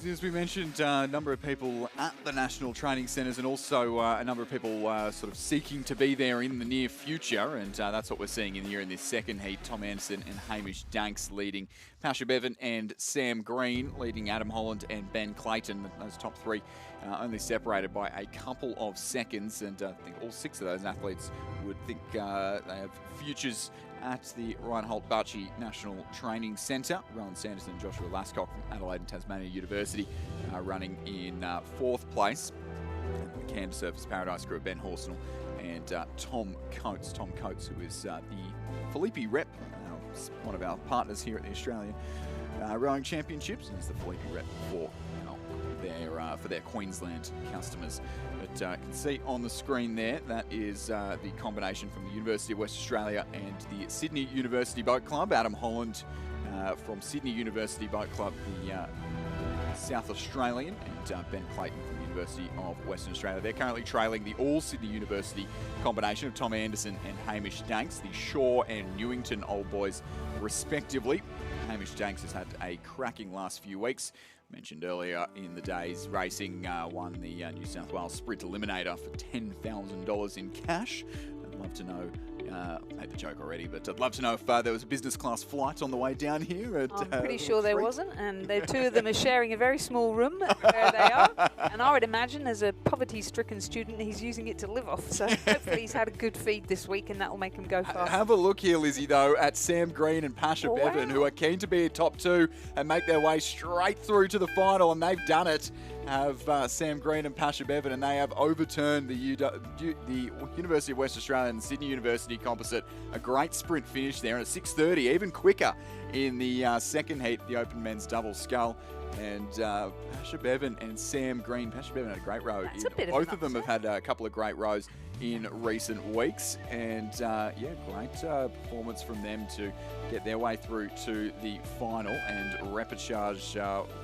Speaker 2: As we mentioned, a number of people at the national training centres, and also a number of people sort of seeking to be there in the near future, and that's what we're seeing in here in this second heat. Tom Anderson and Hamish Danks leading Pasha Bevan, and Sam Green leading Adam Holland and Ben Clayton. Those top 3 only separated by a couple of seconds, and I think all 6 of those athletes would think they have futures at the Reinhold Bacci National Training Centre. Rowan Sanderson and Joshua Lascock from Adelaide and Tasmania University running in 4th place. And the Canned Surfers Paradise crew, Ben Horsnell and Tom Coates. Tom Coates, who is the Filippi rep, one of our partners here at the Australian Rowing Championships, and is the Filippi rep for their Queensland customers. But you can see on the screen there, that is the combination from the University of West Australia and the Sydney University Boat Club. Adam Holland from Sydney University Boat Club, the South Australian, and Ben Clayton from the University of Western Australia. They're currently trailing the all-Sydney University combination of Tom Anderson and Hamish Danks, the Shaw and Newington Old Boys respectively. Hamish Danks has had a cracking last few weeks. Mentioned earlier in the day's racing, won the New South Wales Sprint Eliminator for $10,000 in cash. I'd love to know, I made the joke already, but I'd love to know if there was a business class flight on the way down here.
Speaker 5: I'm pretty sure there wasn't, and the 2 of them are sharing a very small room where they are. And I would imagine, as a poverty-stricken student, he's using it to live off. So hopefully he's had a good feed this week, and that will make him go fast.
Speaker 2: Have a look here, Lizzie, though, at Sam Green and Pasha Bevan, who are keen to be a top 2 and make their way straight through to the final, and they've done it. Have Sam Green and Pasha Bevan, and they have overturned the University of West Australia and Sydney University composite. A great sprint finish there, and at 6:30, even quicker in the second heat, the Open Men's Double Scull. And Pasha Bevan and Sam Green. Pasha Bevan had a great row. Both of them have had a couple of great rows in recent weeks, and great performance from them to get their way through to the final. And repechage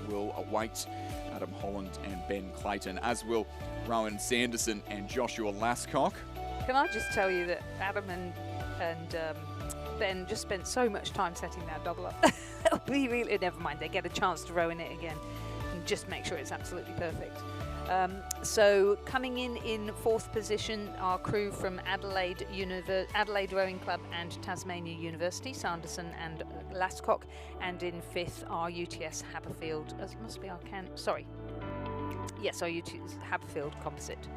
Speaker 2: will await Adam Holland and Ben Clayton, as will Rowan Sanderson and Joshua Lascock.
Speaker 5: Can I just tell you that Adam and Ben just spent so much time setting that double up. We really, never mind, they get a chance to row in it again and just make sure it's absolutely perfect. So coming in 4th position, our crew from Adelaide Rowing Club and Tasmania University, Sanderson and Lascock, and in 5th, our UTS Haberfield. Must be our our UTS Haberfield composite.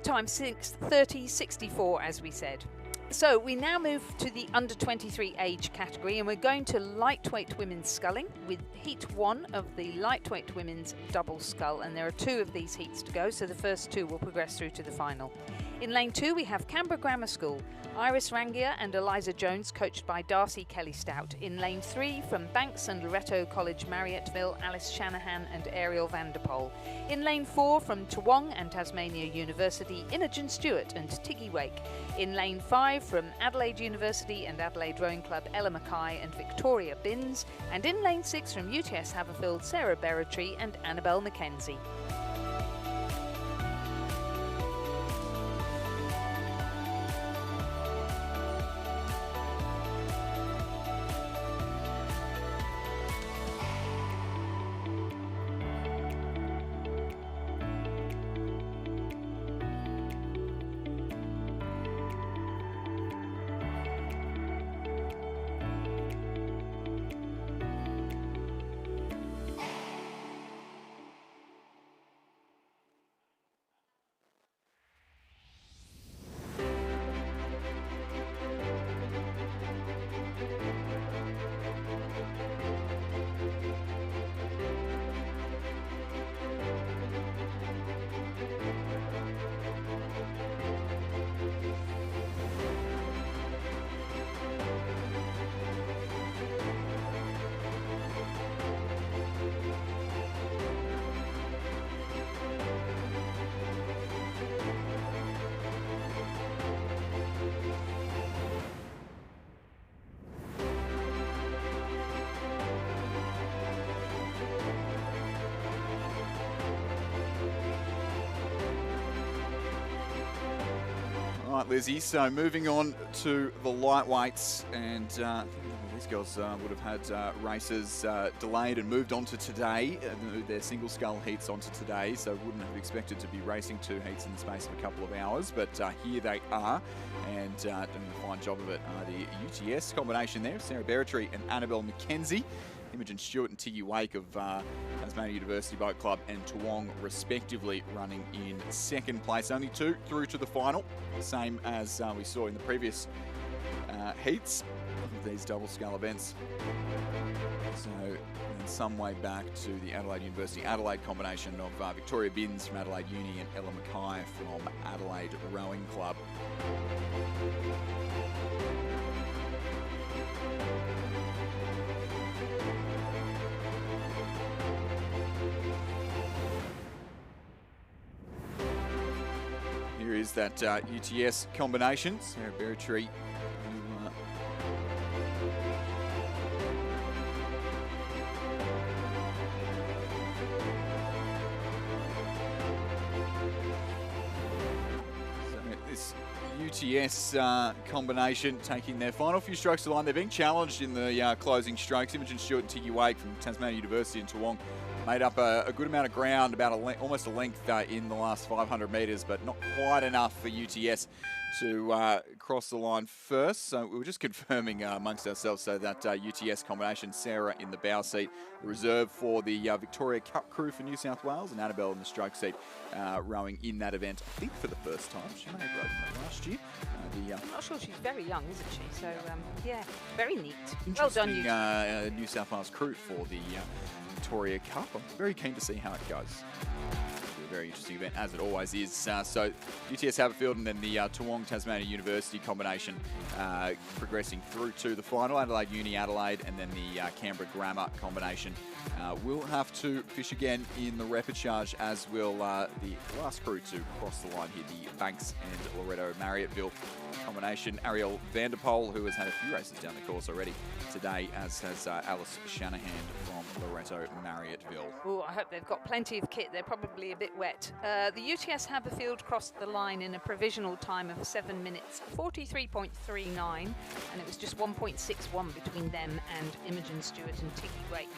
Speaker 5: Time 6:30:64, as we said. So we now move to the under 23 age category, and we're going to lightweight women's sculling with heat 1 of the lightweight women's double scull, and there are 2 of these heats to go, so the first 2 will progress through to the final. In lane 2 we have Canberra Grammar School, Iris Rangier and Eliza Jones, coached by Darcy Kelly-Stout. In lane 3 from Banks and Loretto College Marriotteville, Alice Shanahan and Ariel Vanderpoel. In lane 4 from Toowong and Tasmania University, Imogen Stewart and Tiggy Wake. In lane 5 from Adelaide University and Adelaide Rowing Club, Ella Mackay and Victoria Binns. And in lane 6 from UTS Haverfield, Sarah Berretry and Annabelle McKenzie.
Speaker 2: All right, Lizzie, so moving on to the lightweights, and I think these girls would have had races delayed and moved on to today, their single scull heats onto today, so wouldn't have expected to be racing 2 heats in the space of a couple of hours, but here they are, and doing a fine job of it. The UTS combination there, Sarah Berretry and Annabelle McKenzie, Imogen Stewart and Tiggy Wake of Tasmania University Boat Club and Toowong respectively running in 2nd place. Only 2 through to the final, same as we saw in the previous heats of these double scull events. So in some way back to the Adelaide University Adelaide combination of Victoria Binns from Adelaide Uni and Ella Mackay from Adelaide Rowing Club. Here is that UTS combination. Sarah Berretry, this UTS combination taking their final few strokes to the line. They're being challenged in the closing strokes. Imogen Stewart and Tiggy Wake from Tasmania University and Toowong made up a good amount of ground, about almost a length in the last 500 metres, but not quite enough for UTS to cross the line first. So we were just confirming amongst ourselves, so that UTS combination, Sarah in the bow seat, the reserve for the Victoria Cup crew for New South Wales, and Annabelle in the stroke seat, rowing in that event, I think for the first time. She may have rowed in that last year.
Speaker 5: I'm not sure, she's very young, isn't she? So, yeah, very neat. Well done, UTS.
Speaker 2: New South Wales crew for the Victoria Cup. I'm very keen to see how it goes. It'll be a very interesting event, as it always is. So UTS Haverfield and then the Toowong Tasmania University combination progressing through to the final. Adelaide Uni Adelaide and then the Canberra Grammar combination will have to fish again in the repechage, as will the last crew to cross the line here, the Banks and Loretto Marriotteville combination. Ariel Vanderpoel, who has had a few races down the course already today, as has Alice Shanahan from Loretto Marriotteville.
Speaker 5: Oh, I hope they've got plenty of kit. They're probably a bit wet. The UTS Haverfield crossed the line in a provisional time of 7 minutes 43.39, and it was just 1.61 between them and Imogen Stewart and Tiggy Wake.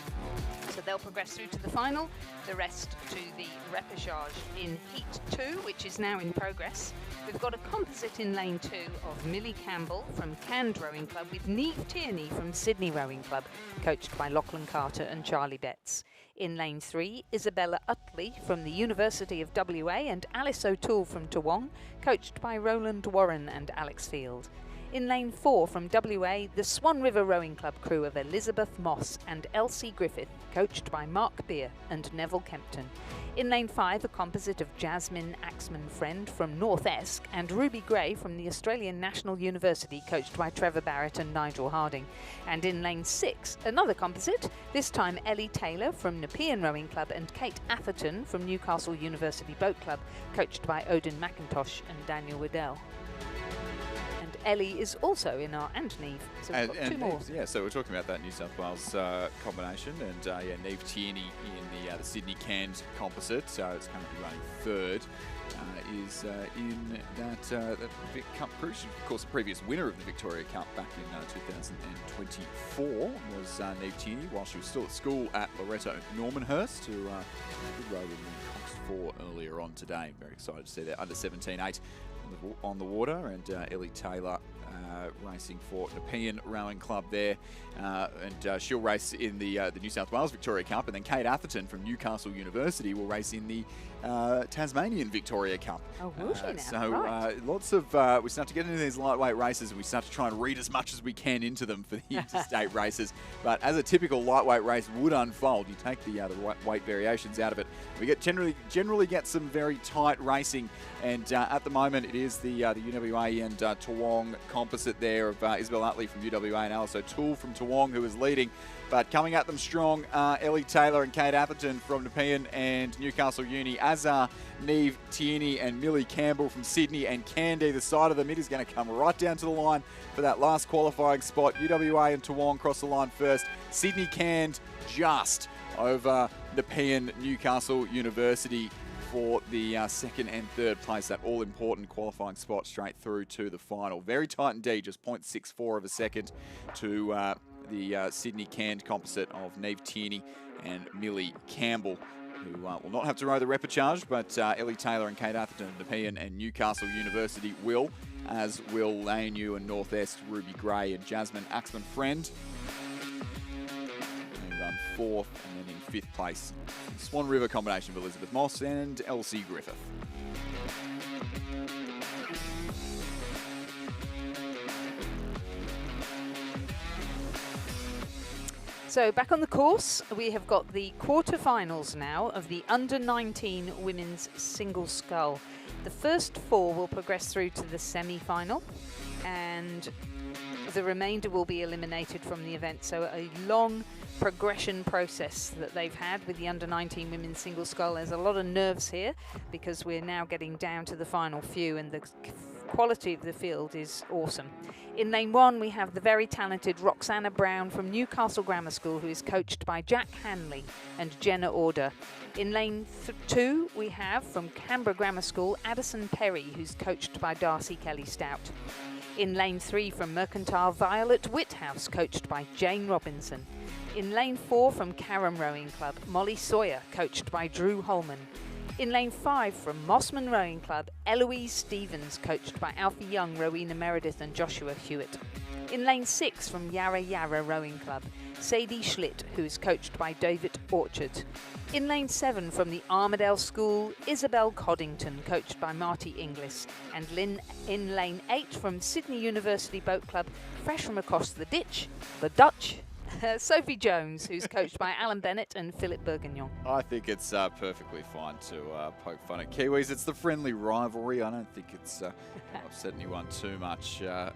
Speaker 5: So they'll progress through to the final, the rest to the repechage in Heat 2, which is now in progress. We've got a composite in lane 2, crew of Millie Campbell from Cand Rowing Club with Neve Tierney from Sydney Rowing Club, coached by Lachlan Carter and Charlie Betts. In lane 3, Isabella Utley from the University of WA and Alice O'Toole from Toowong, coached by Roland Warren and Alex Field. In lane 4 from WA, the Swan River Rowing Club crew of Elizabeth Moss and Elsie Griffith, coached by Mark Beer and Neville Kempton. In lane 5, a composite of Jasmine Axman-Friend from North Esk and Ruby Gray from the Australian National University, coached by Trevor Barrett and Nigel Harding. And in lane 6, another composite, this time Ellie Taylor from Nepean Rowing Club and Kate Atherton from Newcastle University Boat Club, coached by Odin McIntosh and Daniel Waddell. Ellie is also in our and Neve, so we've got two more.
Speaker 2: Yeah, so we're talking about that New South Wales combination, and yeah, Neve Tierney in the Sydney Cairns composite, so it's currently running third, is in that Vic Cup crew. She, of course, the previous winner of the Victoria Cup back in 2024 was Neve Tierney, while she was still at school at Loretto Normanhurst, who did row in the Coxed 4 earlier on today. Very excited to see that under 17-8 on the water, and Ellie Taylor racing for Nepean Rowing Club there, and she'll race in the New South Wales Victoria Cup, and then Kate Atherton from Newcastle University will race in the Tasmanian Victoria Cup.
Speaker 5: Oh, will she now?
Speaker 2: So
Speaker 5: right.
Speaker 2: lots of we start to get into these lightweight races, and we start to try and read as much as we can into them for the interstate races. But as a typical lightweight race would unfold, you take the weight variations out of it. We get generally get some very tight racing, and at the moment it is the UWA and Toowong composite there of Isabel Utley from UWA and Alice O'Toole from Toowong, who is leading. But coming at them strong, Ellie Taylor and Kate Atherton from Nepean and Newcastle Uni, as are Neve Tierney and Millie Campbell from Sydney and Cairns either side of them. It is going to come right down to the line for that last qualifying spot. UWA and Toowong cross the line first. Sydney Cairns just over Nepean Newcastle University for the second and third place, that all-important qualifying spot straight through to the final. Very tight indeed, just 0.64 of a second to the Sydney Cairns composite of Neve Tierney and Millie Campbell, who will not have to row the repechage, but Ellie Taylor and Kate Atherton, Nepean and Newcastle University will, as will Laneu and North Est, Ruby Gray and Jasmine Axman-Friend. They run fourth, and then in fifth place, Swan River combination of Elizabeth Moss and Elsie Griffith.
Speaker 5: So back on the course, we have got the quarterfinals now of the under-19 women's single scull. The first four will progress through to the semi-final, and the remainder will be eliminated from the event. So a long progression process that they've had with the under-19 women's single scull. There's a lot of nerves here because we're now getting down to the final few, and the quality of the field is awesome. In lane 1, we have the very talented Roxana Brown from Newcastle Grammar School, who is coached by Jack Hanley and Jenna Order. In lane 2, we have from Canberra Grammar School, Addison Perry, who's coached by Darcy Kelly Stout. In lane 3, from Mercantile, Violet Whithouse, coached by Jane Robinson. In lane 4, from Carrum Rowing Club, Molly Sawyer, coached by Drew Holman. In lane 5, from Mossman Rowing Club, Eloise Stevens, coached by Alfie Young, Rowena Meredith and Joshua Hewitt. In lane 6, from Yarra Yarra Rowing Club, Sadie Schlitt, who is coached by David Orchard. In lane 7, from the Armadale School, Isabel Coddington, coached by Marty Inglis. And in lane 8, from Sydney University Boat Club, fresh from across the ditch, the Dutch, Sophie Jones, who's coached by Alan Bennett and Philip Bourguignon.
Speaker 2: I think it's perfectly fine to poke fun at Kiwis. It's the friendly rivalry. I don't think it's upset anyone too much out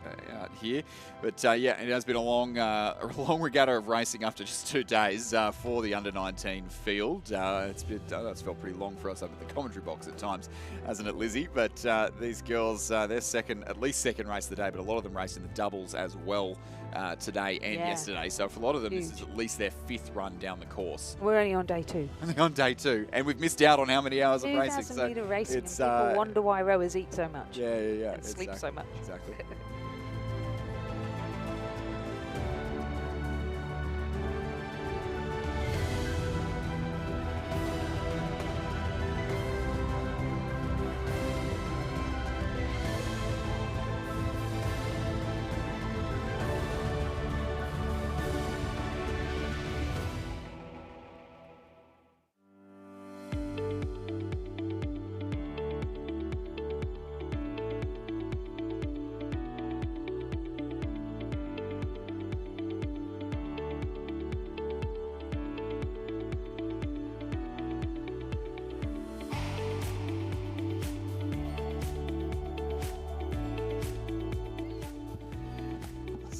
Speaker 2: here. But yeah, it has been a long regatta of racing after just 2 days for the under-19 field. It's felt pretty long for us up at the commentary box at times, hasn't it, Lizzie? But these girls, their at least second race of the day, but a lot of them raced in the doubles as well today and yesterday. So for a lot of them,
Speaker 5: Huge.
Speaker 2: this is at least their 5th run down the course.
Speaker 5: We're only on day 2.
Speaker 2: Only on day 2, and we've missed out on how many hours of racing.
Speaker 5: 2,000 metre racing,
Speaker 2: it's,
Speaker 5: and people wonder why rowers eat so much.
Speaker 2: Yeah.
Speaker 5: And sleep so much.
Speaker 2: Exactly.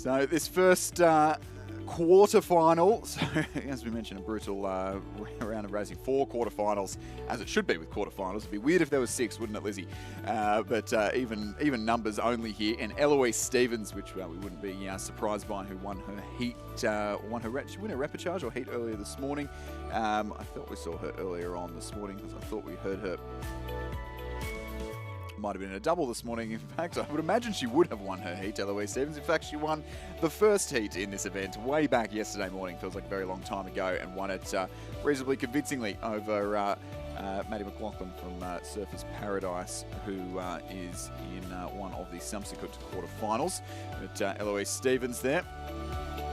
Speaker 2: So this first quarterfinal, so as we mentioned, a brutal round of racing. 4 quarterfinals, as it should be with quarterfinals. It'd be weird if there was 6, wouldn't it, Lizzie? But even numbers only here. And Eloise Stevens, which we wouldn't be surprised by, who won her heat, did she win a repechage or heat earlier this morning? I thought we saw her earlier on this morning because I thought we heard her. Might have been in a double this morning. In fact, I would imagine she would have won her heat, Eloise Stevens. In fact, she won the first heat in this event way back yesterday morning. Feels like a very long time ago, and won it reasonably convincingly over Maddie McLaughlin from Surfers Paradise, who is in one of the subsequent quarterfinals. But Eloise Stevens there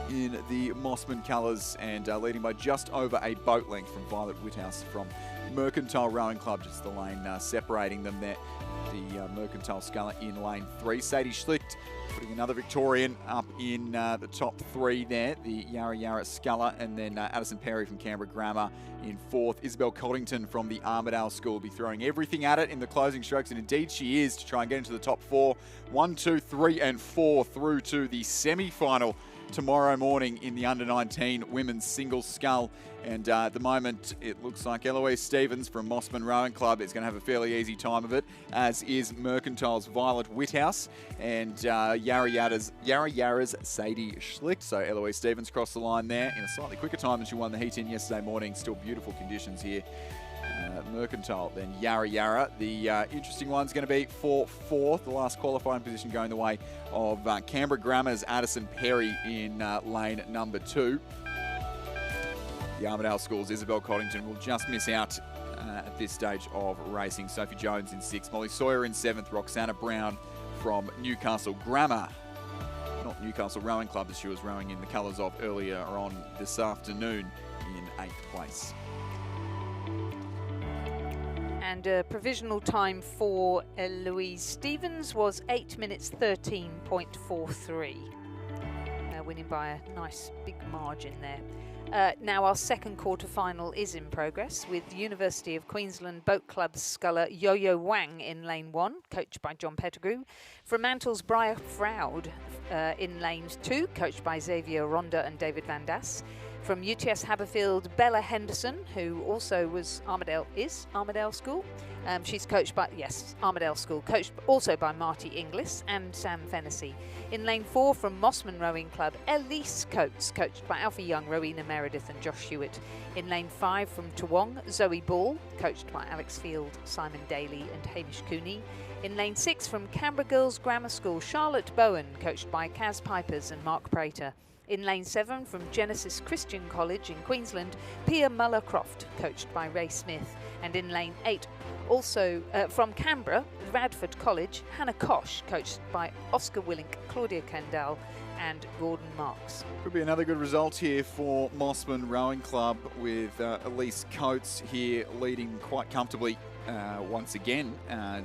Speaker 2: in the Mossman colours, and leading by just over a boat length from Violet Whithouse from Mercantile Rowing Club, just the lane separating them there. The Mercantile Sculler in lane 3. Sadie Schlicht putting another Victorian up in the top 3 there. The Yarra Yarra Sculler, and then Addison Perry from Canberra Grammar in 4th. Isabel Coddington from the Armidale School will be throwing everything at it in the closing strokes, and indeed she is, to try and get into the top 4. 1, 2, 3 and 4 through to the semi-final tomorrow morning in the under-19 women's single scull. And at the moment, it looks like Eloise Stevens from Mossman Rowing Club is going to have a fairly easy time of it, as is Mercantile's Violet Whithouse and Yarra Yarra's Sadie Schlicht. So Eloise Stevens crossed the line there in a slightly quicker time than she won the heat in yesterday morning. Still beautiful conditions here. Mercantile, then Yarra Yarra. The interesting one's going to be for 4th, the last qualifying position going the way of Canberra Grammar's Addison Perry in lane number 2. The Armidale School's Isabel Coddington will just miss out at this stage of racing. Sophie Jones in 6th, Molly Sawyer in 7th, Roxana Brown from Newcastle Grammar, not Newcastle Rowing Club, as she was rowing in the colours of earlier on this afternoon, in 8th place.
Speaker 5: And provisional time for Eloise Stevens was 8 minutes 13.43, winning by a nice big margin there. Now our second quarter-final is in progress, with University of Queensland Boat Club sculler Yo-Yo Wang in lane 1, coached by John Pettigrew. Fremantle's Briar Froud in lane 2, coached by Xavier Ronda and David Van Das. From UTS Haberfield, Bella Henderson, who also was Armidale School. She's coached by, Armidale School, coached also by Marty Inglis and Sam Fennessy. In lane 4 from Mossman Rowing Club, Elise Coates, coached by Alfie Young, Rowena Meredith and Josh Hewitt. In lane 5 from Toowong, Zoe Ball, coached by Alex Field, Simon Daly and Hamish Cooney. In lane 6 from Canberra Girls Grammar School, Charlotte Bowen, coached by Kaz Pipers and Mark Prater. In lane 7 from Genesis Christian College in Queensland, Pia Muller-Croft, coached by Ray Smith. And in lane 8, also from Canberra, Radford College, Hannah Kosh, coached by Oscar Willink, Claudia Kendall and Gordon Marks.
Speaker 2: Could be another good result here for Mossman Rowing Club, with Elise Coates here leading quite comfortably once again.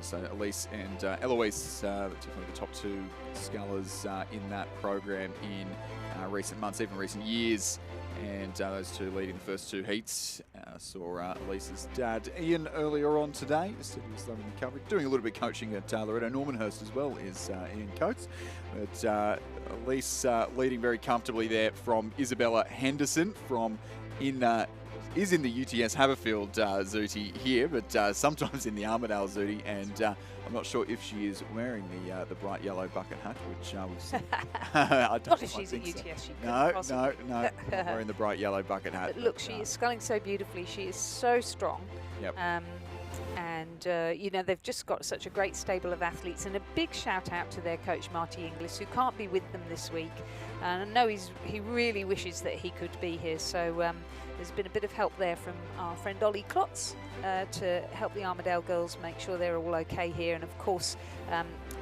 Speaker 2: So Elise and Eloise, definitely the top 2 scullers in that program in recent months, even recent years. And those 2 leading the first 2 heats. Saw Elise's dad, Ian, earlier on today. Said he was loving the coverage. Doing a little bit of coaching at Loretto Normanhurst as well is Ian Coates. But Elise leading very comfortably there from Isabella Henderson from is in the UTS Haberfield Zooty here, but sometimes in the Armidale Zooty, and I'm not sure if she is wearing the bright yellow bucket hat, which we've seen.
Speaker 5: Not if she's at UTS, she couldn't
Speaker 2: No, not wearing the bright yellow bucket hat.
Speaker 5: But look, she is sculling so beautifully. She is so strong.
Speaker 2: Yep.
Speaker 5: And you know, they've just got such a great stable of athletes, and a big shout out to their coach Marty Inglis, who can't be with them this week. And I know he really wishes that he could be here, so there's been a bit of help there from our friend Ollie Klotz to help the Armidale girls make sure they're all okay here. And of course,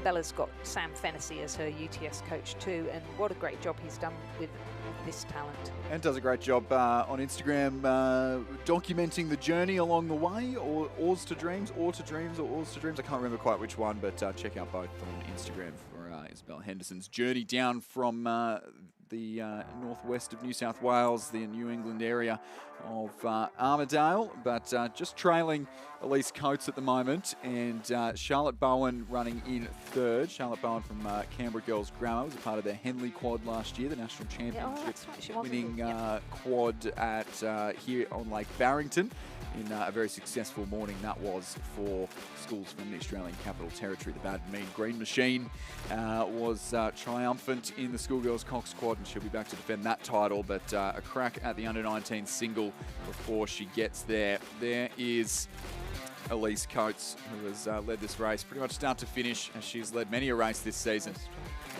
Speaker 5: Bella's got Sam Fennessy as her UTS coach too, and what a great job he's done with this talent. And
Speaker 2: does a great job on Instagram documenting the journey along the way, or Oars to Dreams, or to Dreams, or Oars to Dreams. I can't remember quite which one, but check out both on Instagram for Isabel Henderson's journey down from the northwest of New South Wales, the New England area of Armidale, but just trailing Elise Coates at the moment, and Charlotte Bowen running in third. Charlotte Bowen from Canberra Girls Grammar was a part of their Henley quad last year, the national championship, winning quad at here on Lake Barrington in a very successful morning that was for schools from the Australian Capital Territory. The Bad Mean Green Machine was triumphant in the schoolgirls Cox quad, and she'll be back to defend that title, but a crack at the under-19 single before she gets there. There is Elise Coates, who has led this race pretty much start to finish, as she's led many a race this season,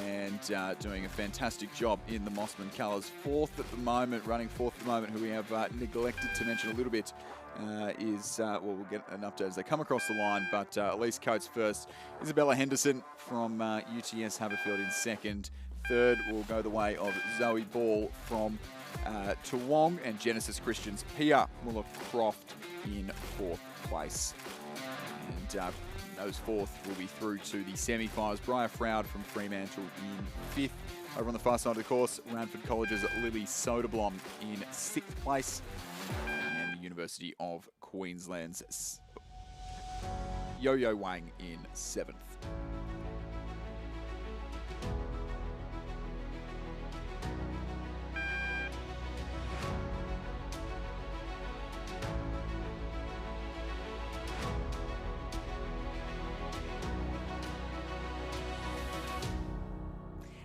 Speaker 2: and doing a fantastic job in the Mossman colours. Fourth at the moment, running fourth at the moment, who we have neglected to mention a little bit, is, well, we'll get an update as they come across the line, but Elise Coates first, Isabella Henderson from UTS Haberfield in second. Third will go the way of Zoe Ball from Toowong, and Genesis Christian's Pia Muller-Croft in fourth place. And those fourth will be through to the semi-finals. Bria Froud from Fremantle in fifth. Over on the far side of the course, Ranford College's Lily Soderblom in sixth place. And the University of Queensland's Yo-Yo Wang in seventh.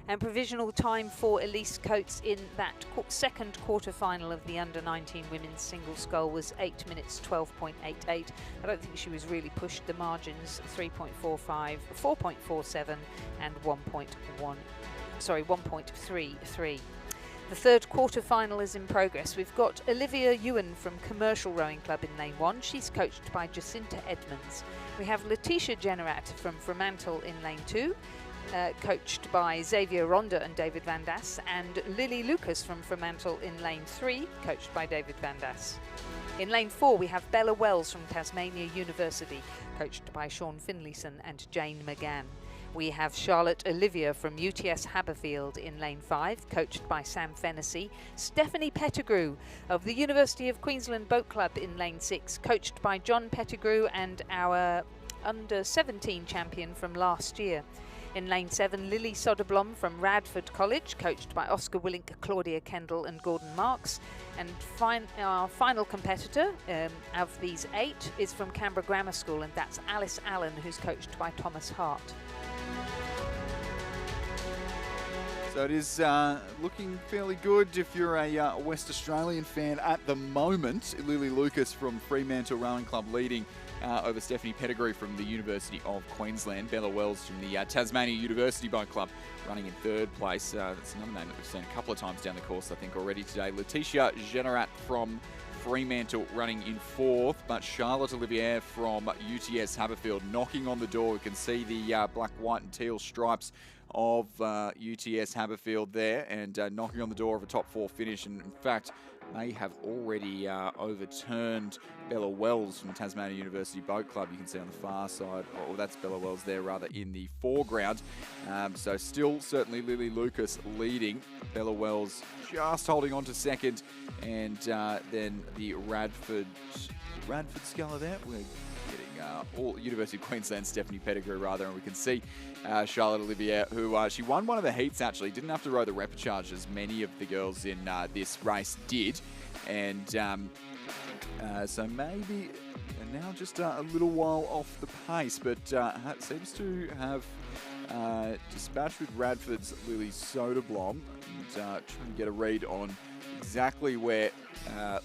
Speaker 5: And provisional time for Elise Coates in that second quarter-final of the under-19 women's single scull was 8 minutes 12.88. I don't think she was really pushed. The margins 3.45, 4.47 and 1.33. The third quarter-final is in progress. We've got Olivia Ewan from Commercial Rowing Club in lane 1. She's coached by Jacinta Edmonds. We have Letitia Generat from Fremantle in lane 2. Coached by Xavier Ronda and David Van Das, and Lily Lucas from Fremantle in lane 3, coached by David Van Das. In lane 4 we have Bella Wells from Tasmania University, coached by Sean Finlayson and Jane McGann. We have Charlotte Olivia from UTS Haberfield in lane 5, coached by Sam Fennessy. Stephanie Pettigrew of the University of Queensland Boat Club in lane 6, coached by John Pettigrew and our under-17 champion from last year. In lane 7, Lily Soderblom from Radford College, coached by Oscar Willink, Claudia Kendall and Gordon Marks. And our final competitor of these 8 is from Canberra Grammar School, and that's Alice Allen, who's coached by Thomas Hart.
Speaker 2: So it is looking fairly good if you're a West Australian fan at the moment. Lily Lucas from Fremantle Rowing Club leading over Stephanie Pettigrew from the University of Queensland. Bella Wells from the Tasmania University Boat Club running in third place. That's another name that we've seen a couple of times down the course, I think, already today. Letitia Generat from Fremantle running in fourth, but Charlotte Olivier from UTS Haberfield knocking on the door. We can see the black, white and teal stripes of UTS Haberfield there, and knocking on the door of a top 4 finish, and in fact may have already overturned Bella Wells from Tasmania University Boat Club. You can see on the far side, or that's Bella Wells there rather, in the foreground. So still certainly Lily Lucas leading, Bella Wells just holding on to second, and then the Radford sculler there. We're getting all University of Queensland Stephanie Pettigrew rather, and we can see Charlotte Olivier, who she won one of the heats actually, didn't have to row the repechage as many of the girls in this race did, and so maybe now just a little while off the pace, but seems to have dispatched with Radford's Lily Soderblom, and trying to get a read on exactly where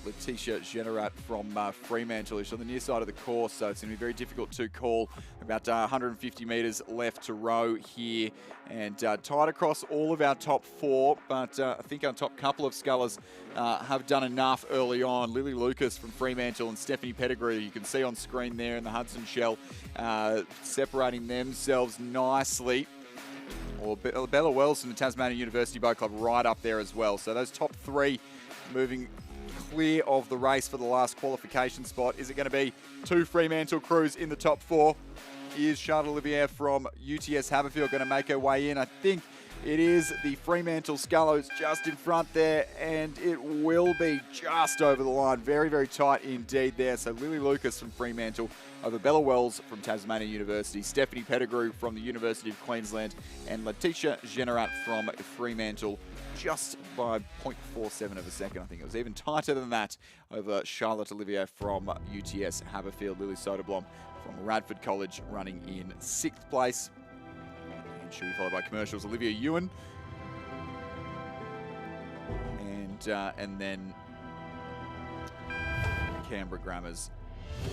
Speaker 2: Letitia Generat from Fremantle is on the near side of the course, so it's going to be very difficult to call. About 150 metres left to row here, and tied across all of our top 4, but I think our top couple of scullers have done enough early on. Lily Lucas from Fremantle and Stephanie Pettigrew, you can see on screen there in the Hudson Shell, separating themselves nicely. Or Bella Wells from the Tasmania University Boat Club right up there as well. So those top 3 moving clear of the race for the last qualification spot. Is it going to be 2 Fremantle crews in the top 4? Is Charlotte Olivier from UTS Haberfield going to make her way in? I think It is the Fremantle Scullos just in front there, and it will be just over the line. Very, very tight indeed there. So Lily Lucas from Fremantle over Bella Wells from Tasmania University, Stephanie Pettigrew from the University of Queensland, and Letitia Generat from Fremantle just by 0.47 of a second. I think it was even tighter than that over Charlotte Olivier from UTS Haberfield, Lily Soderblom from Radford College running in 6th place. And she'll be followed by commercials Olivia Ewan. And then Canberra Grammar's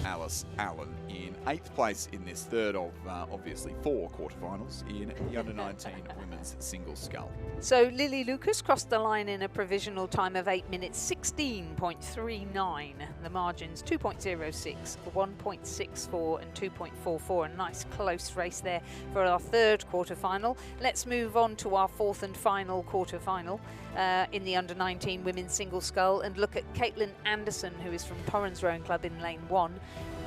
Speaker 2: Alice Allen in 8th place in this third of obviously 4 quarterfinals in the under-19 women's single scull.
Speaker 5: So Lily Lucas crossed the line in a provisional time of 8 minutes 16.39. The margins 2.06, 1.64 and 2.44. A nice close race there for our third quarterfinal. Let's move on to our fourth and final quarterfinal in the under-19 women's single scull and look at Caitlin Anderson, who is from Torrens Rowing Club in lane 1.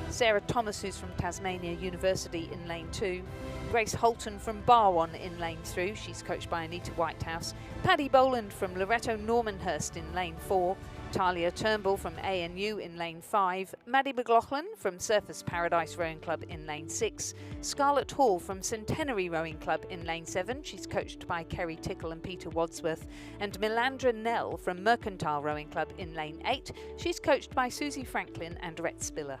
Speaker 5: Sarah Thomas, who's from Tasmania University in lane 2. Grace Holton from Barwon in lane 3. She's coached by Anita Whitehouse. Paddy Boland from Loretto Normanhurst in lane 4. Talia Turnbull from ANU in lane 5. Maddie McLaughlin from Surfers Paradise Rowing Club in lane 6. Scarlett Hall from Centenary Rowing Club in lane 7. She's coached by Kerry Tickle and Peter Wadsworth. And Melandra Nell from Mercantile Rowing Club in lane 8. She's coached by Susie Franklin and Rhett Spiller.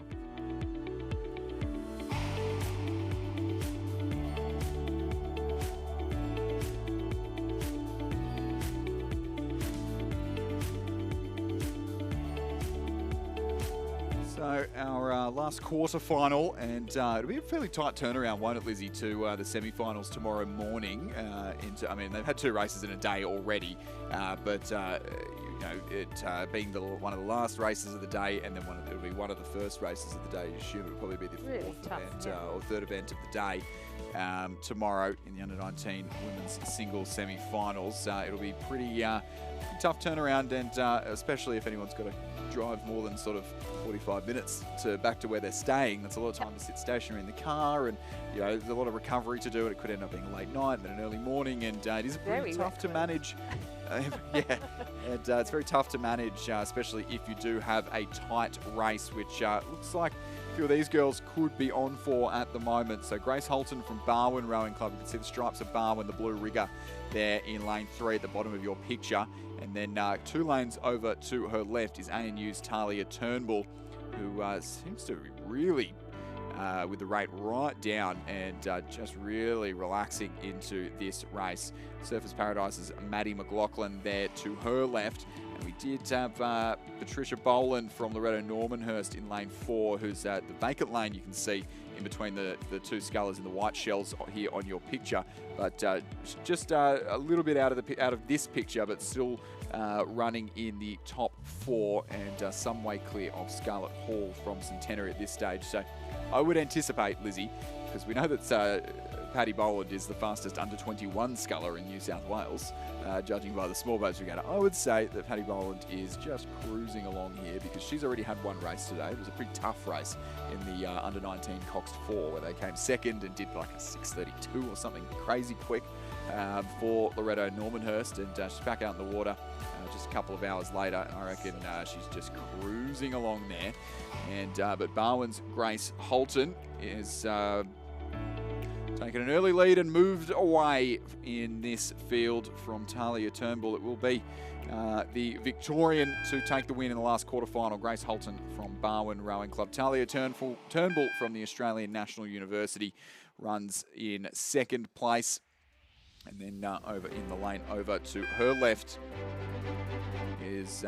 Speaker 2: So our last quarter-final, and it'll be a fairly tight turnaround, won't it, Lizzie, to the semi-finals tomorrow morning. I mean, they've had 2 races in a day already, but you know, it being one of the last races of the day, and then it'll be one of the first races of the day. You assume it'll probably be the fourth event or third event of the day. Tomorrow in the under-19 women's singles semi-finals. It'll be pretty tough turnaround, and especially if anyone's got to drive more than sort of 45 minutes back to where they're staying. That's a lot of time to sit stationary in the car, and you know, there's a lot of recovery to do, and it could end up being a late night and then an early morning, and it is pretty tough to manage. Yeah, and it's very tough to manage, especially if you do have a tight race, which looks like a few of these girls could be on for at the moment. So Grace Holton from Barwon Rowing Club, you can see the stripes of Barwon, the blue rigger there in lane 3 at the bottom of your picture. And then 2 lanes over to her left is ANU's Talia Turnbull, who seems to be really with the rate right down and just really relaxing into this race. Surfers Paradise's Maddie McLaughlin there to her left. And we did have Patricia Boland from Loretto Normanhurst in lane 4, who's the vacant lane you can see in between the 2 scullers in the white shells here on your picture. But just a little bit out of this picture, but still running in the top 4 and some way clear of Scarlett Hall from Centenary at this stage. So I would anticipate, Lizzie, because we know that Paddy Boland is the fastest under-21 sculler in New South Wales, judging by the small boats regatta. I would say that Paddy Boland is just cruising along here because she's already had 1 race today. It was a pretty tough race in the under-19 Coxed 4, where they came second and did like a 6:32 or something crazy quick for Loretto Normanhurst, and she's back out in the water just a couple of hours later, and I reckon she's just cruising along there. And but Barwon's Grace Holton is taken an early lead and moved away in this field from Talia Turnbull. It will be the Victorian to take the win in the last quarterfinal, Grace Holton from Barwon Rowing Club. Talia Turnbull from the Australian National University runs in 2nd place. And then over in the lane over to her left is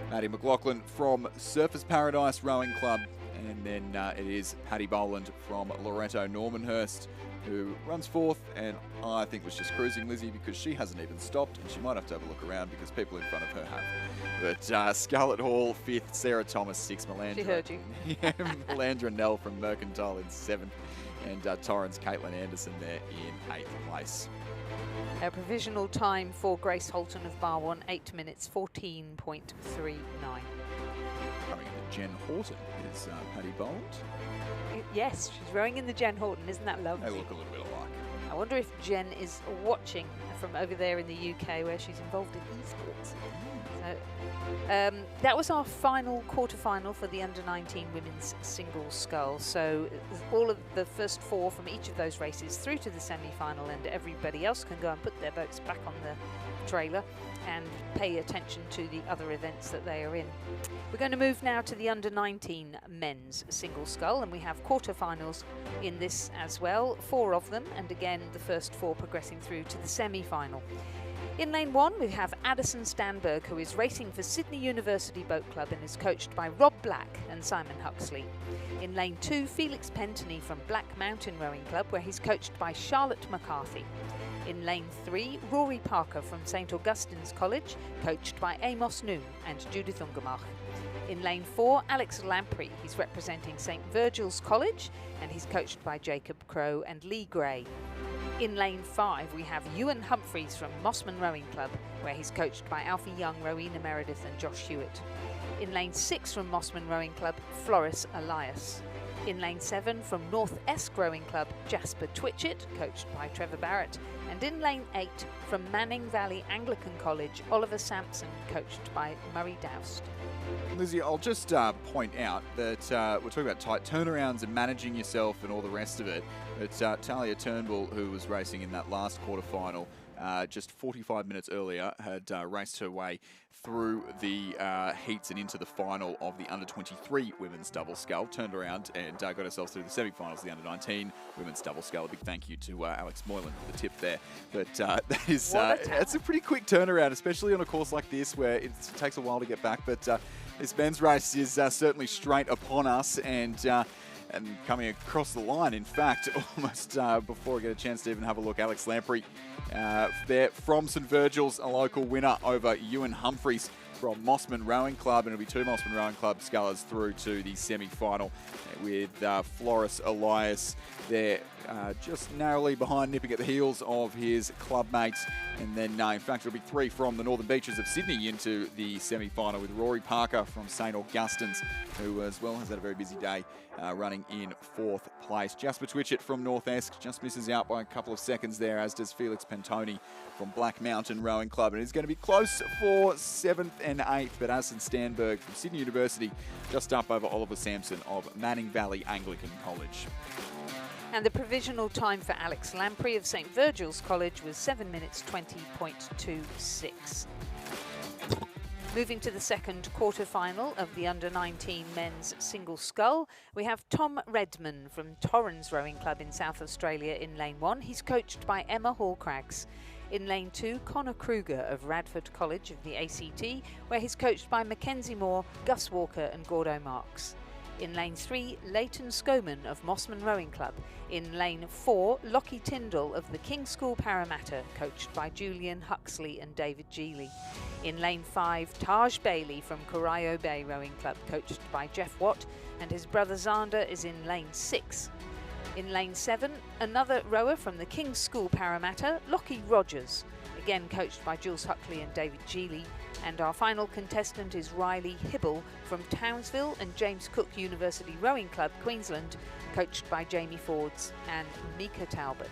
Speaker 2: Maddie McLaughlin from Surfers Paradise Rowing Club. And then it is Paddy Boland from Loretto Normanhurst, who runs 4th, and I think was just cruising, Lizzie, because she hasn't even stopped, and she might have to have a look around because people in front of her have. But Scarlett Hall 5th, Sarah Thomas 6th, Melandra.
Speaker 5: She heard you.
Speaker 2: Melandra Nell from Mercantile in 7th, and Torrens Caitlin Anderson there in 8th place.
Speaker 5: A provisional time for Grace Holton of Barwon, 8 minutes 14.39.
Speaker 2: Coming into Jen Horton is Paddy Boland.
Speaker 5: Yes, she's rowing in the Jen Horton, isn't that lovely?
Speaker 2: They look a little bit alike.
Speaker 5: I wonder if Jen is watching from over there in the UK where she's involved in esports. So that was our final quarter-final for the under-19 women's singles scull. So all of the first 4 from each of those races through to the semi-final, and everybody else can go and put their boats back on the trailer and pay attention to the other events that they are in. We're going to move now to the under-19 men's single scull, and we have quarter-finals in this as well, 4 of them, and again the first 4 progressing through to the semi-final. In lane 1 we have Addison Stanberg, who is racing for Sydney University Boat Club and is coached by Rob Black and Simon Huxley. In lane 2, Felix Pentony from Black Mountain Rowing Club, where he's coached by Charlotte McCarthy. In lane 3, Rory Parker from St Augustine's College, coached by Amos Noon and Judith Ungemach. In lane 4, Alex Lamprey, he's representing St Virgil's College and he's coached by Jacob Crow and Lee Gray. In lane 5 we have Ewan Humphreys from Mossman Rowing Club, where he's coached by Alfie Young, Rowena Meredith and Josh Hewitt. In lane 6 from Mossman Rowing Club, Floris Elias. In lane 7 from North Esk Rowing Club, Jasper Twitchett, coached by Trevor Barrett. And in lane 8 from Manning Valley Anglican College, Oliver Sampson, coached by Murray Doust.
Speaker 2: Lizzie, I'll just point out that we're talking about tight turnarounds and managing yourself and all the rest of it. But Talia Turnbull, who was racing in that last quarterfinal, just 45 minutes earlier, had raced her way through the heats and into the final of the under-23 women's double scull, turned around and got herself through the semi-finals of the under-19 women's double scull. A big thank you to Alex Moylan for the tip there. But that is it's a pretty quick turnaround, especially on a course like this where it takes a while to get back. But this men's race is certainly straight upon us, and coming across the line, in fact, almost before I get a chance to even have a look, Alex Lamprey there from St Virgil's, a local winner over Ewan Humphreys from Mossman Rowing Club, and it'll be 2 Mossman Rowing Club scullers through to the semi-final with Floris Elias there just narrowly behind, nipping at the heels of his club mates. And then, in fact, it'll be 3 from the Northern Beaches of Sydney into the semi-final with Rory Parker from St Augustine's, who as well has had a very busy day running in 4th place. Jasper Twitchett from North Esk just misses out by a couple of seconds there, as does Felix Pentony from Black Mountain Rowing Club. And it's going to be close for 7th and 8th, but Addison Stanberg from Sydney University just up over Oliver Sampson of Manning Valley Anglican College.
Speaker 5: And the provisional time for Alex Lamprey of St Virgil's College was 7 minutes 20.26. Moving to the second quarter-final of the under-19 men's single scull, we have Tom Redman from Torrens Rowing Club in South Australia in lane 1. He's coached by Emma Hall-Craggs. In lane 2, Connor Kruger of Radford College of the ACT, where he's coached by Mackenzie Moore, Gus Walker and Gordo Marks. In lane 3, Leighton Skoman of Mossman Rowing Club. In lane 4, Lockie Tyndall of the King's School Parramatta, coached by Julian Huxley and David Geely. In lane 5, Taj Bailey from Corio Bay Rowing Club, coached by Jeff Watt, and his brother Zander is in lane 6. In lane 7, another rower from the King's School Parramatta, Lockie Rogers, again coached by Jules Huxley and David Geely. And our final contestant is Riley Hibble from Townsville and James Cook University Rowing Club, Queensland, coached by Jamie Fords and Mika Talbot.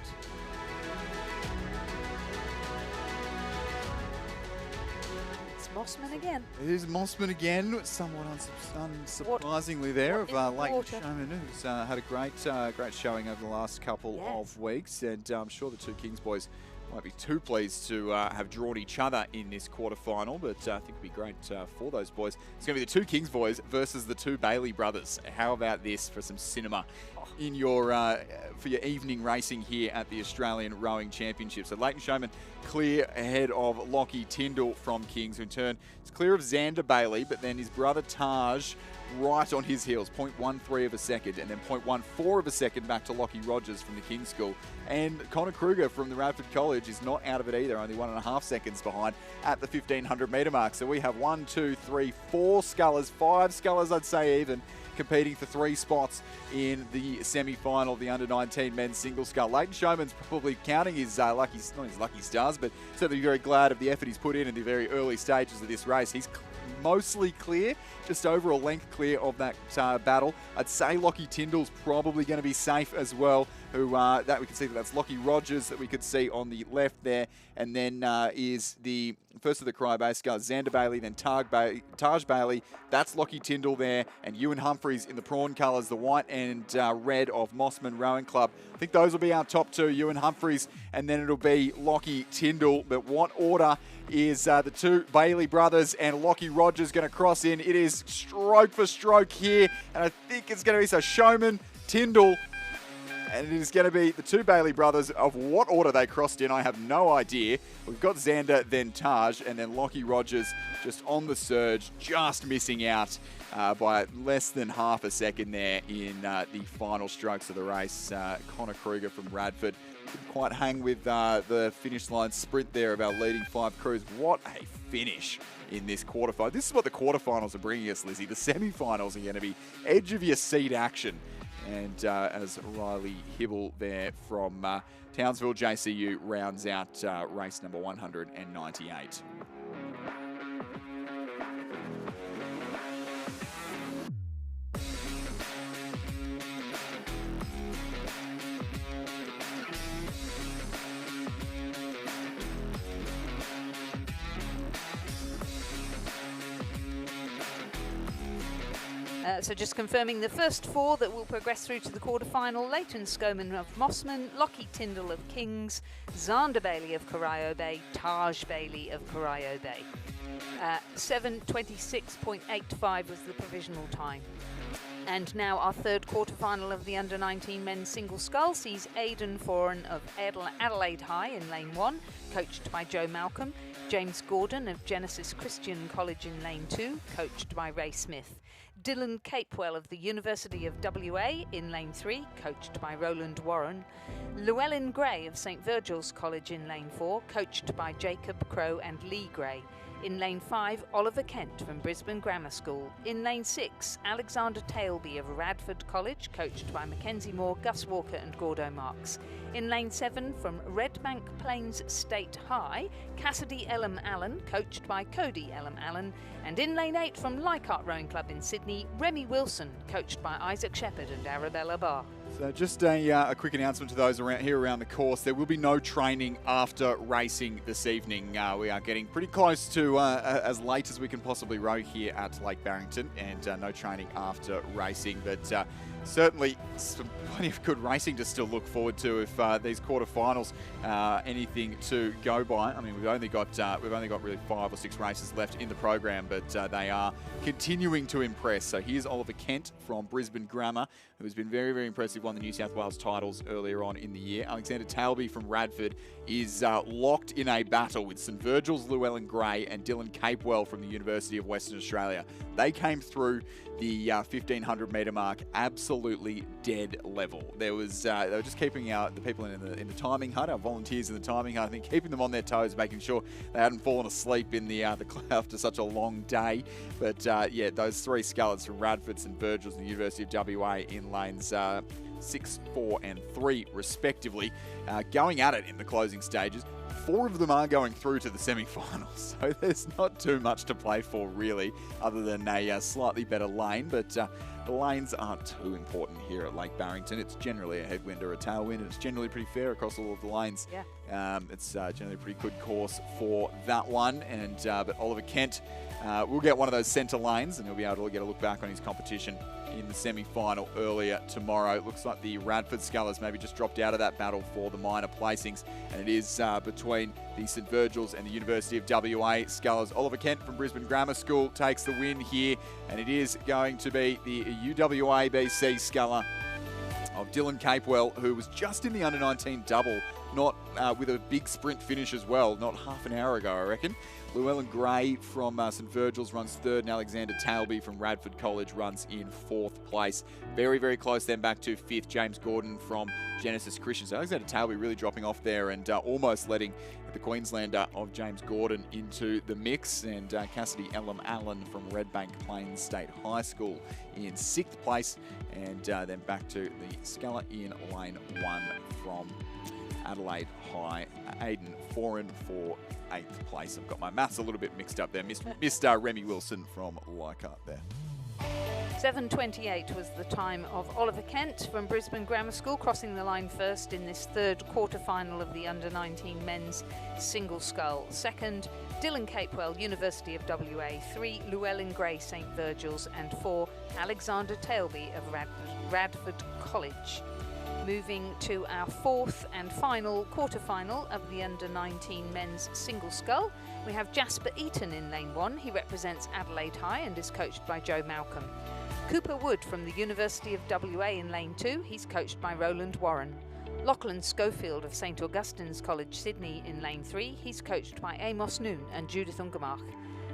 Speaker 5: It's Mossman again.
Speaker 2: It is Mossman again, somewhat unsurprisingly there, of Leighton Showman, who's had a great showing over the last couple of weeks, and I'm sure the 2 Kings boys might be too pleased to have drawn each other in this quarterfinal, but I think it'd be great for those boys. It's going to be the 2 Kings boys versus the 2 Bailey brothers. How about this for some cinema in your for your evening racing here at the Australian Rowing Championship? So Leighton Showman clear ahead of Lockie Tyndall from Kings, who in turn is clear of Xander Bailey, but then his brother Taj right on his heels, 0.13 of a second, and then 0.14 of a second back to Lockie Rogers from the King's School. And Connor Kruger from the Radford College is not out of it either, only 1.5 seconds behind at the 1500 metre mark. So we have 1, 2, 3, 4 scullers, 5 scullers I'd say even, competing for 3 spots in the semi-final of the under-19 men's single scull. Leighton Showman's probably counting his not his lucky stars, but certainly very glad of the effort he's put in the very early stages of this race. He's mostly clear, just over a length clear of that battle. I'd say Lockie Tyndall's probably going to be safe as well, who that we can see that's Lockie Rogers that we could see on the left there, and then is the first of the cryo-base sculls, Xander Bailey, then Taj Bailey, that's Lockie Tyndall there, and Ewan Humphreys in the prawn colours, the white and red of Mossman Rowing Club. I think those will be our top 2, Ewan Humphreys, and then it'll be Lockie Tyndall. But what order is the 2 Bailey brothers and Lockie Rogers going to cross in? It is stroke for stroke here, and I think it's going to be so Showman, Tyndall, and it is going to be the 2 Bailey brothers. Of what order they crossed in, I have no idea. We've got Xander, then Taj, and then Lockie Rogers just on the surge, just missing out by less than half a second there in the final strokes of the race. Connor Kruger from Radford couldn't quite hang with the finish line sprint there of our leading 5 crews. What a finish in this quarterfinal. This is what the quarterfinals are bringing us, Lizzie. The semi-finals are going to be edge of your seat action. And as Riley Hibble there from Townsville JCU rounds out race number 198.
Speaker 5: So just confirming the first 4 that will progress through to the quarterfinal: Leighton Skoman of Mossman, Lockie Tyndall of Kings, Xander Bailey of Corio Bay, Taj Bailey of Corio Bay. 7:26.85 was the provisional time. And now our third quarterfinal of the under-19 men's single scull sees Aidan Foran of Adelaide High in lane 1, coached by Joe Malcolm, James Gordon of Genesis Christian College in lane 2, coached by Ray Smith, Dylan Capewell of the University of WA in lane 3, coached by Roland Warren, Llewellyn Gray of St Virgil's College in lane 4, coached by Jacob Crow and Lee Gray. In lane 5, Oliver Kent from Brisbane Grammar School. In lane 6, Alexander Tailby of Radford College, coached by Mackenzie Moore, Gus Walker and Gordo Marks. In lane 7, from Redbank Plains State High, Cassidy Ellum Allen, coached by Cody Ellum Allen. And in lane 8, from Leichhardt Rowing Club in Sydney, Remy Wilson, coached by Isaac Shepherd and Arabella Barr.
Speaker 2: So just a quick announcement to those around the course. There will be no training after racing this evening. We are getting pretty close to as late as we can possibly row here at Lake Barrington, and no training after racing. But certainly plenty of good racing to still look forward to if these quarterfinals anything to go by. I mean, we've only got really 5 or 6 races left in the program, but they are continuing to impress. So here's Oliver Kent from Brisbane Grammar, who has been very, very impressive, won the New South Wales titles earlier on in the year. Alexander Tailby from Radford is locked in a battle with St Virgil's Llewellyn Gray and Dylan Capewell from the University of Western Australia. They came through the 1500 metre mark absolutely dead level. There was they were just keeping the people in the timing hut, our volunteers in the timing hut, I think, keeping them on their toes, making sure they hadn't fallen asleep in the after such a long day. But yeah, those 3 scullers from Radford, St Virgil's and the University of WA in lanes 6, 4 and 3 respectively, going at it in the closing stages. 4 of them are going through to the semi-finals, so there's not too much to play for really, other than a slightly better lane. But the lanes aren't too important here at Lake Barrington. It's generally a headwind or a tailwind, and it's generally pretty fair across all of the lanes.
Speaker 5: Yeah.
Speaker 2: It's generally a pretty good course for that one. And but Oliver Kent will get one of those centre lanes, and he'll be able to get a look back on his competition in the semi-final earlier tomorrow. It looks like the Radford Scullers maybe just dropped out of that battle for the minor placings, and it is between the St Virgil's and the University of WA Scullers. Oliver Kent from Brisbane Grammar School takes the win here, and it is going to be the UWA BC Sculler of Dylan Capewell, who was just in the under-19 double, not with a big sprint finish as well, not half an hour ago, I reckon. Llewellyn Gray from St Virgil's runs third, and Alexander Tailby from Radford College runs in fourth place. Very, very close then back to fifth, James Gordon from Genesis Christian. So Alexander Tailby really dropping off there and almost letting the Queenslander of James Gordon into the mix. And Cassidy Elam Allen from Redbank Plains State High School in sixth place. And then back to the Sculler in lane 1 from Adelaide High, Aidan Foran for 8th place. I've got my maths a little bit mixed up there. Mr. Remy Wilson from Leichhardt there.
Speaker 5: 7:28 was the time of Oliver Kent from Brisbane Grammar School, crossing the line first in this third quarter-final of the under-19 men's single scull. Second, Dylan Capewell, University of WA. 3, Llewellyn Gray, St Virgil's. And 4, Alexander Tailby of Radford College. Moving to our fourth and final quarter-final of the under-19 men's single scull, we have Jasper Eaton in lane 1. He represents Adelaide High and is coached by Joe Malcolm. Cooper Wood from the University of WA in lane 2. He's coached by Roland Warren. Lachlan Schofield of St Augustine's College, Sydney in lane 3. He's coached by Amos Noon and Judith Ungermach.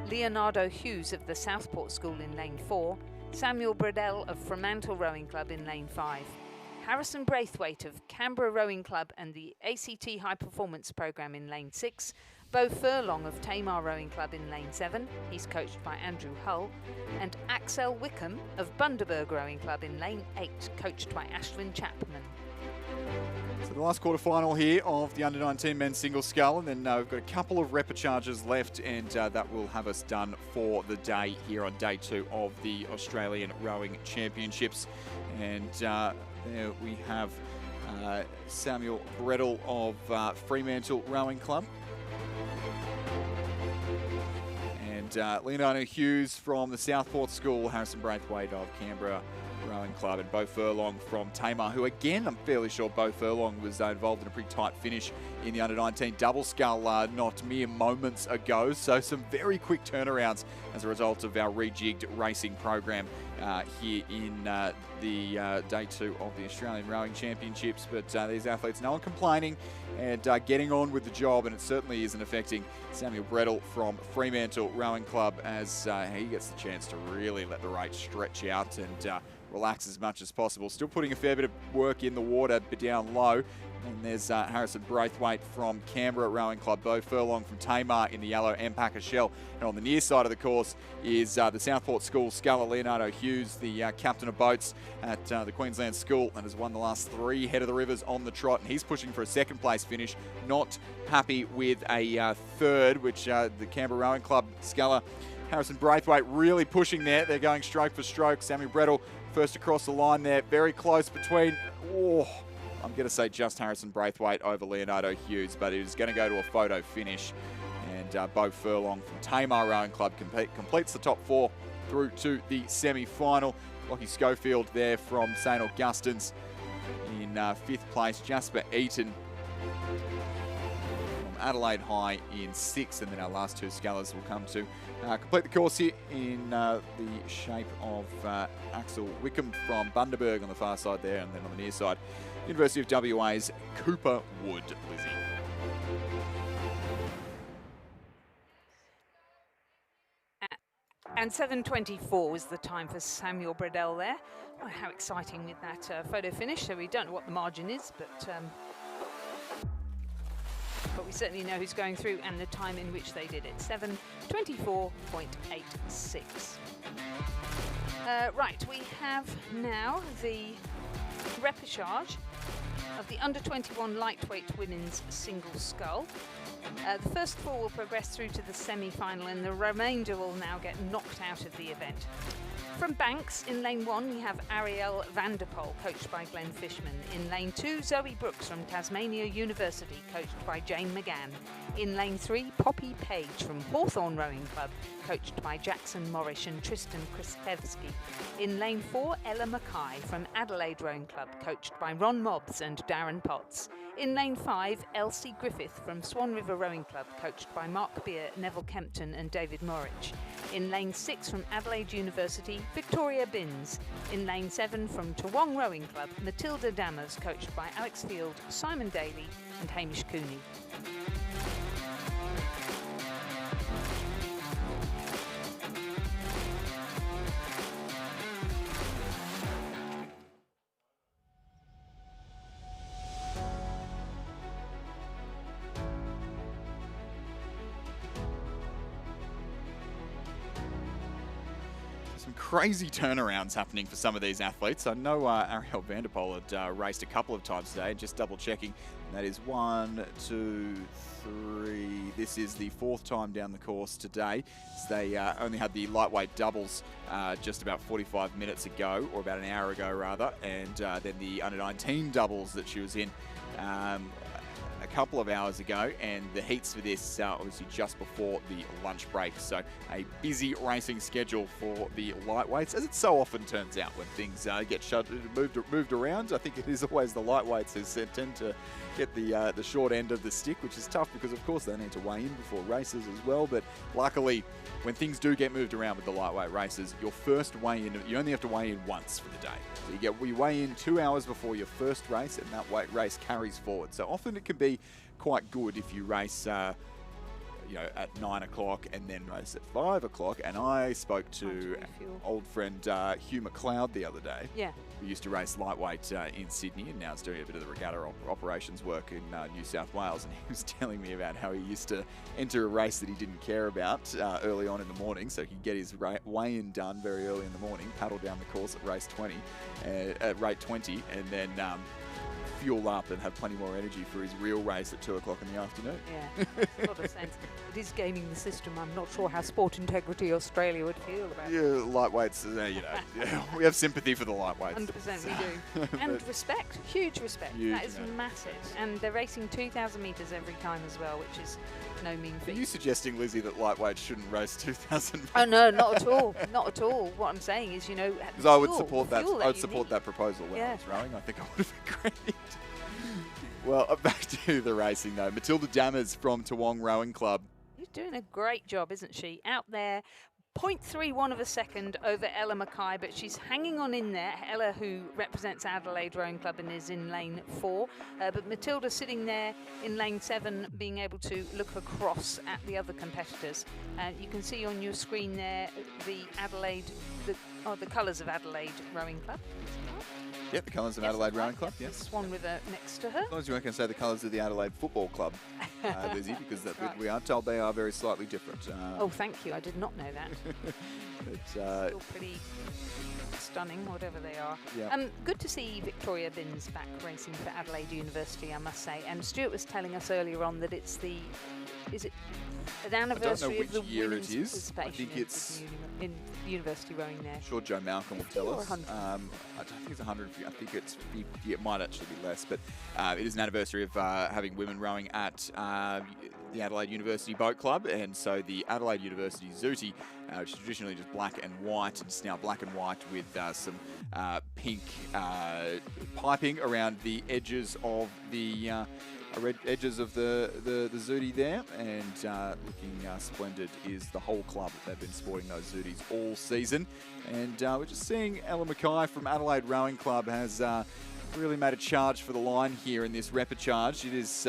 Speaker 5: Leonardo Hughes of the Southport School in lane 4. Samuel Bradell of Fremantle Rowing Club in lane 5. Harrison Braithwaite of Canberra Rowing Club and the ACT High Performance Programme in lane 6. Bo Furlong of Tamar Rowing Club in lane 7. He's coached by Andrew Hull. And Axel Wickham of Bundaberg Rowing Club in lane 8, coached by Ashlyn Chapman.
Speaker 2: So the last quarter-final here of the under-19 men's single scull, and then we've got a couple of repecharges left, and that will have us done for the day here on day 2 of the Australian Rowing Championships. And there we have Samuel Bredel of Fremantle Rowing Club. And Leonardo Hughes from the Southport School, Harrison Braithwaite of Canberra Rowing Club, and Bo Furlong from Tamar, who again, I'm fairly sure Bo Furlong was involved in a pretty tight finish in the under-19 double scull not mere moments ago. So some very quick turnarounds as a result of our rejigged racing program here in the day 2 of the Australian Rowing Championships. But these athletes, no one complaining and getting on with the job, and it certainly isn't affecting Samuel Bredel from Fremantle Rowing Club as he gets the chance to really let the rate stretch out and relax as much as possible. Still putting a fair bit of work in the water, but down low. And there's Harrison Braithwaite from Canberra Rowing Club, Bo Furlong from Tamar in the yellow Ampacker shell. And on the near side of the course is the Southport School sculler, Leonardo Hughes, the captain of boats at the Queensland School, and has won the last 3 Head of the Rivers on the trot. And he's pushing for a second place finish, not happy with a third, which the Canberra Rowing Club sculler, Harrison Braithwaite, really pushing there. They're going stroke for stroke. Samuel Bredel first across the line there, very close between, I'm going to say just Harrison Braithwaite over Leonardo Hughes, but it is going to go to a photo finish. And Bo Furlong from Tamar Rowing Club completes the top 4 through to the semi-final. Lockie Schofield there from St Augustine's in 5th place. Jasper Eaton from Adelaide High in 6th, and then our last 2 scullers will come to complete the course here in the shape of Axel Wickham from Bundaberg on the far side there, and then on the near side, University of WA's Cooper Wood, Lizzie.
Speaker 5: And 7:24 was the time for Samuel Bredel there. Oh, how exciting with that photo finish. So we don't know what the margin is, but we certainly know who's going through and the time in which they did it. 7:24.86. Right, we have now the repechage of the under-21 lightweight women's single scull. The first 4 will progress through to the semi-final, and the remainder will now get knocked out of the event. From Banks, in lane 1, we have Ariel Vanderpoel, coached by Glenn Fishman. In lane 2, Zoe Brooks from Tasmania University, coached by Jane McGann. In lane 3, Poppy Page from Hawthorn Rowing Club, coached by Jackson Morrish and Tristan Krispevsky. In lane 4, Ella Mackay from Adelaide Rowing Club, coached by Ron Mobbs and Darren Potts. In lane 5, Elsie Griffith from Swan River Rowing Club, coached by Mark Beer, Neville Kempton and David Morrich. In lane 6 from Adelaide University, Victoria Binns. In lane 7 from Toowong Rowing Club, Matilda Dammers, coached by Alex Field, Simon Daly and Hamish Cooney.
Speaker 2: some crazy turnarounds happening for some of these athletes. I know Ariel Vanderpoel had raced a couple of times today, just double checking. That is 1, 2, 3. This is the 4th time down the course today. So they only had the lightweight doubles just about 45 minutes ago, or about an hour ago rather, and then the under-19 doubles that she was in a couple of hours ago, and the heats for this obviously just before the lunch break. So a busy racing schedule for the lightweights, as it so often turns out when things get moved around. I think it is always the lightweights who tend to get the short end of the stick, which is tough because of course they need to weigh in before races as well. But luckily, when things do get moved around with the lightweight races, your first weigh-in, you only have to weigh in once for the day. So you weigh in 2 hours before your first race, and that race carries forward. So often it can be quite good if you race at 9 o'clock and then race at 5 o'clock. And I spoke to old friend Hugh McLeod the other day, who used to race lightweight in Sydney and now is doing a bit of the regatta operations work in New South Wales. And he was telling me about how he used to enter a race that he didn't care about early on in the morning, so he could get his weigh-in done very early in the morning, paddle down the course at rate 20, and then fuel up and have plenty more energy for his real race at 2 o'clock in the afternoon.
Speaker 5: Yeah, makes a lot of sense. It is gaming the system. I'm not sure how Sport Integrity Australia would feel about it.
Speaker 2: Yeah, lightweights, we have sympathy for the lightweights.
Speaker 5: 100% we do. And respect, huge respect. That is massive. And they're racing 2,000 metres every time as well, which is no mean feat.
Speaker 2: Are you suggesting, Lizzie, that lightweights shouldn't race 2,000 metres?
Speaker 5: Oh, no, not at all. Not at all. What I'm saying is, because
Speaker 2: I would support that. I would support that proposal when I was rowing. I think I would have agreed. Well, back to the racing though. Matilda Dammers from Toowong Rowing Club.
Speaker 5: She's doing a great job, isn't she? Out there, 0.31 of a second over Ella Mackay, but she's hanging on in there. Ella, who represents Adelaide Rowing Club and is in lane 4, but Matilda sitting there in lane 7, being able to look across at the other competitors. You can see on your screen there the colours of Adelaide Rowing Club.
Speaker 2: Yep, the colours of Adelaide Rowing Club, yes.
Speaker 5: Swan River next to her.
Speaker 2: As long as you weren't going to say the colours of the Adelaide Football Club, Lizzie, because we are told they are very slightly different.
Speaker 5: Oh, thank you. I did not know that. Still pretty stunning, whatever they are.
Speaker 2: Yeah.
Speaker 5: Good to see Victoria Binns back racing for Adelaide University, I must say. And Stuart was telling us earlier on that it's an anniversary of the women's participation.
Speaker 2: I think it's
Speaker 5: in university rowing there.
Speaker 2: I'm sure Joe Malcolm will tell us.
Speaker 5: 100?
Speaker 2: I don't think it's 100. I think it's 50. It might actually be less, but it is an anniversary of having women rowing at the Adelaide University Boat Club, and so the Adelaide University Zooty, which is traditionally just black and white, it's now black and white with some pink piping around the edges of the edges of the Zooty there, and looking splendid is the whole club. They've been sporting those Zooties all season, and we're just seeing Ella Mackay from Adelaide Rowing Club has really made a charge for the line here in this repechage. It is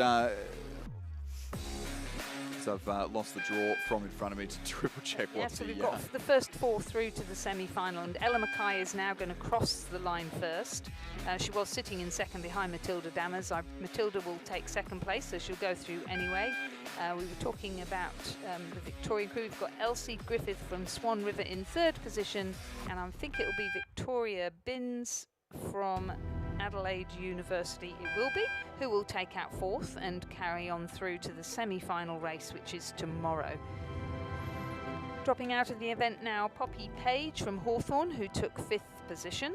Speaker 2: I've lost the draw from in front of me to triple check what
Speaker 5: so we've got the first 4 through to the semi-final, and Ella Mackay is now going to cross the line first. She was sitting in second behind Matilda Dammers. Matilda will take second place, so she'll go through anyway. We were talking about the Victorian crew. We've got Elsie Griffith from Swan River in 3rd position, and I think it will be Victoria Binns from Adelaide University, it will be, who will take out 4th and carry on through to the semi-final race, which is tomorrow. Dropping out of the event now, Poppy Page from Hawthorn, who took 5th position.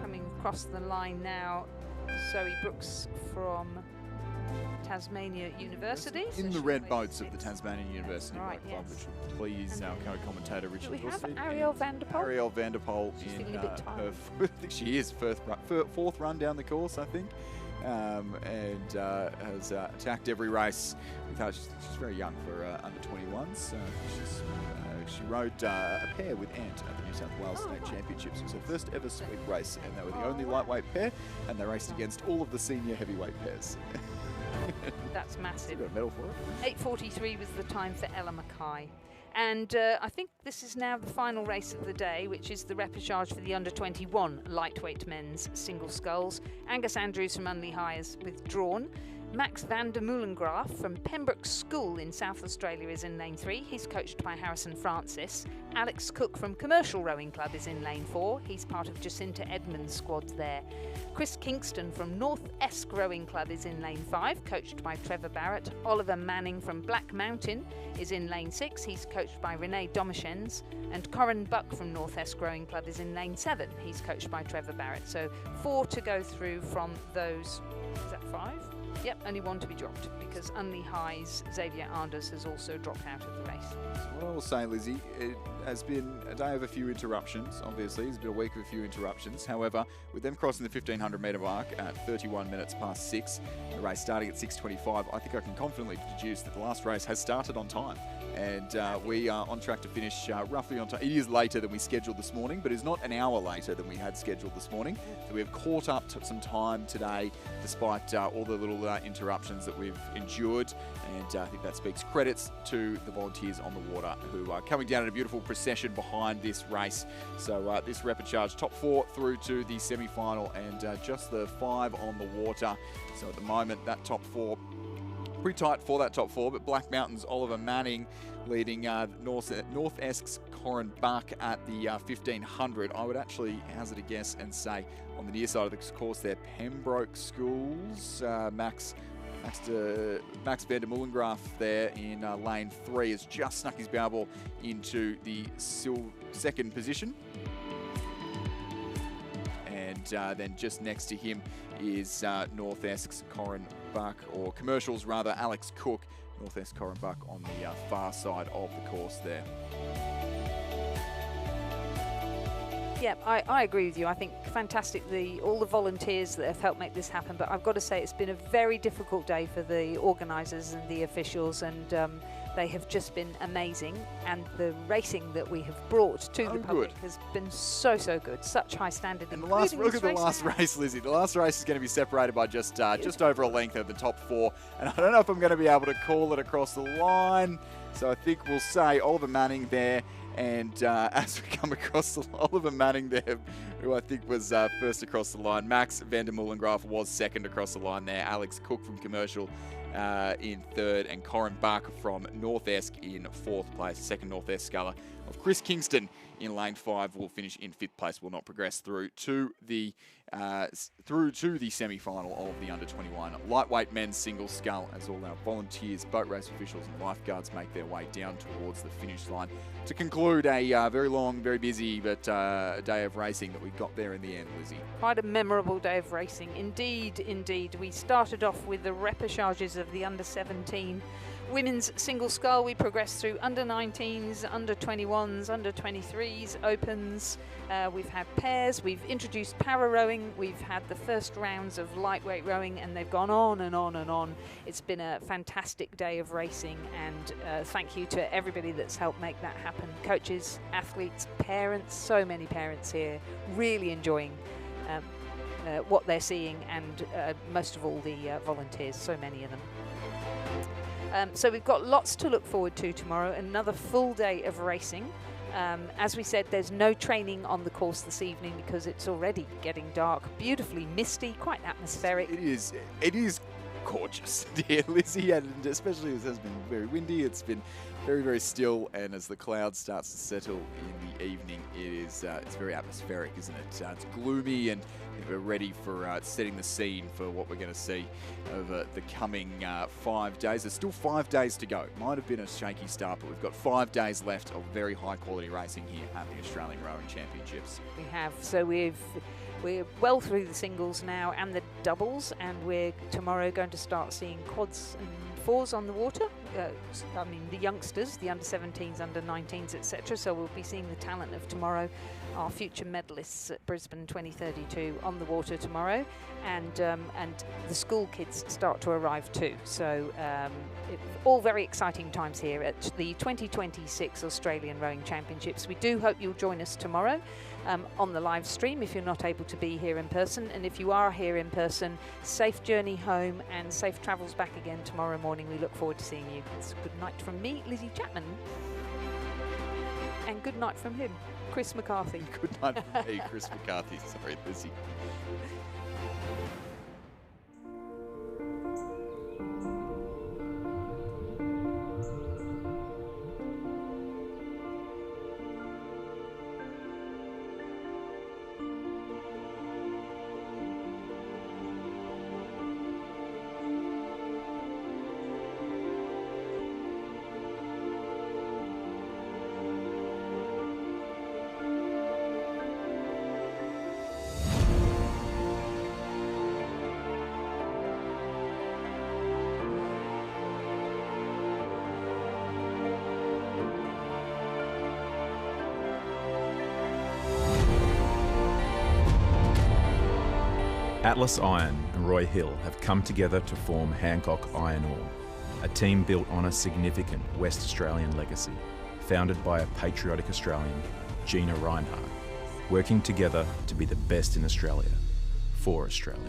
Speaker 5: Coming across the line now, Zoe Brooks from Tasmania University.
Speaker 2: In the red boats of the Tasmanian University Boat Club, which will please our co-commentator Richard Wilson.
Speaker 5: We have Ariel Vanderpoel.
Speaker 2: Ariel Vanderpoel in her, I think she is 4th run down the course, I think, and has attacked every race. She's very young for under 21s. She rode a pair with Ant at the New South Wales State Championships. It was her first ever sweep race, and they were the only lightweight pair, and they raced against all of the senior heavyweight pairs.
Speaker 5: That's massive.
Speaker 2: Got a medal for it.
Speaker 5: 8:43 was the time for Ella Mackay. And I think this is now the final race of the day, which is the repechage for the under-21 lightweight men's single sculls. Angus Andrews from Unley High has withdrawn. Max van der Meulengraaf from Pembroke School in South Australia is in lane 3. He's coached by Harrison Francis. Alex Cook from Commercial Rowing Club is in lane 4. He's part of Jacinta Edmonds' squad there. Chris Kingston from North Esk Rowing Club is in lane 5, coached by Trevor Barrett. Oliver Manning from Black Mountain is in lane 6. He's coached by Renee Domichens. And Corin Buck from North Esk Rowing Club is in lane 7. He's coached by Trevor Barrett. So 4 to go through from those. Is that 5? Yep, only 1 to be dropped because Unley High's Xavier Anders has also dropped out of the race.
Speaker 2: So what I will say, Lizzie, it has been a day of a few interruptions, obviously. It's been a week of a few interruptions. However, with them crossing the 1,500 metre mark at 31 minutes past 6, the race starting at 6:25, I think I can confidently deduce that the last race has started on time. And we are on track to finish roughly on time. It is later than we scheduled this morning, but it's not an hour later than we had scheduled this morning. So we have caught up to some time today, despite all the little interruptions that we've endured. And I think that speaks credits to the volunteers on the water who are coming down in a beautiful procession behind this race. So this repechage, top 4 through to the semi-final and just the 5 on the water. So at the moment, that top 4 pretty tight for that top 4, but Black Mountain's Oliver Manning leading North Esk's Corin Buck at the 1,500. I would actually hazard a guess and say on the near side of the course there, Pembroke Schools, Max van der Meulengraaf there in lane 3 has just snuck his bow ball into the second position. And then just next to him is North Esk's Corin Buck, or Commercials rather, Alex Cook, North Esk Corin Buck on the far side of the course there.
Speaker 5: Yeah, I agree with you. I think fantastic, all the volunteers that have helped make this happen, but I've got to say it's been a very difficult day for the organisers and the officials, and they have just been amazing, and the racing that we have brought to the public has been so good. Such high standard.
Speaker 2: And look at the last race, Lizzie. The last race is going to be separated by just over a length of the top 4, and I don't know if I'm going to be able to call it across the line. So I think we'll say Oliver Manning there. And as we come across Oliver Manning there, who I think was first across the line, Max van der Meulengraaf was second across the line there, Alex Cook from Commercial in 3rd, and Corin Buck from North Esk in 4th place, second North Esk sculler of Chris Kingston in lane 5 will finish in 5th place, will not progress through to the semi-final of the under-21 lightweight men's single scull, as all our volunteers, boat race officials and lifeguards make their way down towards the finish line to conclude a very long, very busy but day of racing that we got there in the end, Lizzie.
Speaker 5: Quite a memorable day of racing, indeed. We started off with the repechages of the under-17 women's single scull. We progressed through under-19s, under-21s, under-23s, opens. We've had pairs. We've introduced para rowing. We've had the first rounds of lightweight rowing, and they've gone on and on and on. It's been a fantastic day of racing, and thank you to everybody that's helped make that happen. Coaches, athletes, parents, so many parents here really enjoying what they're seeing, and most of all the volunteers, so many of them. So we've got lots to look forward to tomorrow, another full day of racing. As we said, there's no training on the course this evening because it's already getting dark, beautifully misty, quite atmospheric.
Speaker 2: It is gorgeous, dear Lizzie, and especially as it has been very windy, it's been very, very still, and as the cloud starts to settle in the evening, it's very atmospheric, isn't it? It's gloomy, and we're ready for setting the scene for what we're going to see over the coming 5 days. There's still 5 days to go. Might have been a shaky start, but we've got 5 days left of very high quality racing here at the Australian Rowing Championships.
Speaker 5: We have, so we're well through the singles now and the doubles, and we're tomorrow going to start seeing quads and 4s on the water. I mean the youngsters, the under-17s, under-19s, etc. So we'll be seeing the talent of tomorrow, our future medalists at Brisbane 2032 on the water tomorrow, and the school kids start to arrive too. So all very exciting times here at the 2026 Australian Rowing Championships. We do hope you'll join us tomorrow on the live stream if you're not able to be here in person, and if you are here in person, safe journey home and safe travels back again tomorrow morning. We look forward to seeing you. It's a good night from me, Lizzie Chapman, and good night from him, Chris McCarthy.
Speaker 2: Good night from me, Chris McCarthy. Sorry, Lizzie.
Speaker 6: Atlas Iron and Roy Hill have come together to form Hancock Iron Ore, a team built on a significant West Australian legacy, founded by a patriotic Australian, Gina Reinhardt, working together to be the best in Australia, for Australia.